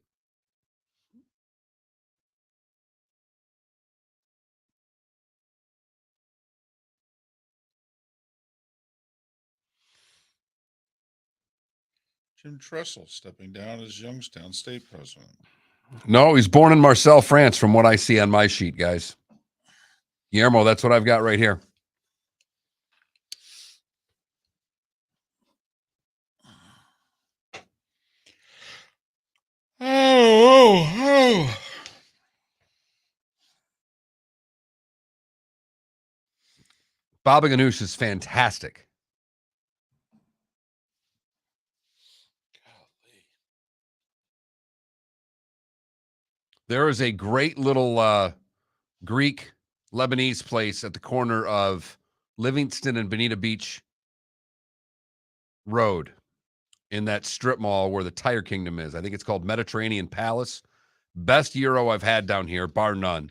Speaker 3: Jim Tressel stepping down as Youngstown State president.
Speaker 4: No, he's born in Marseille, France, from what I see on my sheet, guys. Guillermo, that's what I've got right here.
Speaker 3: Oh.
Speaker 4: Baba Ganoush is fantastic. There is a great little Greek Lebanese place at the corner of Livingston and Bonita Beach Road in that strip mall where the Tire Kingdom is. I think it's called Mediterranean Palace. Best gyro I've had down here, bar none.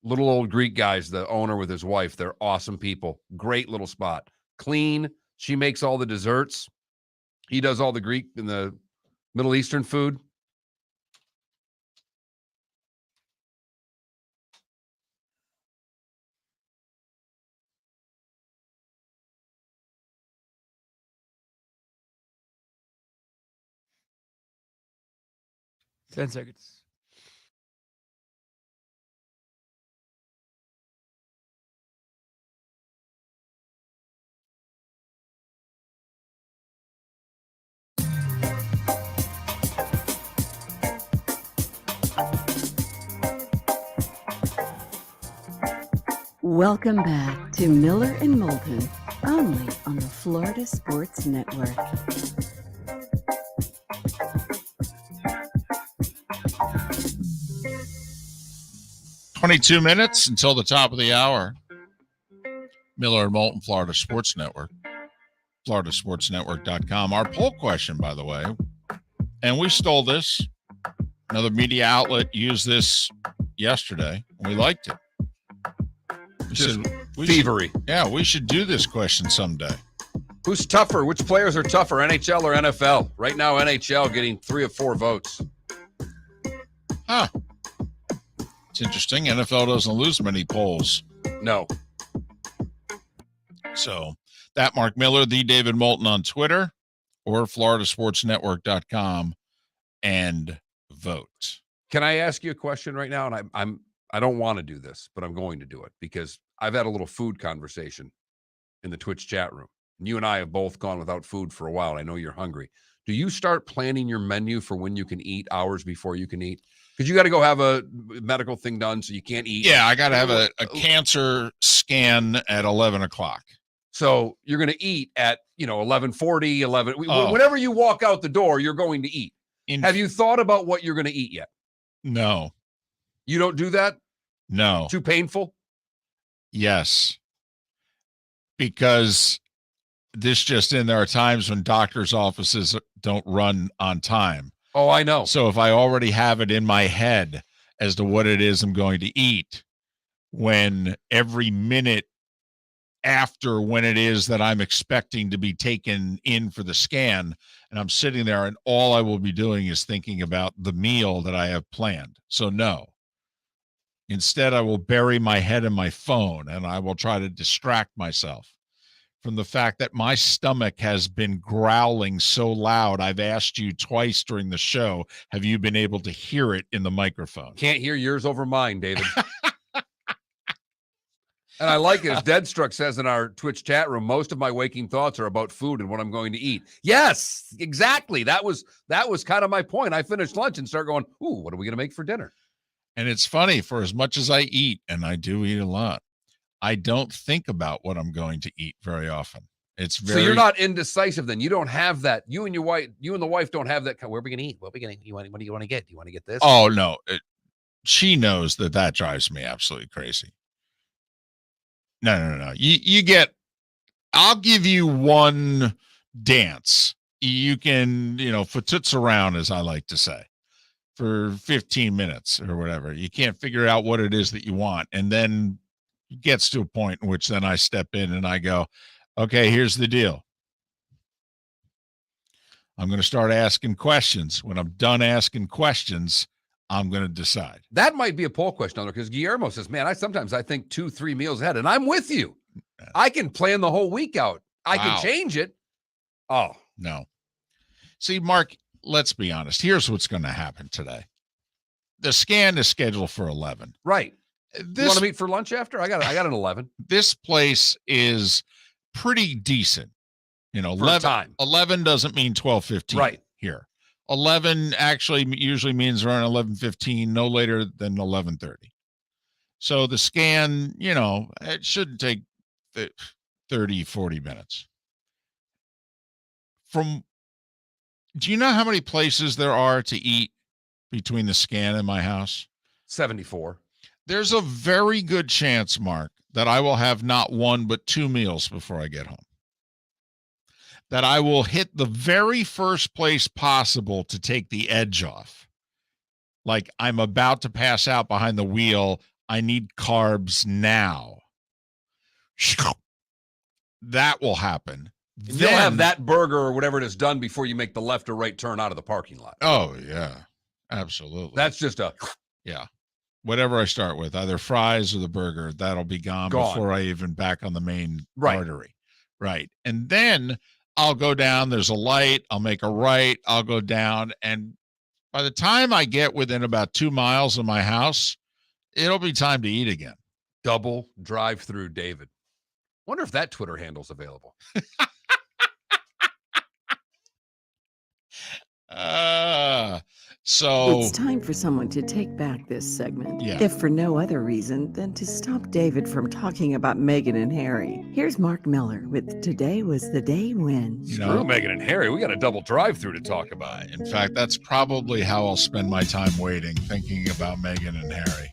Speaker 4: Little old Greek guys, the owner with his wife. They're awesome people. Great little spot. Clean. She makes all the desserts. He does all the Greek and the Middle Eastern food.
Speaker 7: Ten seconds.
Speaker 2: Welcome back to Miller and Moulton, only on the Florida Sports Network.
Speaker 3: $22 minutes until the top of the hour. Miller and Moulton, Florida Sports Network. FloridaSportsNetwork.com. Our poll question, by the way, and we stole this. Another media outlet used this yesterday. And we liked it.
Speaker 4: Thievery.
Speaker 3: We should do this question someday.
Speaker 4: Who's tougher? Which players are tougher, NHL or NFL? Right now, NHL getting 3 of 4 votes.
Speaker 3: Huh. It's interesting. NFL doesn't lose many polls.
Speaker 4: No.
Speaker 3: So that Mark Miller, the David Moulton on Twitter or FloridaSportsNetwork.com and vote.
Speaker 4: Can I ask you a question right now? And I don't want to do this, but I'm going to do it because I've had a little food conversation in the Twitch chat room. And you and I have both gone without food for a while. I know you're hungry. Do you start planning your menu for when you can eat hours before you can eat? Because you got to go have a medical thing done, so you can't eat.
Speaker 3: Yeah, I got to have a cancer scan at 11 o'clock.
Speaker 4: So you're going to eat at, 11:40, 11. Whenever you walk out the door, you're going to eat. Have you thought about what you're going to eat yet?
Speaker 3: No.
Speaker 4: You don't do that?
Speaker 3: No.
Speaker 4: Too painful?
Speaker 3: Yes. Because there are times when doctors' offices don't run on time.
Speaker 4: Oh, I know.
Speaker 3: So if I already have it in my head as to what it is I'm going to eat, when every minute after when it is that I'm expecting to be taken in for the scan, and I'm sitting there and all I will be doing is thinking about the meal that I have planned. So no. Instead, I will bury my head in my phone and I will try to distract myself from the fact that my stomach has been growling so loud. I've asked you twice during the show, have you been able to hear it in the microphone?
Speaker 4: Can't hear yours over mine, David. And I like it, as Deadstruck says in our Twitch chat room, most of my waking thoughts are about food and what I'm going to eat. Yes, exactly. That was kind of my point. I finished lunch and start going, ooh, what are we going to make for dinner?
Speaker 3: And it's funny, for as much as I eat, and I do eat a lot, I don't think about what I'm going to eat very often. So
Speaker 4: you're not indecisive then. You don't have that. You and the wife don't have that. Where are we going to eat? What do you want to get? Do you want to get this?
Speaker 3: Oh, no. She knows that drives me absolutely crazy. No. I'll give you one dance. You can, foot toots around, as I like to say. for 15 minutes or whatever. You can't figure out what it is that you want. And then it gets to a point in which then I step in and I go, okay, here's the deal. I'm going to start asking questions. When I'm done asking questions, I'm going to decide.
Speaker 4: That might be a poll question on there because Guillermo says, man, I think 2-3 meals ahead, and I'm with you. I can plan the whole week out. I can change it. Oh,
Speaker 3: no. See, Mark, let's be honest. Here's what's going to happen today. The scan is scheduled for 11.
Speaker 4: Right. You want to meet for lunch after? I got an 11.
Speaker 3: This place is pretty decent. 11 doesn't mean 12:15
Speaker 4: right
Speaker 3: here. 11 actually usually means around 11:15, no later than 11:30. So the scan, it shouldn't take 30, 40 minutes. Do you know how many places there are to eat between the scan and my house?
Speaker 4: 74.
Speaker 3: There's a very good chance, Mark, that I will have not one but 2 meals before I get home. That I will hit the very first place possible to take the edge off. Like I'm about to pass out behind the wheel. I need carbs now. That will happen.
Speaker 4: You'll have that burger or whatever it is done before you make the left or right turn out of the parking lot.
Speaker 3: Oh, yeah. Absolutely.
Speaker 4: That's just
Speaker 3: yeah. Whatever I start with, either fries or the burger, that'll be gone. Before I even back on the main artery. Right. And then I'll go down. There's a light. I'll make a right. I'll go down. And by the time I get within about 2 miles of my house, it'll be time to eat again.
Speaker 4: Double drive-through David. Wonder if that Twitter handle's available.
Speaker 3: So
Speaker 2: it's time for someone to take back this segment.
Speaker 3: Yeah.
Speaker 2: If for no other reason than to stop David from talking about Meghan and Harry. Here's Mark Miller with Today Was the Day When.
Speaker 4: Screw Meghan and Harry. We got a double drive-through to talk about.
Speaker 3: In fact, that's probably how I'll spend my time waiting, thinking about Meghan and Harry.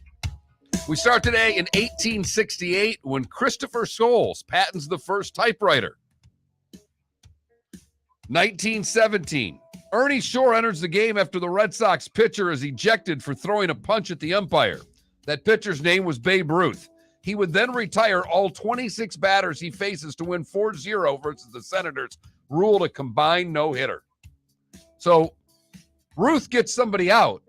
Speaker 4: We start today in 1868 when Christopher Scholes patents the first typewriter. 1917. Ernie Shore enters the game after the Red Sox pitcher is ejected for throwing a punch at the umpire. That pitcher's name was Babe Ruth. He would then retire all 26 batters he faces to win 4-0 versus the Senators, ruled a combined no-hitter. So Ruth gets somebody out,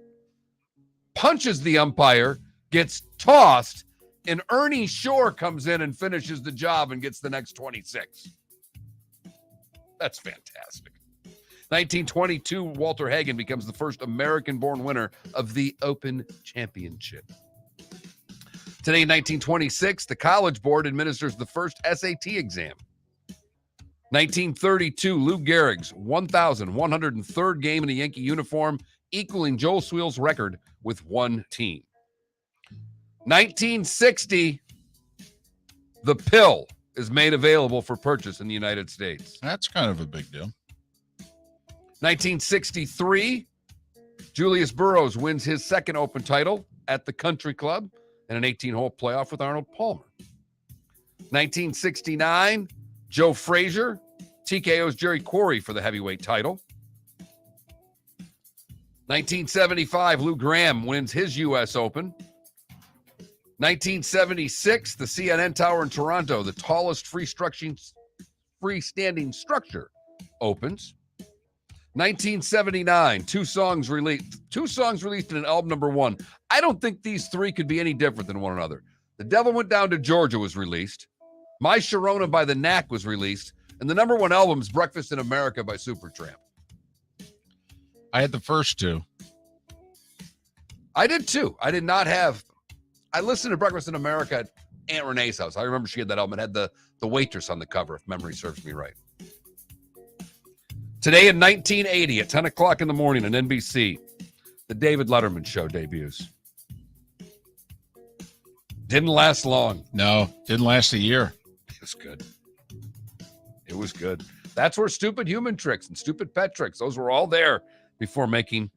Speaker 4: punches the umpire, gets tossed, and Ernie Shore comes in and finishes the job and gets the next 26. That's fantastic. 1922, Walter Hagen becomes the first American-born winner of the Open Championship. Today, in 1926, the College Board administers the first SAT exam. 1932, Lou Gehrig's 1,103rd game in a Yankee uniform, equaling Joel Sweel's record with one team. 1960, the pill is made available for purchase in the United States.
Speaker 3: That's kind of a big deal.
Speaker 4: 1963, Julius Burroughs wins his second Open title at the Country Club in an 18-hole playoff with Arnold Palmer. 1969, Joe Frazier TKO's Jerry Quarry for the heavyweight title. 1975, Lou Graham wins his U.S. Open. 1976, the CNN Tower in Toronto, the tallest freestanding structure, opens. 1979, two songs released in an album number one. I don't think these three could be any different than one another. The Devil Went Down to Georgia was released. My Sharona by the Knack was released. And the number one album is Breakfast in America by Supertramp.
Speaker 3: I had the first two.
Speaker 4: I did too. I listened to Breakfast in America at Aunt Renee's house. I remember she had that album. It had the waitress on the cover, if memory serves me right. Today in 1980 at 10 o'clock in the morning on NBC, the David Letterman Show debuts. Didn't last long.
Speaker 3: No, didn't last a year.
Speaker 4: It was good. It was good. That's where Stupid Human Tricks and Stupid Pet Tricks, those were all there before making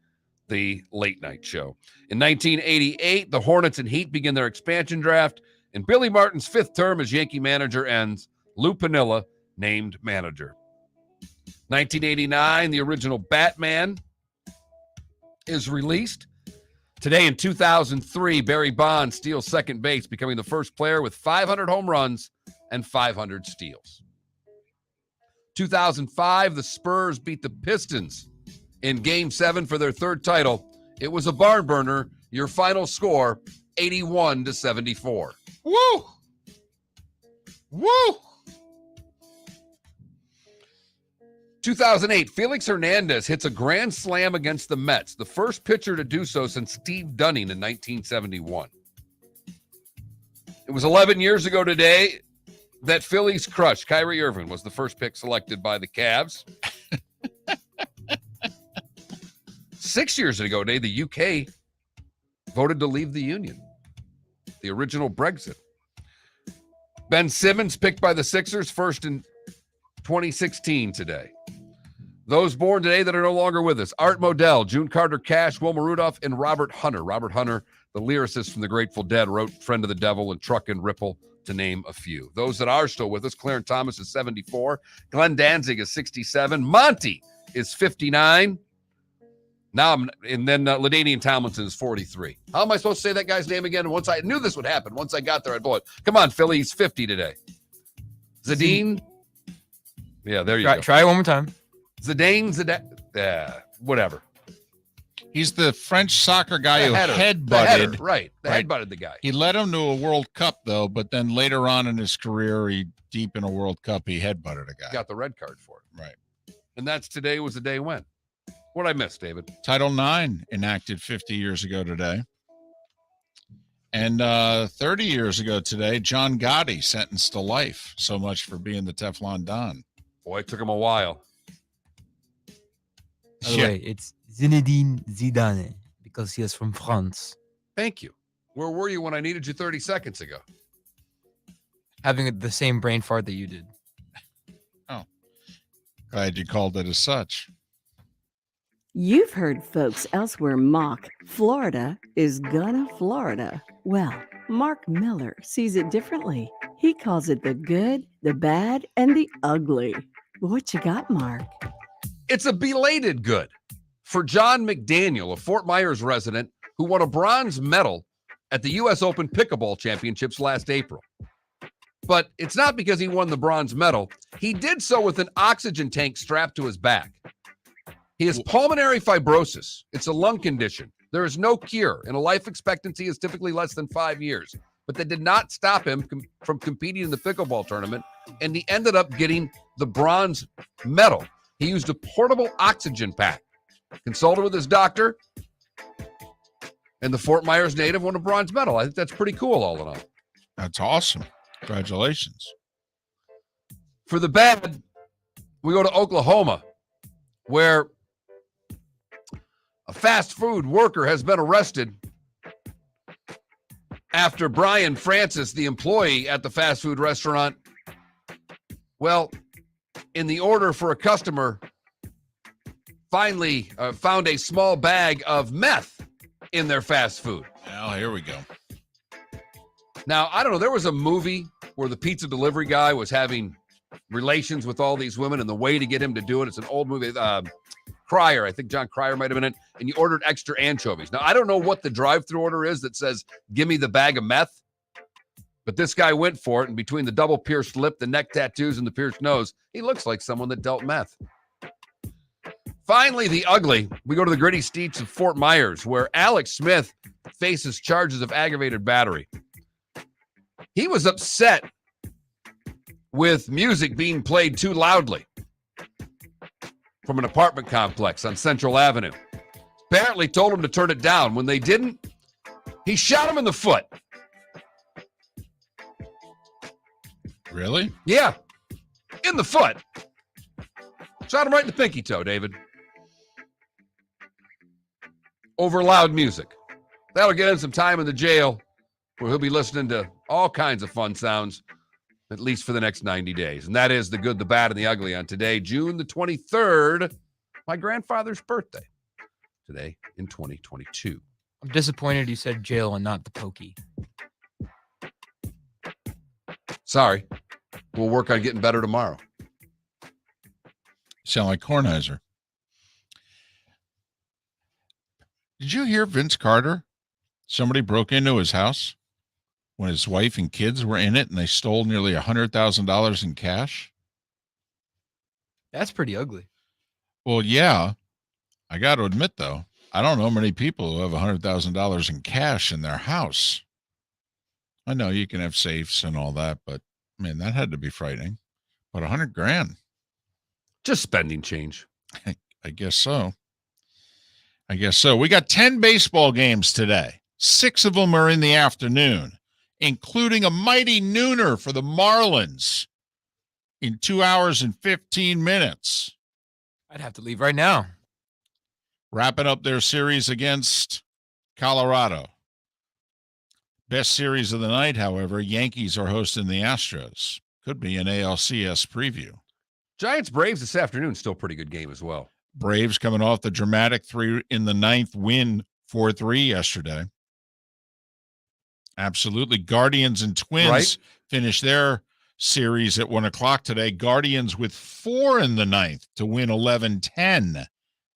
Speaker 4: the late night show. In 1988, the Hornets and Heat begin their expansion draft, and Billy Martin's fifth term as Yankee manager ends. Lou Piniella named manager. 1989, the original Batman is released. Today in 2003, Barry Bonds steals second base, becoming the first player with 500 home runs and 500 steals. 2005, the Spurs beat the Pistons in Game 7 for their third title. It was a barn burner. Your final score, 81-74.
Speaker 3: Woo! Woo!
Speaker 4: 2008, Felix Hernandez hits a grand slam against the Mets, the first pitcher to do so since Steve Dunning in 1971. It was 11 years ago today that Phillies crush Kyrie Irving was the first pick selected by the Cavs. 6 years ago today, the UK voted to leave the Union, the original Brexit. Ben Simmons picked by the Sixers first in 2016 today. Those born today that are no longer with us: Art Modell, June Carter Cash, Wilma Rudolph, and Robert Hunter. Robert Hunter, the lyricist from the Grateful Dead, wrote Friend of the Devil and Truck and Ripple, to name a few. Those that are still with us: Clarence Thomas is 74, Glenn Danzig is 67, Monty is 59. And then LaDainian Tomlinson is 43. How am I supposed to say that guy's name again? I knew this would happen. Once I got there, I'd blow it. Come on, Philly, he's 50 today. Zadine. Yeah, there you go.
Speaker 7: Try it one more time.
Speaker 4: Zidane, whatever.
Speaker 3: He's the French soccer guy who headbutted.
Speaker 4: Headbutted the guy.
Speaker 3: He led him to a World Cup, though, but then later on in his career, deep in a World Cup, he headbutted a guy.
Speaker 4: Got the red card for it.
Speaker 3: Right.
Speaker 4: And that's today was the day when. What'd I miss, David?
Speaker 3: Title IX enacted 50 years ago today. And 30 years ago today, John Gotti sentenced to life. So much for being the Teflon Don.
Speaker 4: Boy, it took him a while.
Speaker 7: By the way, it's Zinedine Zidane because he is from France.
Speaker 4: Thank you. Where were you when I needed you 30 seconds ago?
Speaker 7: Having the same brain fart that you did.
Speaker 3: Oh, glad you called it as such.
Speaker 2: You've heard folks elsewhere mock Florida is gonna Florida. Well, Mark Miller sees it differently. He calls it the good, the bad, and the ugly. What you got, Mark?
Speaker 4: It's a belated good for John McDaniel, a Fort Myers resident who won a bronze medal at the U.S. Open Pickleball Championships last April. But it's not because he won the bronze medal. He did so with an oxygen tank strapped to his back. He has pulmonary fibrosis. It's a lung condition. There is no cure, and a life expectancy is typically less than 5 years. But that did not stop him from competing in the pickleball tournament, and he ended up getting the bronze medal. He used a portable oxygen pack, consulted with his doctor, and the Fort Myers native won a bronze medal. I think that's pretty cool, all in all.
Speaker 3: That's awesome. Congratulations.
Speaker 4: For the bad, we go to Oklahoma, where a fast food worker has been arrested after Brian Francis, the employee at the fast food restaurant, in the order for a customer, finally found a small bag of meth in their fast food.
Speaker 3: Well, here we go.
Speaker 4: Now, I don't know. There was a movie where the pizza delivery guy was having relations with all these women, and the way to get him to do it, it's an old movie, Cryer. I think John Cryer might have been in it, and you ordered extra anchovies. Now, I don't know what the drive-through order is that says, give me the bag of meth, but this guy went for it, and between the double pierced lip, the neck tattoos, and the pierced nose, he looks like someone that dealt meth. Finally, the ugly. We go to the gritty streets of Fort Myers, where Alex Smith faces charges of aggravated battery. He was upset with music being played too loudly from an apartment complex on Central Avenue. Apparently told him to turn it down. When they didn't, he shot him in the foot.
Speaker 3: Really?
Speaker 4: Yeah, in the foot. Shot him right in the pinky toe, David. Over loud music. That'll get him some time in the jail where he'll be listening to all kinds of fun sounds, at least for the next 90 days. And that is the good, the bad, and the ugly on today, June the 23rd, my grandfather's birthday, today in 2022.
Speaker 7: I'm disappointed you said jail and not the pokey.
Speaker 4: Sorry. We'll work on getting better tomorrow.
Speaker 3: Sound like Kornheiser. Did you hear Vince Carter? Somebody broke into his house when his wife and kids were in it, and they stole nearly $100,000 in cash.
Speaker 7: That's pretty ugly.
Speaker 3: Well, yeah. I got to admit, though, I don't know many people who have $100,000 in cash in their house. I know you can have safes and all that, but man, that had to be frightening. But $100,000,
Speaker 4: Just spending change.
Speaker 3: I guess so. I guess so. We got 10 baseball games today. 6 of them are in the afternoon, including a mighty nooner for the Marlins in 2 hours and 15 minutes.
Speaker 1: I'd have to leave right now.
Speaker 3: Wrapping up their series against Colorado. Best series of the night, however, Yankees are hosting the Astros. Could be an ALCS preview.
Speaker 4: Giants Braves this afternoon, still pretty good game as well.
Speaker 3: Braves coming off the dramatic 3 in the 9th win 4-3 yesterday. Absolutely. Guardians and Twins finished their series at 1:00 today. Guardians with 4 in the 9th to win 11-10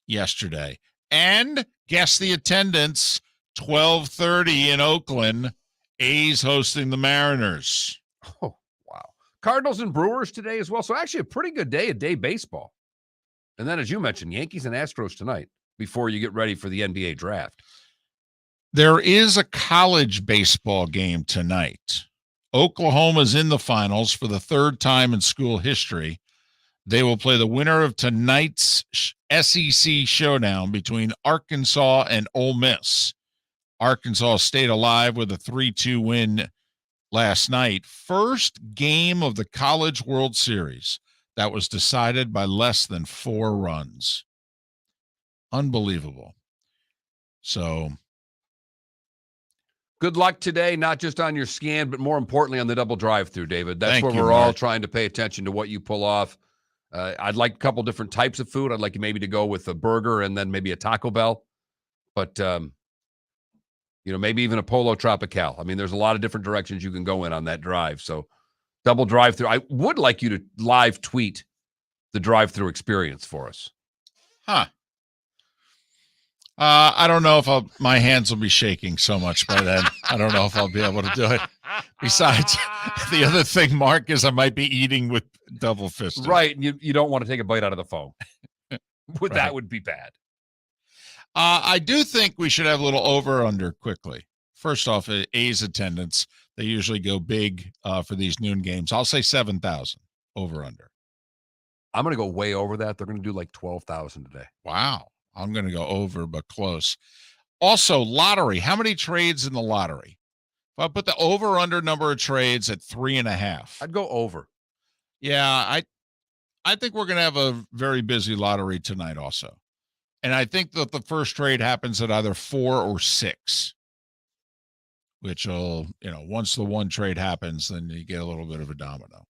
Speaker 3: yesterday. And guess the attendance, 12:30 in Oakland. A's hosting the Mariners.
Speaker 4: Oh, wow. Cardinals and Brewers today as well. So actually a pretty good day of day baseball. And then, as you mentioned, Yankees and Astros tonight before you get ready for the NBA draft.
Speaker 3: There is a college baseball game tonight. Oklahoma's in the finals for the 3rd time in school history. They will play the winner of tonight's SEC showdown between Arkansas and Ole Miss. Arkansas stayed alive with a 3-2 win last night. First game of the College World Series that was decided by less than 4 runs. Unbelievable. So
Speaker 4: good luck today, not just on your scan, but more importantly on the double drive-through, David. That's
Speaker 3: Thank
Speaker 4: where
Speaker 3: you,
Speaker 4: we're all
Speaker 3: Mark.
Speaker 4: trying to pay attention to what you pull off. I'd like a couple different types of food. I'd like you maybe to go with a burger and then maybe a Taco Bell. But, maybe even a Polo Tropical. I mean, there's a lot of different directions you can go in on that drive. So double drive-through. I would like you to live tweet the drive-through experience for us.
Speaker 3: Huh. I don't know if my hands will be shaking so much by then. I don't know if I'll be able to do it. Besides, the other thing, Mark, is I might be eating with double fisted.
Speaker 4: Right. You don't want to take a bite out of the phone. That would be bad.
Speaker 3: I do think we should have a little over-under quickly. First off, A's attendance. They usually go big for these noon games. I'll say 7,000 over-under.
Speaker 4: I'm going to go way over that. They're going to do like 12,000 today.
Speaker 3: Wow. I'm going to go over, but close. Also, lottery. How many trades in the lottery? If I put the over-under number of trades at 3.5.
Speaker 4: I'd go over.
Speaker 3: Yeah, I think we're going to have a very busy lottery tonight also. And I think that the first trade happens at either 4 or 6, which will, once the one trade happens, then you get a little bit of a domino.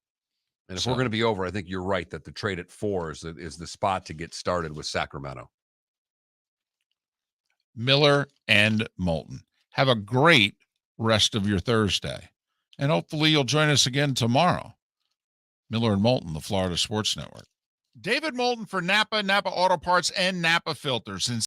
Speaker 4: And if we're going to be over, I think you're right that the trade at 4 is the spot to get started with Sacramento.
Speaker 3: Miller and Moulton. Have a great rest of your Thursday. And hopefully you'll join us again tomorrow. Miller and Moulton, the Florida Sports Network. David Moulton for Napa Auto Parts, and Napa Filters.